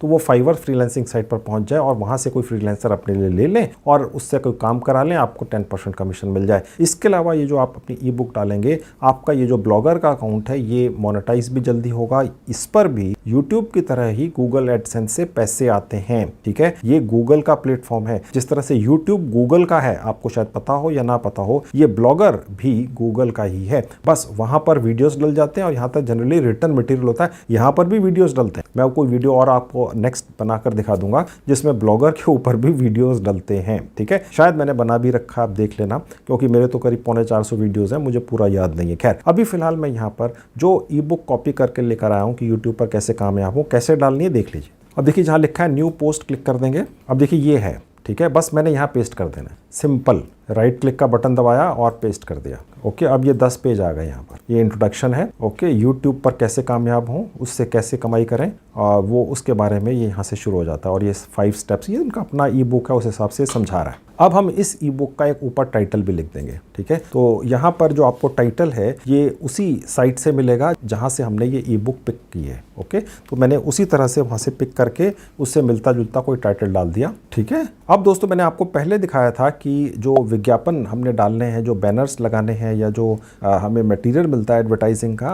वो फाइवर फ्रीलांसिंग साइट पर पहुंच जाए और वहां से कोई फ्रीलांसर अपने लिए ले लें और उससे कोई काम करा लें, आपको 10% कमीशन मिल जाए। इसके अलावा ये जो आप अपनी ई बुक डालेंगे, आपका ये जो ब्लॉगर का अकाउंट है ये मोनेटाइज भी जल्दी होगा। इस पर भी यूट्यूब की तरह ही गूगल एडसेंस से पैसे आते हैं, ठीक है। ये गूगल का प्लेटफॉर्म है, जिस तरह से यूट्यूब गूगल का है, आपको शायद पता हो या ना पता हो, ये ब्लॉगर भी गूगल का ही है। बस वहां पर वीडियोस डल जाते हैं और यहाँ तक जनरली रिटर्न मटेरियल होता है, यहाँ पर भी वीडियोस डलते हैं। मैं कोई वीडियो और आपको नेक्स्ट बनाकर दिखा दूंगा जिसमें ब्लॉगर के ऊपर भी वीडियोस डलते हैं, ठीक है। शायद मैंने बना भी रखा, आप देख लेना, क्योंकि मेरे तो करीब 450 वीडियोस हैं, मुझे पूरा याद नहीं है। खैर, अभी फिलहाल मैं यहाँ पर जो ई बुक कॉपी करके लेकर आया हूँ कि यूट्यूब पर कैसे कामयाब हो, कैसे डालनी है देख लीजिए। अब देखिए जहाँ लिखा है न्यू पोस्ट क्लिक कर देंगे। अब देखिए ये है, ठीक है, बस मैंने यहाँ पेस्ट कर देना है, सिंपल राइट क्लिक का बटन दबाया और पेस्ट कर दिया। ओके, अब ये 10 पेज आ गए यहाँ पर। ये इंट्रोडक्शन है, ओके, यूट्यूब पर कैसे कामयाब हों, उससे कैसे कमाई करें, वो उसके बारे में ये यहाँ से शुरू हो जाता है। और ये 5 स्टेप्स, ये उनका अपना ई बुक है, उस हिसाब से समझा रहा है। अब हम इस ई बुक का एक ऊपर टाइटल भी लिख देंगे, ठीक है। तो यहाँ पर जो आपको टाइटल है ये उसी साइट से मिलेगा जहाँ से हमने ये ई बुक पिक की है। ओके, तो मैंने उसी तरह से वहाँ से पिक करके उससे मिलता जुलता कोई टाइटल डाल दिया, ठीक है। अब दोस्तों मैंने आपको पहले दिखाया था कि जो विज्ञापन हमने डालने हैं, जो बैनर्स लगाने हैं या जो हमें मटेरियल मिलता है एडवर्टाइजिंग का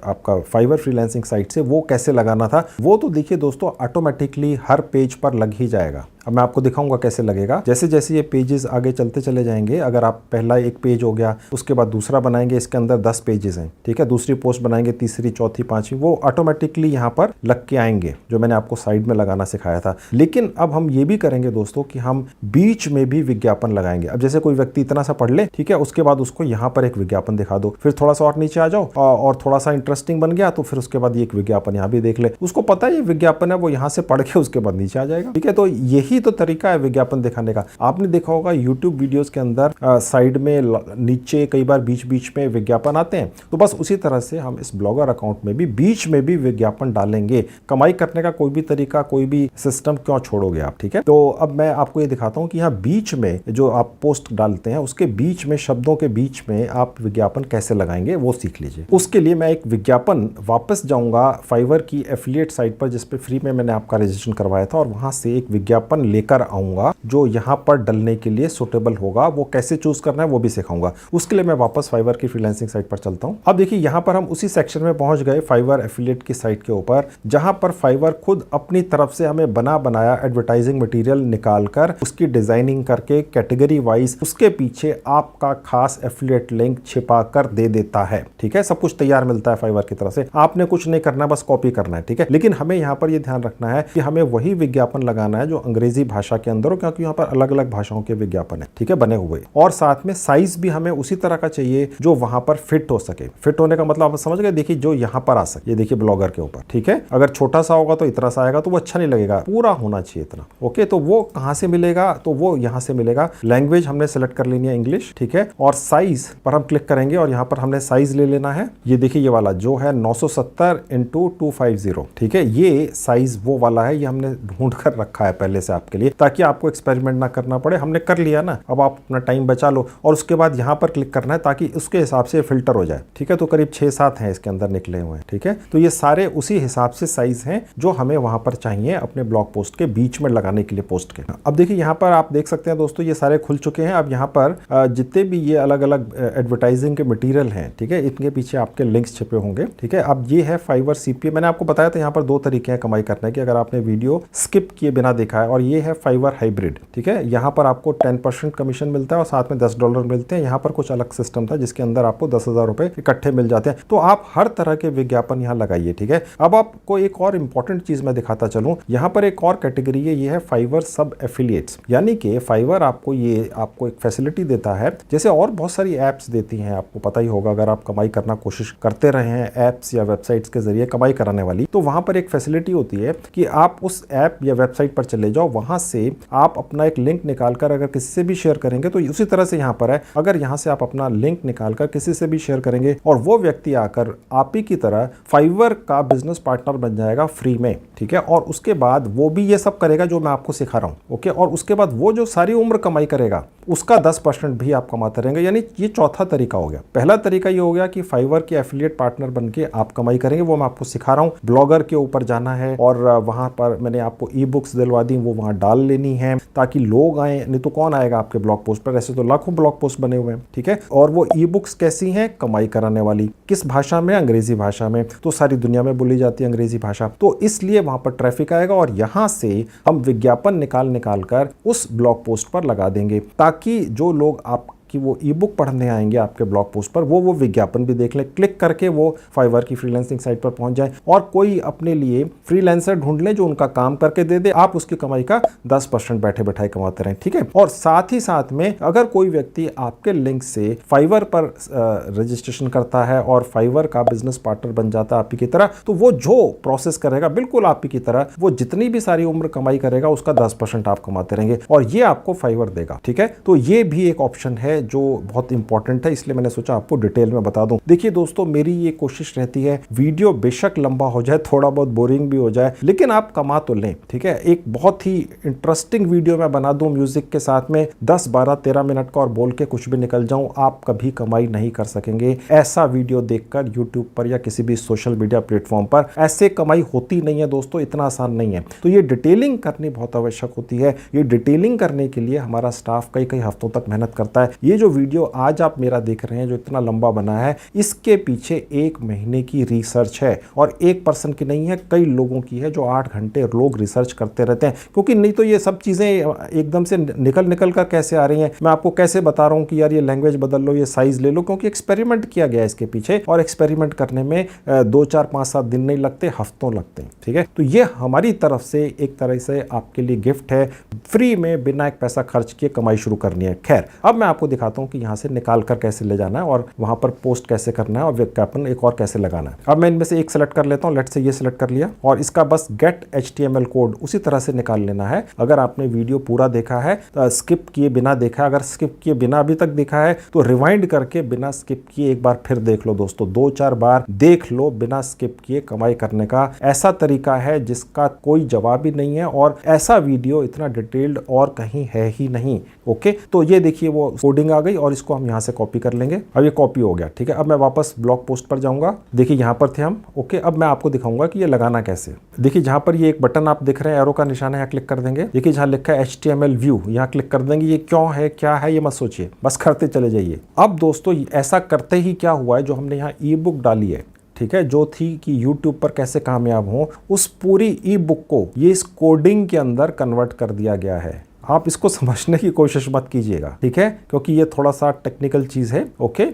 आपका फाइवर फ्रीलांसिंग साइट से, वो कैसे लगाना था। वो तो देखिए दोस्तों ऑटोमेटिकली हर पेज पर लग ही जाएगा। अब मैं आपको दिखाऊंगा कैसे लगेगा। जैसे जैसे ये पेजेस आगे चलते चले जाएंगे, अगर आप पहला एक पेज हो गया, उसके बाद दूसरा बनाएंगे, इसके अंदर 10 पेजेस हैं, ठीक है, दूसरी पोस्ट बनाएंगे, तीसरी, चौथी, पांचवी, वो ऑटोमेटिकली यहाँ पर लग के आएंगे, जो मैंने आपको साइड में लगाना सिखाया था। लेकिन अब हम ये भी करेंगे दोस्तों कि हम बीच में भी विज्ञापन लगाएंगे। अब जैसे कोई व्यक्ति इतना सा पढ़ ले, ठीक है, उसके बाद उसको यहाँ पर एक विज्ञापन दिखा दो, फिर थोड़ा सा और नीचे आ जाओ और थोड़ा सा इंटरेस्टिंग बन गया तो फिर उसके बाद एक विज्ञापन यहाँ भी देख ले, उसको पता है ये विज्ञापन है, वो यहाँ से पढ़ के उसके बाद नीचे आ जाएगा, ठीक है। तो यही तो तरीका है विज्ञापन दिखाने का। आपने देखा होगा YouTube वीडियोस के अंदर साइड में, नीचे, कई बार बीच बीच में विज्ञापन आते हैं। तो बस उसी तरह से हम इस ब्लॉगर अकाउंट में भी बीच में भी विज्ञापन डालेंगे। कमाई करने का कोई भी तरीका, कोई भी सिस्टम क्यों छोड़ोगे आप, ठीक है। तो अब मैं आपको ये दिखाता हूं कि यहाँ बीच में जो आप पोस्ट डालते हैं उसके बीच में, शब्दों के बीच में आप विज्ञापन कैसे लगाएंगे वो सीख लीजिए। उसके लिए मैं एक विज्ञापन वापस जाऊंगा फाइवर की एफिलिएट साइट पर, जिसपे फ्री में मैंने आपका रजिस्ट्रेशन करवाया था, और वहां से एक विज्ञापन लेकर आऊंगा जो यहाँ पर डलने के लिए सुटेबल होगा। वो कैसे चूज करना है वो भी सिखाऊंगा। उसके लिए मैं वापस फाइवर की फ्रीलांसिंग साइट पर चलता हूँ। अब देखिए यहाँ पर हम उसी सेक्शन में पहुंच गए, फाइवर एफिलिएट की साइट के ऊपर, जहां पर फाइवर खुद अपनी तरफ से हमें बना बनाया एडवर्टाइजिंग मटेरियल निकालकर उसकी डिजाइनिंग करके कैटेगरी वाइज उसके पीछे आपका खास एफिलिएट लिंक छिपा कर दे देता है, ठीक है। सब कुछ तैयार मिलता है फाइवर की तरफ से, आपने कुछ नहीं करना, बस कॉपी करना है, ठीक है। लेकिन हमें यहाँ पर यह ध्यान रखना है कि हमें वही विज्ञापन लगाना है जो अंग्रेजी भाषा के अंदर हो, क्योंकि यहाँ पर अलग अलग भाषाओं के विज्ञापन है, ठीक है, बने हुए। और साथ में साइज भी हमें उसी तरह का चाहिए जो वहां पर फिट हो सके। फिट होने का मतलब आप समझ गए, देखिए जो यहाँ पर आ सके, ये देखिए ब्लॉगर के ऊपर, ठीक है। अगर छोटा सा होगा तो इतना सा आएगा तो वो अच्छा नहीं लगेगा, पूरा होना चाहिए इतना। ओके, तो वो कहां से मिलेगा, तो वो यहाँ से मिलेगा। लैंग्वेज हमने सेलेक्ट कर लेनी है इंग्लिश, ठीक है। और साइज पर हम क्लिक करेंगे और यहाँ पर हमने साइज ले लेना है। ये देखिए ये वाला जो है 970x250, ठीक है, ये साइज वो वाला है। ये हमने ढूंढ कर रखा है पहले से आपके लिए, ताकि आपको एक्सपेरिमेंट ना करना पड़े। हमने कर लिया ना, अब आप अपना टाइम बचा लो और उसके बाद यहाँ पर क्लिक करना है ताकि उसके हिसाब से फिल्टर हो जाए, ठीक है। तो करीब 6-7 हैं इसके अंदर निकले हुए हैं, ठीक है। तो ये सारे उसी हिसाब से साइज हैं जो हमें वहां पर चाहिए अपने ब्लॉग पोस्ट के बीच में लगाने के लिए पोस्ट के। अब देखिए यहाँ पर आप देख सकते हैं दोस्तों, ये सारे खुल चुके हैं। अब यहाँ पर जितने भी ये अलग अलग एडवर्टाइजिंग के मटेरियल हैं, ठीक है, इनके पीछे आपके लिंक्स छिपे होंगे, ठीक है। अब ये है फाइवर CPA। मैंने आपको बताया था यहाँ पर 2 तरीके हैं कमाई करने के। अगर आपने वीडियो स्किप किए बिना देखा है और ये है फाइवर हाइब्रिड। ठीक है, यहाँ पर आपको 10% कमीशन मिलता है और साथ में $10 मिलते हैं। यहाँ पर कुछ अलग सिस्टम था जिसके अंदर आपको 10,000 रुपए इकट्ठे मिल जाते हैं। तो आप हर तरह के विज्ञापन यहाँ लगाइए। ठीक है, अब आपको एक और इंपॉर्टेंट चीज मैं दिखाता चलूं, यहाँ पर एक और कैटेगरी है, ये है फाइवर सब एफिलिएट्स। यानी कि फाइवर आपको एक फैसिलिटी देता है, जैसे और बहुत सारी एप्स देती हैं, आपको पता ही होगा अगर आप कमाई करना कोशिश करते रहे हैं एप्स या वेबसाइट्स के जरिए कमाई कराने वाली, तो वहां पर एक फैसिलिटी होती है कि आप उस ऐप या वेबसाइट पर चले जाओ, वहां से आप अपना एक लिंक निकालकर अगर किसी से भी शेयर करेंगे तो उसी तरह से यहाँ पर है, अगर यहाँ से आप अपना लिंक निकालकर किसी से भी शेयर करेंगे और वो व्यक्ति आकर आप ही की तरह फाइवर का बिजनेस पार्टनर बन जाएगा फ्री में। ठीक है, और उसके बाद वो भी ये सब करेगा जो मैं आपको सिखा रहा हूँ। ओके, और उसके बाद वो जो सारी उम्र कमाई करेगा उसका 10% भी आप कमाते रहेंगे। यानी ये चौथा तरीका हो गया। पहला तरीका ये हो गया कि फाइवर के एफिलिएट पार्टनर बनके आप कमाई करेंगे, वो मैं आपको सिखा रहा हूँ। ब्लॉगर के ऊपर जाना है और वहां पर मैंने आपको ई बुक्स दिलवा दी, वो वहां डाल लेनी है ताकि लोग आए, नहीं तो कौन आएगा आपके ब्लॉग पोस्ट पर। ऐसे तो लाखों ब्लॉग पोस्ट बने हुए हैं। ठीक है, और वो ई बुक्स कैसी हैं, कमाई कराने वाली। किस भाषा में, अंग्रेजी भाषा में, तो सारी दुनिया में बोली जाती है अंग्रेजी भाषा, तो इसलिए वहां पर ट्रैफिक आएगा और यहां से हम विज्ञापन निकाल कर उस ब्लॉग पोस्ट पर लगा देंगे ताकि जो लोग आप कि वो ई बुक पढ़ने आएंगे आपके ब्लॉग पोस्ट पर, वो विज्ञापन भी देख लें, क्लिक करके वो फाइवर की फ्रीलांसिंग साइट पर पहुंच जाए और कोई अपने लिए फ्रीलांसर ढूंढ ले जो उनका काम करके दे दे, आप उसकी कमाई का 10% बैठे बैठाए कमाते रहें। ठीक है, और साथ ही साथ में अगर कोई व्यक्ति आपके लिंक से फाइवर पर रजिस्ट्रेशन करता है और फाइवर का बिजनेस पार्टनर बन जाता है आप ही की तरह, तो वो जो प्रोसेस करेगा बिल्कुल आप ही की तरह, वो जितनी भी सारी उम्र कमाई करेगा उसका 10% आप कमाते रहेंगे और ये आपको फाइवर देगा। ठीक है, तो ये भी एक ऑप्शन है जो बहुत इंपॉर्टेंट है, इसलिए मैंने सोचा आपको डिटेल में बता दूं। देखिए दोस्तों, मेरी ये कोशिश रहती है वीडियो बेशक लंबा हो जाए, थोड़ा बहुत बोरिंग भी हो जाए, लेकिन आप कमा तो लें। ठीक है, एक बहुत ही इंटरेस्टिंग वीडियो मैं बना दूं म्यूजिक के साथ में 10, 12, 13 मिनट का और बोल के कुछ भी निकल जाऊं, आप कभी कमाई नहीं कर सकेंगे। ऐसा वीडियो देखकर यूट्यूब पर या किसी भी सोशल मीडिया प्लेटफॉर्म पर ऐसे कमाई होती नहीं है दोस्तों, इतना आसान नहीं है। तो ये डिटेलिंग करनी बहुत आवश्यक होती है। ये डिटेलिंग करने के लिए हमारा स्टाफ कई हफ्तों तक मेहनत करता है। ये जो वीडियो आज आप मेरा देख रहे हैं जो इतना लंबा बना है, इसके पीछे 1 महीने की रिसर्च है और एक पर्सन की नहीं है, कई लोगों की है जो 8 घंटे लोग रिसर्च करते रहते हैं, क्योंकि नहीं तो ये सब चीजें एकदम से निकल कर कैसे आ रही हैं। मैं आपको कैसे बता रहा हूं कि यार ये लैंग्वेज बदल लो, ये साइज ले लो, क्योंकि एक्सपेरिमेंट किया गया है इसके पीछे और एक्सपेरिमेंट करने में 2, 4, 5, 7 दिन नहीं लगते, हफ्तों लगते हैं। ठीक है, तो ये हमारी तरफ से एक तरह से आपके लिए गिफ्ट है, फ्री में बिना एक पैसा खर्च किए कमाई शुरू करनी है। खैर, अब मैं आपको दिखाता हूं कि यहां से निकाल कर कैसे ले जाना है और वहां पर पोस्ट कैसे करना है और विज्ञापन एक और कैसे लगाना है। अब मैं इनमें से एक सेलेक्ट कर लेता हूं, लेट से ये सेलेक्ट कर लिया और इसका बस गेट HTML कोड उसी तरह से निकाल लेना है। अगर आपने वीडियो पूरा देखा है, स्किप किए बिना देखा है, अगर स्किप किए बिना अभी तक देखा है तो रिवाइंड करके बिना स्किप किए एक बार फिर देख लो दोस्तों, 2-4 बार देख लो बिना स्किप किए कमाई करने का ऐसा तरीका है जिसका कोई जवाब ही नहीं है और ऐसा वीडियो इतना डिटेल्ड और कहीं है ही नहीं। ओके, तो ये देखिए वो कोडिंग आ गई और इसको हम यहां से कॉपी कर लेंगे। अब ये कॉपी हो गया। ठीक है, अब मैं वापस ब्लॉग पोस्ट पर जाऊंगा। देखिए यहां पर थे हम। ओके, अब मैं आपको दिखाऊंगा कि ये लगाना कैसे। देखिए जहां पर ये एक बटन आप देख रहे हैं, एरो का निशान है, यहाँ क्लिक कर देंगे। देखिए जहां लिखा है HTML व्यू, यहाँ क्लिक कर देंगे। ये क्यों है, क्या है, ये मत सोचिए, बस करते चले जाइए। अब दोस्तों ऐसा करते ही क्या हुआ है, जो हमने यहाँ ई बुक डाली है, ठीक है, जो थी कि YouTube पर कैसे कामयाब हो, उस पूरी ई बुक को ये इस कोडिंग के अंदर कन्वर्ट कर दिया गया है। आप इसको समझने की कोशिश मत कीजिएगा, ठीक है, क्योंकि ये थोड़ा सा टेक्निकल चीज है। ओके,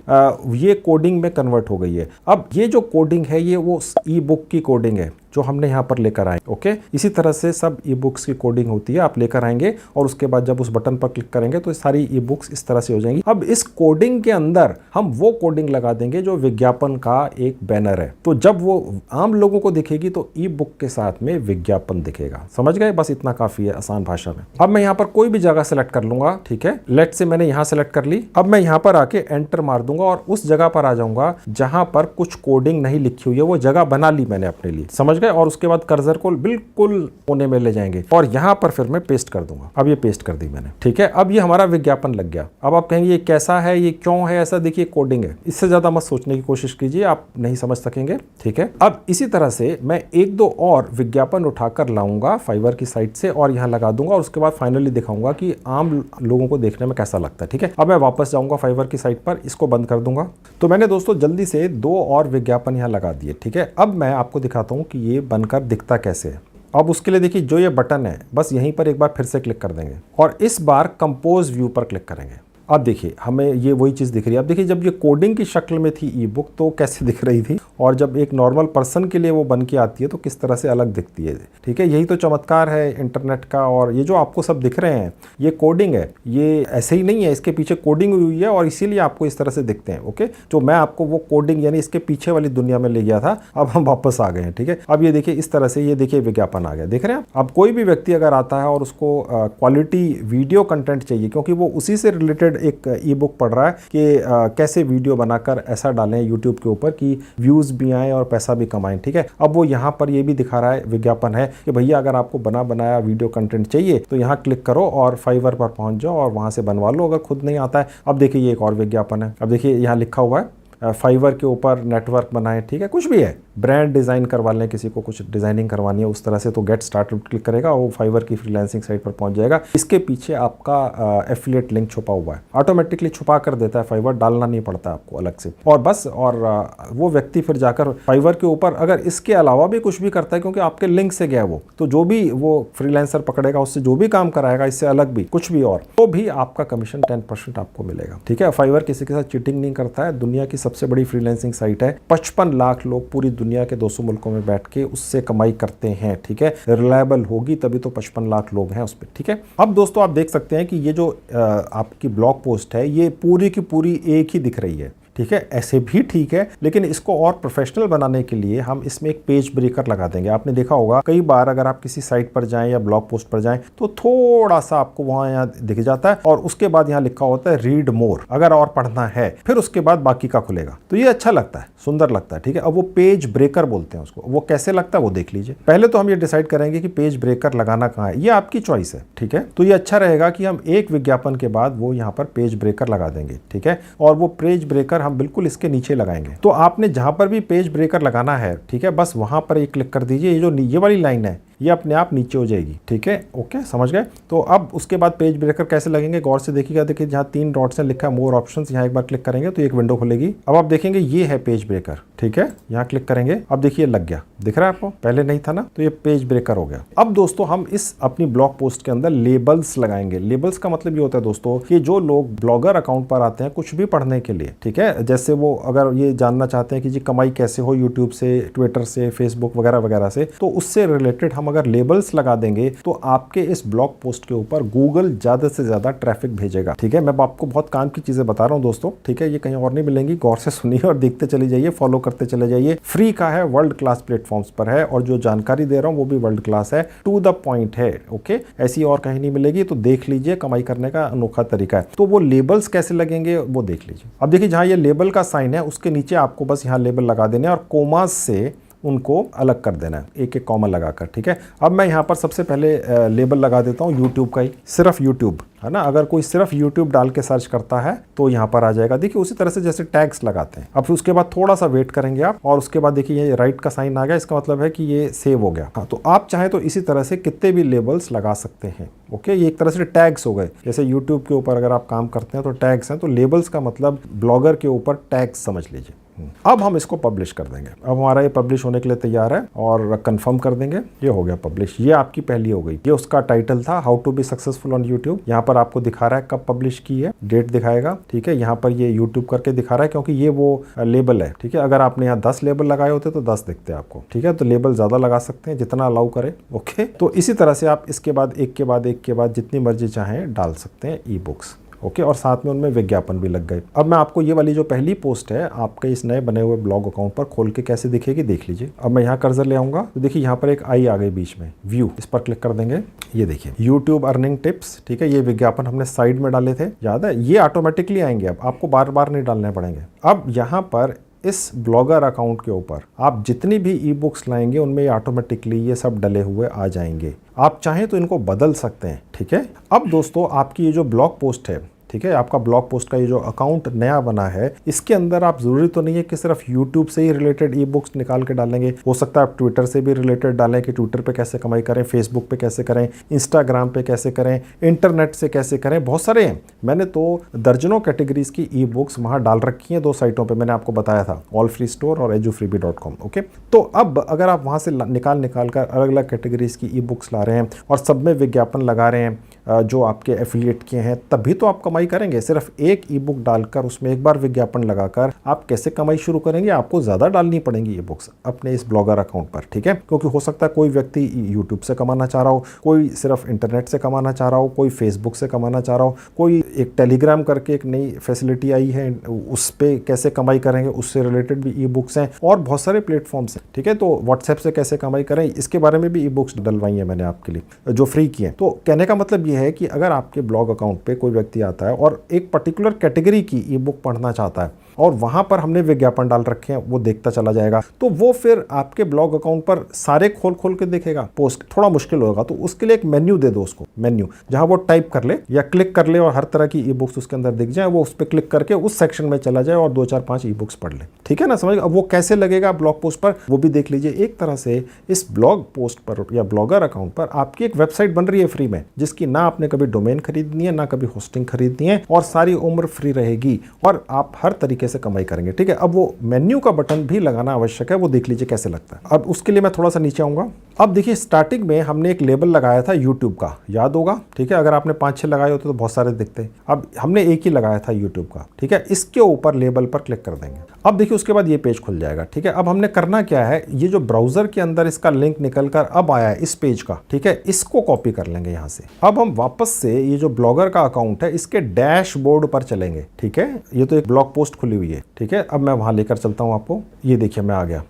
ये कोडिंग में कन्वर्ट हो गई है। अब ये जो कोडिंग है ये वो ई बुक की कोडिंग है जो हमने यहाँ पर लेकर आए। ओके, इसी तरह से सब ई बुक्स की कोडिंग होती है, आप लेकर आएंगे और उसके बाद जब उस बटन पर क्लिक करेंगे तो सारी ई बुक्स इस तरह से हो जाएंगी। अब इस कोडिंग के अंदर हम वो कोडिंग लगा देंगे जो विज्ञापन का एक बैनर है, तो जब वो आम लोगों को दिखेगी तो ई बुक के साथ में विज्ञापन दिखेगा। समझ गए, बस इतना काफी है आसान भाषा में। अब मैं यहाँ पर कोई भी जगह सेलेक्ट कर लूंगा, ठीक है, लेट से मैंने यहाँ सेलेक्ट कर ली। अब मैं यहाँ पर आके एंटर मार दूंगा और उस जगह पर आ जाऊंगा जहां पर कुछ कोडिंग नहीं लिखी हुई है, वो जगह बना ली मैंने अपने लिए। समझ गए, और उसके बाद कर्सर को बिल्कुल कोने में ले जाएंगे और यहां पर फिर मैं पेस्ट कर दूंगा। अब ये पेस्ट कर दी मैंने, ठीक है। अब ये हमारा विज्ञापन लग गया। अब आप कहेंगे ये कैसा है, ये क्यों है ऐसा, देखिए कोडिंग है, इससे ज्यादा मत सोचने की कोशिश कीजिए, आप नहीं समझ सकेंगे, ठीक है। अब इसी तरह से मैं 1-2 और विज्ञापन उठाकर लाऊंगा फाइवर की साइट से और यहां लगा दूंगा और उसके बाद फाइनली दिखाऊंगा कि आम लोगों को देखने में कैसा लगता है, ठीक है। अब मैं वापस जाऊंगा फाइवर की साइट पर, इसको बंद कर दूंगा। तो मैंने दोस्तों जल्दी से 2 और विज्ञापन यहां लगा दिए, ठीक है। अब मैं आपको दिखाता हूं कि ये बनकर दिखता कैसे है। अब उसके लिए देखिए जो ये बटन है बस यहीं पर एक बार फिर से क्लिक कर देंगे और इस बार कंपोज व्यू पर क्लिक करेंगे। अब देखिए हमें ये वही चीज़ दिख रही है। अब देखिए जब ये कोडिंग की शक्ल में थी ई बुक तो कैसे दिख रही थी, और जब एक नॉर्मल पर्सन के लिए वो बन के आती है तो किस तरह से अलग दिखती है। ठीक है, यही तो चमत्कार है इंटरनेट का। और ये जो आपको सब दिख रहे हैं ये कोडिंग है, ये ऐसे ही नहीं है, इसके पीछे कोडिंग हुई है और इसीलिए आपको इस तरह से दिखते हैं। ओके, तो मैं आपको वो कोडिंग यानी इसके पीछे वाली दुनिया में ले गया था, अब हम वापस आ गए हैं। ठीक है, अब ये देखिए इस तरह से ये देखिए विज्ञापन आ गया, देख रहे हैं। अब कोई भी व्यक्ति अगर आता है और उसको क्वालिटी वीडियो कंटेंट चाहिए, क्योंकि वो उसी से रिलेटेड एक ई बुक पढ़ रहा है कि कैसे वीडियो बनाकर ऐसा डालें यूट्यूब के ऊपर कि व्यूज भी आए और पैसा भी कमाएं। ठीक है, अब वो यहाँ पर ये भी दिखा रहा है, विज्ञापन है कि भैया अगर आपको बना बनाया वीडियो कंटेंट चाहिए तो यहाँ क्लिक करो और फाइवर पर पहुंच जाओ और वहां से बनवा लो अगर खुद नहीं आता है। अब देखिए ये एक और विज्ञापन है। अब देखिए यहाँ लिखा हुआ है फाइवर के ऊपर नेटवर्क बनाएं। ठीक है, कुछ भी है, ब्रांड डिज़ाइन करवा लें, किसी को कुछ डिज़ाइनिंग करवानी है उस तरह से, तो गेट स्टार्टेड क्लिक करेगा, वो फाइवर की फ्रीलांसिंग साइट पर पहुंच जाएगा। इसके पीछे आपका एफिलिएट लिंक छुपा हुआ है, ऑटोमेटिकली छुपा कर देता है फाइवर, डालना नहीं पड़ता आपको अलग से। और बस, और वो व्यक्ति फिर जाकर फाइवर के ऊपर अगर इसके अलावा भी कुछ भी करता है, क्योंकि आपके लिंक से गया वो, तो जो भी वो फ्रीलांसर पकड़ेगा उससे जो भी काम कराएगा, इससे अलग भी कुछ भी और, तो भी आपका कमीशन 10% आपको मिलेगा। ठीक है, फाइवर किसी के साथ चीटिंग नहीं करता है, दुनिया की सबसे बड़ी फ्रीलांसिंग साइट है। 55 लाख लोग पूरी दुनिया के 200 मुल्कों में बैठ के उससे कमाई करते हैं। ठीक है, रिलायबल होगी तभी तो 55 लाख लोग हैं उस पर। ठीक है, अब दोस्तों आप देख सकते हैं कि ये जो आपकी ब्लॉग पोस्ट है ये पूरी की पूरी एक ही दिख रही है। ठीक है, ऐसे भी ठीक है, लेकिन इसको और प्रोफेशनल बनाने के लिए हम इसमें एक पेज ब्रेकर लगा देंगे। आपने देखा होगा कई बार अगर आप किसी साइट पर जाएं या ब्लॉग पोस्ट पर जाएं तो थोड़ा सा आपको वहां यहाँ दिख जाता है और उसके बाद यहाँ लिखा होता है रीड मोर, अगर और पढ़ना है, फिर उसके बाद बाकी का खुलेगा। तो ये अच्छा लगता है, सुंदर लगता है। ठीक है, अब वो पेज ब्रेकर बोलते हैं उसको, वो कैसे लगता है वो देख लीजिए। पहले तो हम ये डिसाइड करेंगे कि पेज ब्रेकर लगाना कहाँ है, ये आपकी चॉइस है। ठीक है, तो ये अच्छा रहेगा कि हम एक विज्ञापन के बाद वो यहाँ पर पेज ब्रेकर लगा देंगे। ठीक है, और वो पेज ब्रेकर हम बिल्कुल इसके नीचे लगाएंगे। तो आपने जहां पर भी पेज ब्रेकर लगाना है, ठीक है, बस वहां पर एक क्लिक कर दीजिए। ये जो ये वाली लाइन है ये अपने आप नीचे हो जाएगी। ठीक है, ओके, समझ गए। तो अब उसके बाद पेज ब्रेकर कैसे लगेंगे गौर से देखिएगा। देखिए जहाँ 3 डॉट्स हैं लिखा है मोर ऑप्शंस, यहाँ एक बार क्लिक करेंगे तो एक विंडो खुलेगी। अब आप देखेंगे ये है पेज ब्रेकर। ठीक है, यहाँ क्लिक करेंगे, अब देखिए लग गया, दिख रहा है आपको, पहले नहीं था ना, तो ये पेज ब्रेकर हो गया। अब दोस्तों हम इस अपनी ब्लॉग पोस्ट के अंदर लेबल्स लगाएंगे। लेबल्स का मतलब ये होता है दोस्तों कि जो लोग ब्लॉगर अकाउंट पर आते हैं कुछ भी पढ़ने के लिए, ठीक है, जैसे वो अगर ये जानना चाहते हैं कि जी कमाई कैसे हो यूट्यूब से, ट्विटर से, फेसबुक वगैरह वगैरह से, तो उससे रिलेटेड हम अगर लेबल्स लगा देंगे तो आपके इस ब्लॉग पोस्ट के ऊपर गूगल ज्यादा से ज्यादा ट्रैफिक भेजेगा। ठीक है, मैं आपको बहुत काम की चीजें बता रहा हूं दोस्तों। ठीक है, ये कहीं और नहीं मिलेंगी, गौर से सुनिए और देखते चले जाइए, फॉलो करते चले जाइए। फ्री का है, वर्ल्ड क्लास प्लेटफॉर्म्स पर है, और जो जानकारी दे रहा हूं वो भी वर्ल्ड क्लास है, टू द पॉइंट है। ओके, ऐसी और कहीं नहीं मिलेगी, तो देख लीजिए, कमाई करने का अनोखा तरीका है। तो वो लेबल्स कैसे लगेंगे वो देख लीजिए। अब देखिए जहां ये लेबल का साइन है उसके नीचे आपको बस यहाँ लेबल लगा देने और कोमास से उनको अलग कर देना है, एक एक कॉमा लगाकर। ठीक है, अब मैं यहाँ पर सबसे पहले लेबल लगा देता हूँ यूट्यूब का ही, सिर्फ यूट्यूब है ना। अगर कोई सिर्फ यूट्यूब डाल के सर्च करता है तो यहाँ पर आ जाएगा। देखिए उसी तरह से जैसे टैग्स लगाते हैं। अब फिर उसके बाद थोड़ा सा वेट करेंगे आप, और उसके बाद देखिए ये राइट का साइन आ गया, इसका मतलब है कि ये सेव हो गया। हाँ, तो आप चाहें तो इसी तरह से कितने भी लेबल्स लगा सकते हैं। ओके, ये एक तरह से टैग्स हो गए। जैसे यूट्यूब के ऊपर अगर आप काम करते हैं तो टैग्स हैं, तो लेबल्स का मतलब ब्लॉगर के ऊपर टैग्स समझ लीजिए। अब हम इसको पब्लिश कर देंगे। अब हमारा ये पब्लिश होने के लिए तैयार है और कंफर्म कर देंगे। ये हो गया पब्लिश, ये आपकी पहली हो गई। ये उसका टाइटल था, how to be successful on YouTube. यहाँ पर आपको दिखा रहा है कब पब्लिश की है, डेट दिखाएगा। ठीक है, यहाँ पर ये यूट्यूब करके दिखा रहा है क्योंकि ये वो लेबल है। ठीक है, अगर आपने यहाँ 10 लेबल लगाए होते तो 10 दिखते आपको। ठीक है, तो लेबल ज्यादा लगा सकते हैं जितना अलाउ करे। ओके, तो इसी तरह से आप इसके बाद एक के बाद एक के बाद जितनी मर्जी चाहें डाल सकते हैं ई बुक्स। ओके, और साथ में उनमें विज्ञापन भी लग गए। अब मैं आपको ये वाली जो पहली पोस्ट है आपके इस नए बने हुए ब्लॉग अकाउंट पर खोल के कैसे दिखेगी देख लीजिए। अब मैं यहाँ कर्सर ले आऊंगा तो देखिए यहाँ पर एक आई आ गई बीच में, व्यू, इस पर क्लिक कर देंगे। ये देखिए यूट्यूब अर्निंग टिप्स। ठीक है, ये विज्ञापन हमने साइड में डाले थे, याद है, ये ऑटोमेटिकली आएंगे, अब आपको बार बार नहीं डालने पड़ेंगे। अब यहाँ पर इस ब्लॉगर अकाउंट के ऊपर आप जितनी भी ई बुक्स लाएंगे उनमें ऑटोमेटिकली ये सब डले हुए आ जाएंगे। आप चाहें तो इनको बदल सकते हैं। ठीक है, अब दोस्तों आपकी ये जो ब्लॉग पोस्ट है ठीक है। आपका ब्लॉग पोस्ट का ये जो अकाउंट नया बना है, इसके अंदर आप जरूरी तो नहीं है कि सिर्फ यूट्यूब से ही रिलेटेड ई बुक्स निकाल के डालेंगे। हो सकता है आप ट्विटर से भी रिलेटेड डालें कि ट्विटर पे कैसे कमाई करें, फेसबुक पे कैसे करें, इंस्टाग्राम पे कैसे करें, इंटरनेट से कैसे करें, बहुत सारे हैं। मैंने तो दर्जनों कैटेगरीज की ई बुक्स वहाँ डाल रखी हैं 2 साइटों पर, मैंने आपको बताया था, ऑल फ्री स्टोर और edufreebie.com। ओके, तो अब अगर आप वहाँ से निकाल कर अलग अलग कैटेगरीज की ई बुक्स ला रहे हैं और सब में विज्ञापन लगा रहे हैं जो आपके एफिलिएट किए हैं, तभी तो आप कमाई करेंगे। सिर्फ एक ई बुक डालकर उसमें एक बार विज्ञापन लगाकर आप कैसे कमाई शुरू करेंगे? आपको ज़्यादा डालनी पड़ेंगी ये बुक्स अपने इस ब्लॉगर अकाउंट पर, ठीक है। क्योंकि हो सकता है कोई व्यक्ति यूट्यूब से कमाना चाह रहा हो, कोई सिर्फ इंटरनेट से कमाना चाह रहा हो, कोई फेसबुक से कमाना चाह रहा हो, कोई एक टेलीग्राम करके एक नई फैसिलिटी आई है उस पर कैसे कमाई करेंगे, उससे रिलेटेड भी ई बुक्स हैं और बहुत सारे प्लेटफॉर्म्स हैं, ठीक है। तो व्हाट्सएप से कैसे कमाई करें, इसके बारे में भी ई बुक्स डलवाई है मैंने आपके लिए जो फ्री की हैं। तो कहने का मतलब ये है कि अगर आपके ब्लॉग अकाउंट पे कोई व्यक्ति आता है और एक पर्टिकुलर कैटेगरी की ई बुक पढ़ना चाहता है और वहां पर हमने विज्ञापन डाल रखे हैं, वो देखता चला जाएगा, तो वो फिर आपके ब्लॉग अकाउंट पर सारे खोल के देखेगा पोस्ट। थोड़ा मुश्किल होगा, तो उसके लिए एक मेन्यू दे दो उसको, मेन्यू जहां वो टाइप कर ले या क्लिक कर ले और हर तरह की ई बुक्स उसके अंदर दिख जाए, वो उस पर क्लिक करके उस सेक्शन में चला जाए और 2 4 5 ई बुक्स पढ़ ले, ठीक है ना। समझ, अब वो कैसे लगेगा ब्लॉग पोस्ट पर, वो भी देख लीजिए। एक तरह से इस ब्लॉग पोस्ट पर या ब्लॉगर अकाउंट पर आपकी एक वेबसाइट बन रही है फ्री में, जिसकी ना आपने कभी डोमेन खरीदनी है, ना कभी होस्टिंग खरीदनी है, और सारी उम्र फ्री रहेगी और आप हर तरीके से कमाई करेंगे, ठीक है। अब वो मेन्यू का बटन भी लगाना आवश्यक है, वो देख लीजिए कैसे लगता है। अब उसके लिए मैं थोड़ा सा नीचे आऊंगा। अब देखिए, स्टार्टिंग में हमने एक लेबल लगाया था यूट्यूब का, याद होगा, ठीक है। अगर आपने 5-6 लगाए होते तो बहुत सारे दिखते हैं। अब हमने एक ही लगाया था यूट्यूब का, ठीक है। इसके ऊपर लेबल पर क्लिक कर देंगे। अब देखिए उसके बाद ये पेज खुल जाएगा, ठीक है। अब हमने करना क्या है, ये जो ब्राउजर के अंदर इसका लिंक निकलकर अब आया है इस पेज का, ठीक है, इसको कॉपी कर लेंगे यहाँ से। अब हम वापस से ये जो ब्लॉगर का अकाउंट है इसके डैशबोर्ड पर चलेंगे, ठीक है। ये तो एक ब्लॉग पोस्ट खुली हुई है, ठीक है। अब मैं वहां लेकर चलता हूं आपको, ये देखिए मैं आ गया।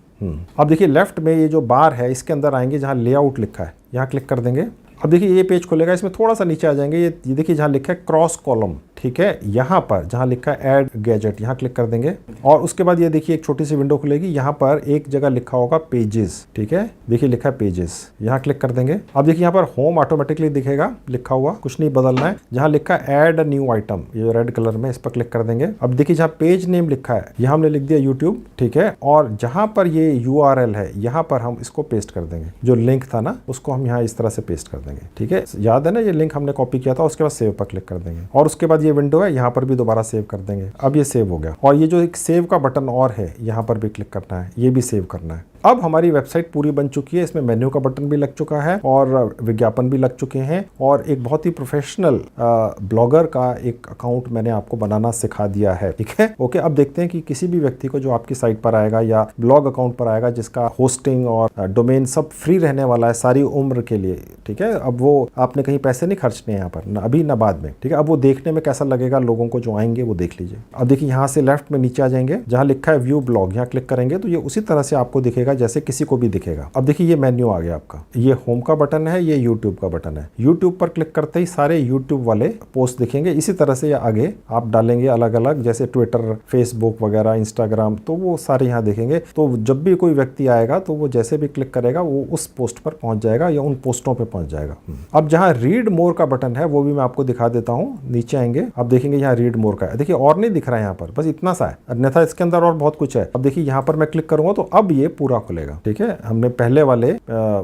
अब देखिए लेफ्ट में ये जो बार है इसके अंदर आएंगे जहां लेआउट लिखा है, यहाँ क्लिक कर देंगे। अब देखिए ये पेज खुलेगा, इसमें थोड़ा सा नीचे आ जाएंगे, ये देखिए जहाँ लिखा है क्रॉस कॉलम, ठीक है। यहाँ पर जहाँ लिखा है ऐड गैजेट, यहाँ क्लिक कर देंगे और उसके बाद ये देखिए एक छोटी सी विंडो खुलेगी। यहाँ पर एक जगह लिखा होगा पेजेस, ठीक है, देखिए लिखा है पेजेस, यहाँ क्लिक कर देंगे। अब देखिए यहाँ पर होम ऑटोमेटिकली दिखेगा लिखा हुआ, कुछ नहीं बदलना है। जहाँ लिखा है ऐड न्यू आइटम, ये रेड कलर में, इस पर क्लिक कर देंगे। अब देखिए जहाँ पेज नेम लिखा है यहाँ हमने लिख दिया यूट्यूब, ठीक है। और जहाँ पर ये URL है यहाँ पर हम इसको पेस्ट कर देंगे, जो लिंक था ना उसको हम यहाँ इस तरह से पेस्ट कर देंगे, ठीक है। याद है ना, ये लिंक हमने कॉपी किया था। उसके बाद सेव पर क्लिक कर देंगे और उसके बाद ये विंडो है, यहाँ पर भी दोबारा सेव कर देंगे। अब ये सेव हो गया और ये जो एक सेव का बटन और है यहाँ पर भी क्लिक करना है, ये भी सेव करना है। अब हमारी वेबसाइट पूरी बन चुकी है, इसमें मेन्यू का बटन भी लग चुका है और विज्ञापन भी लग चुके हैं और एक बहुत ही प्रोफेशनल ब्लॉगर का एक अकाउंट मैंने आपको बनाना सिखा दिया है, ठीक है। ओके, अब देखते हैं कि किसी भी व्यक्ति को जो आपकी साइट पर आएगा या ब्लॉग अकाउंट पर आएगा जिसका होस्टिंग और डोमेन सब फ्री रहने वाला है सारी उम्र के लिए, ठीक है। अब वो आपने कहीं पैसे नहीं खर्चने यहाँ पर, ना अभी ना बाद में, ठीक है। अब वो देखने में कैसा लगेगा लोगों को जो आएंगे, वो देख लीजिए। अब देखिए यहाँ से लेफ्ट में नीचे आ जाएंगे, जहाँ लिखा है व्यू ब्लॉग, यहाँ क्लिक करेंगे तो ये उसी तरह से आपको दिखेगा जैसे किसी को भी दिखेगा। अब देखिए ये मेन्यू आ गया आपका, ये होम का बटन है, ये यूट्यूब का बटन है। यूट्यूब पर क्लिक करते ही सारे यूट्यूब वाले पोस्ट दिखेंगे। इसी तरह से आगे आप डालेंगे अलग अलग, जैसे ट्विटर, फेसबुक वगैरह, इंस्टाग्राम, तो वो सारे यहाँ दिखेंगे। तो जब भी कोई व्यक्ति आएगा तो वो जैसे भी क्लिक करेगा वो उस पोस्ट पर पहुंच जाएगा या उन पोस्टों पर पहुंच जाएगा। अब जहाँ रीड मोर का बटन है वो भी मैं आपको दिखा देता हूँ। नीचे आएंगे, अब देखेंगे यहाँ रीड मोर का है, देखिए और नहीं दिख रहा है यहाँ पर, बस इतना सा है, अन्यथा इसके अंदर और बहुत कुछ है। अब देखिए यहाँ पर मैं क्लिक करूंगा तो अब ये पूरा खुलेगा, ठीक है। हमने पहले वाले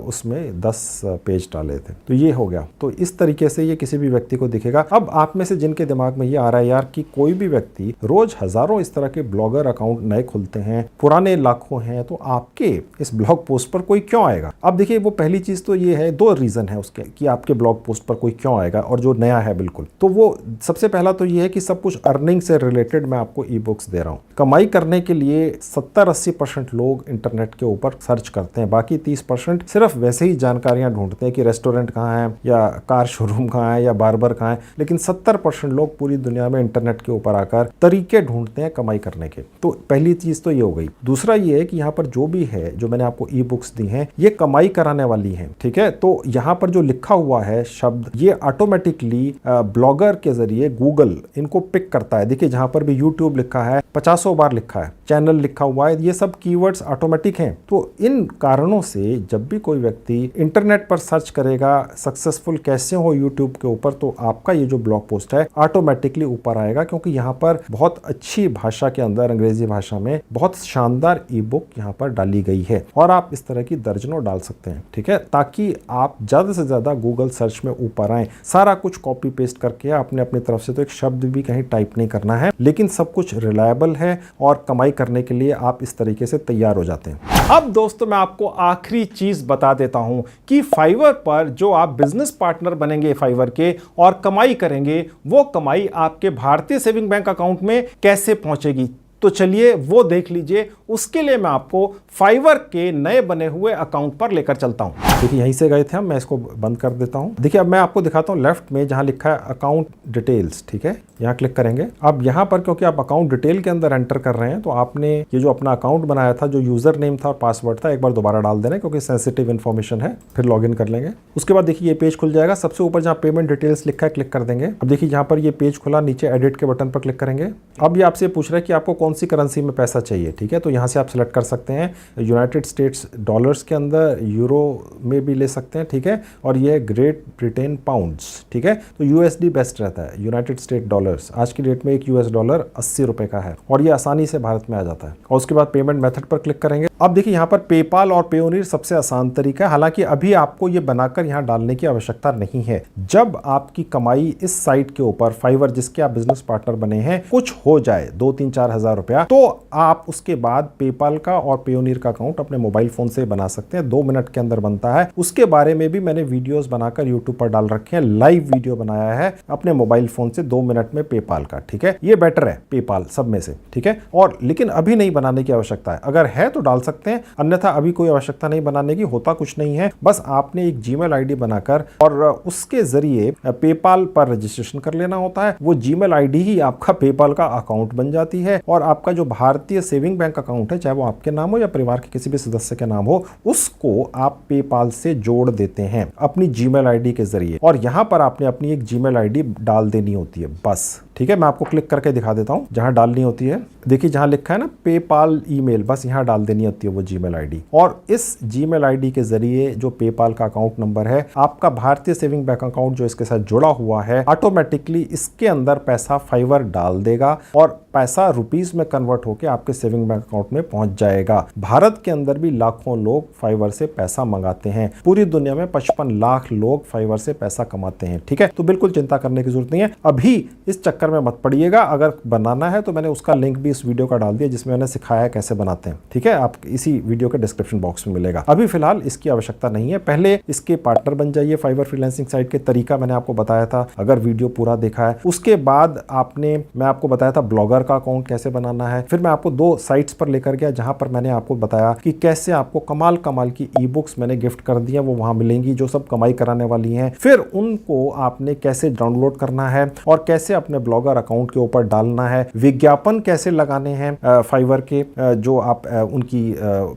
उसमें 10 पेज डाले थे, तो ये हो गया। तो इस तरीके से ये किसी भी व्यक्ति को दिखेगा। अब आप में से जिनके दिमाग में ये आ रहा है यार कि कोई भी व्यक्ति रोज हजारों इस तरह के ब्लॉगर अकाउंट नए खुलते हैं, पुराने लाखों हैं, तो आपके इस ब्लॉग पोस्ट पर कोई क्यों आएगा? अब देखिए वो पहली चीज तो ये है, 2 रीजन है उसके कि आपके ब्लॉग पोस्ट पर कोई क्यों आएगा और जो नया है बिल्कुल। तो वो सबसे पहला तो ये है कि सब कुछ अर्निंग से रिलेटेड मैं आपको ई बुक्स दे रहा हूँ। कमाई करने के लिए 70-80% लोग इंटरनेट के ऊपर सर्च करते हैं, बाकी 30% सिर्फ वैसे ही जानकारियां ढूंढते हैं कि रेस्टोरेंट कहाँ है या कार शोरूम कहाँ है या बार्बर कहाँ है। लेकिन 70% लोग पूरी दुनिया में इंटरनेट के ऊपर आकर तरीके ढूंढते हैं कमाई करने के। तो पहली चीज तो ये हो गई। दूसरा ये है कि यहाँ पर जो भी है, जो मैंने आपको ई बुक्स दी हैं, ये कमाई कराने वाली हैं, ठीक है। तो यहाँ पर जो लिखा हुआ है शब्द, ये ऑटोमेटिकली ब्लॉगर के जरिए गूगल इनको पिक करता है। देखिए जहां पर भी यूट्यूब लिखा है 50 बार लिखा है, चैनल लिखा हुआ है, ये सब कीवर्ड्स ऑटोमेटिक हैं। तो इन कारणों से जब भी कोई व्यक्ति इंटरनेट पर सर्च करेगा सक्सेसफुल कैसे हो यूट्यूब के ऊपर, तो आपका ये जो ब्लॉग पोस्ट है ऑटोमेटिकली ऊपर आएगा, क्योंकि यहाँ पर बहुत अच्छी भाषा के अंदर, अंग्रेजी भाषा में बहुत शानदार ई बुक यहाँ पर डाली गई है। और आप इस तरह की दर्जनों डाल सकते हैं, ठीक है, ताकि आप ज्यादा से ज्यादा गूगल सर्च में ऊपर आए। सारा कुछ कॉपी पेस्ट करके आपने अपनी तरफ से तो एक शब्द भी कहीं टाइप नहीं करना है, लेकिन सब कुछ रिलायबल है और कमाई करने के लिए आप इस तरीके से तैयार हो जाते हैं। अब दोस्तों मैं आपको आखिरी चीज बता देता हूं कि फाइवर पर जो आप बिजनेस पार्टनर बनेंगे फाइवर के और कमाई करेंगे, वो कमाई आपके भारतीय सेविंग बैंक अकाउंट में कैसे पहुंचेगी। तो चलिए वो देख लीजिए। उसके लिए मैं आपको फाइवर के नए बने हुए अकाउंट पर लेकर चलता हूं। देखिए यहीं से गए थे हम, मैं इसको बंद कर देता हूं। देखिए अब मैं आपको दिखाता हूं लेफ्ट में जहां लिखा है अकाउंट डिटेल्स, ठीक है, यहां क्लिक करेंगे। अब यहां पर क्योंकि आप अकाउंट डिटेल के अंदर एंटर कर रहे हैं, तो आपने ये जो अपना अकाउंट बनाया था, जो यूजर नेम था और पासवर्ड था, एक बार दोबारा डाल देना क्योंकि सेंसिटिव इन्फॉर्मेशन है। फिर लॉग इन कर लेंगे। उसके बाद देखिए ये पेज खुल जाएगा। सबसे ऊपर जहां पेमेंट डिटेल्स लिखा है क्लिक कर देंगे। अब देखिए यहाँ पर ये पेज खुला, नीचे एडिट के बटन पर क्लिक करेंगे। अब ये आपसे पूछ रहा है कि आपको कौन सी करेंसी में पैसा चाहिए, ठीक है, तो यहाँ से आप सिलेक्ट कर सकते हैं यूनाइटेड स्टेट्स डॉलर्स के अंदर, यूरो में भी ले सकते हैं, ठीक है, और ये ग्रेट ब्रिटेन पाउंड्स, ठीक है, तो यूएसडी बेस्ट रहता है, यूनाइटेड स्टेट डॉलर्स। आज की डेट में एक यूएस डॉलर 80 रुपए का है और ये आसानी से भारत में आ जाता है। और उसके बाद पेमेंट मेथड पर क्लिक करेंगे। अब देखिए यहाँ पर पेपाल और पेयोनीर सबसे आसान तरीका है, हालांकि अभी आपको ये बनाकर यहाँ डालने की आवश्यकता नहीं है। जब आपकी कमाई इस साइट के ऊपर फाइवर जिसके आप बिजनेस पार्टनर बने हैं कुछ हो जाए 2-3-4 हज़ार रुपया, तो आप उसके बाद पेपाल का और पेयोनीर का अकाउंट अपने मोबाइल फोन से बना सकते हैं। 2 मिनट के अंदर बनता है। उसके बारे में भी मैंने वीडियोस बनाकर यूट्यूब पर डाल रखे हैं, लाइव वीडियो बनाया है अपने मोबाइल फोन से 2 मिनट में पेपाल का, ठीक है, ये बेटर है पेपाल सब में से, ठीक है। और लेकिन अभी नहीं बनाने की आवश्यकता है, अगर है तो डाल सकते हैं, अन्यथा अभी कोई आवश्यकता नहीं बनाने की, होता कुछ नहीं है। बस आपने एक जीमेल आईडी बनाकर और उसके जरिए पेपाल पर रजिस्ट्रेशन कर लेना होता है। वो जीमेल आईडी ही आपका पेपाल का अकाउंट बन जाती है और आपका जो भारतीय सेविंग बैंक अकाउंट है, चाहे वो आपके नाम हो या परिवार के किसी भी सदस्य के नाम हो, उसको आप पेपाल से जोड़ देते हैं अपनी जीमेल आईडी के जरिए। और यहां पर आपने अपनी एक जीमेल आईडी डाल देनी होती है बस, ठीक है। मैं आपको क्लिक करके दिखा देता हूं जहां डालनी होती है। देखिए जहां लिखा है ना पेपाल ईमेल, बस यहां डाल देनी होती है वो जीमेल आईडी। और इस जीमेल आईडी के जरिए जो पेपाल का अकाउंट नंबर है, आपका भारतीय सेविंग बैंक अकाउंट जो इसके साथ जुड़ा हुआ है, ऑटोमेटिकली इसके अंदर पैसा फाइवर डाल देगा और पैसा रुपीस में कन्वर्ट होकर आपके सेविंग बैंक अकाउंट में पहुंच जाएगा। भारत के अंदर भी लाखों लोग फाइवर से पैसा मंगाते हैं। पूरी दुनिया में 55 लाख लोग फाइवर से पैसा कमाते हैं, ठीक है। तो बिल्कुल चिंता करने की जरूरत नहीं है। अभी इस चक्कर में मत पड़िएगा। अगर बनाना है तो मैंने उसका लिंक भी इस वीडियो का डाल दिया जिसमें मैंने सिखाया कैसे बनाते हैं, ठीक है, आप इसी वीडियो के डिस्क्रिप्शन बॉक्स में मिलेगा। अभी फिलहाल इसकी आवश्यकता नहीं है। पहले इसके पार्टनर बन जाइए। फाइवर फ्रीलांसिंग साइट के तरीका मैंने आपको बताया था, अगर वीडियो पूरा देखा है। उसके बाद मैं आपको बताया था ब्लॉगर का अकाउंट कैसे बनाना है। फिर मैं आपको 2 साइट्स पर लेकर गया जहां पर मैंने आपको बताया कि कैसे आपको कमाल कमाल की ई बुक्स मैंने गिफ्ट कर दी है, वो वहां मिलेंगी जो सब कमाई कराने वाली हैं। फिर उनको आपने कैसे डाउनलोड करना है और कैसे अपने ब्लॉगर अकाउंट के ऊपर डालना है, विज्ञापन कैसे लगाने हैं फाइवर के, जो आप उनकी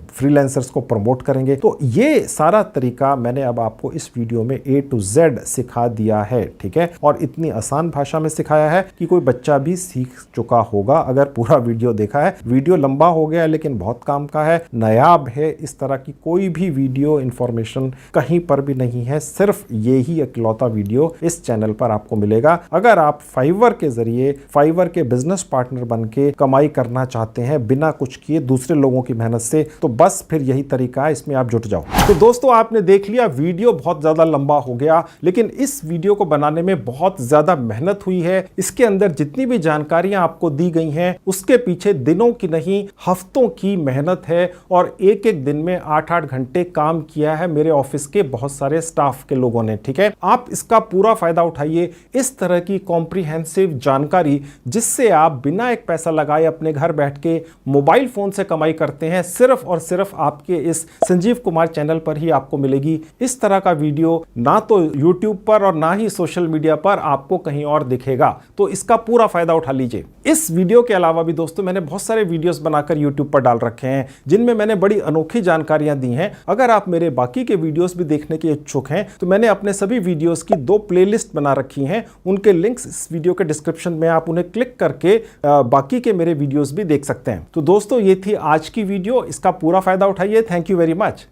फ्रीलांसर्स को प्रमोट करेंगे। तो ये सारा तरीका मैंने अब आपको इस वीडियो में A to Z सिखा दिया है, ठीक है, और इतनी आसान भाषा में सिखाया है कि कोई बच्चा भी सीख चुका होगा अगर पूरा वीडियो देखा है। वीडियो लंबा हो गया लेकिन बहुत काम का है, नायाब है। इस तरह की कोई भी वीडियो इंफॉर्मेशन कहीं पर भी नहीं है, सिर्फ ये ही इकलौता वीडियो इस चैनल पर आपको मिलेगा। अगर आप फाइवर के जरिए फाइवर के बिजनेस पार्टनर बन के कमाई करना चाहते हैं बिना कुछ किए दूसरे लोगों की मेहनत से, तो बस फिर यही तरीका है, इसमें आप जुट जाओ। तो दोस्तों आपने देख लिया, वीडियो बहुत ज्यादा लंबा हो गया, लेकिन इस वीडियो को बनाने में बहुत ज्यादा मेहनत हुई है। इसके अंदर जितनी भी जानकारियां आपको दी गई हैं उसके पीछे दिनों की नहीं हफ्तों की मेहनत है और एक एक दिन में 8-8 घंटे काम किया है मेरे ऑफिस के बहुत सारे स्टाफ के लोगों ने, ठीक है। आप इसका पूरा फायदा उठाइए। इस तरह की कॉम्प्रिहेंसिव जानकारी जिससे आप बिना एक पैसा लगाए अपने घर बैठ के मोबाइल फोन से कमाई करते हैं, सिर्फ और सिर्फ आपके इस संजीव कुमार चैनल पर ही आपको मिलेगी। इस तरह का वीडियो ना तो YouTube पर और ना ही सोशल मीडिया पर आपको कहीं और दिखेगा, तो इसका पूरा फायदा उठा लीजिए। इस वीडियो के अलावा भी दोस्तों मैंने बहुत सारे वीडियोस बनाकर YouTube पर डाल रखे हैं जिनमें मैंने बड़ी अनोखी जानकारियां दी हैं। अगर आप मेरे बाकी के वीडियोस भी देखने के इच्छुक हैं तो मैंने अपने सभी वीडियोस की 2 प्लेलिस्ट बना रखी हैं, उनके लिंक्स इस वीडियो के डिस्क्रिप्शन डिस्क्रिप्शन में आप उन्हें क्लिक करके बाकी के मेरे वीडियोस भी देख सकते हैं। तो दोस्तों, ये थी आज की वीडियो। इसका पूरा फायदा उठाइए। Thank you very much.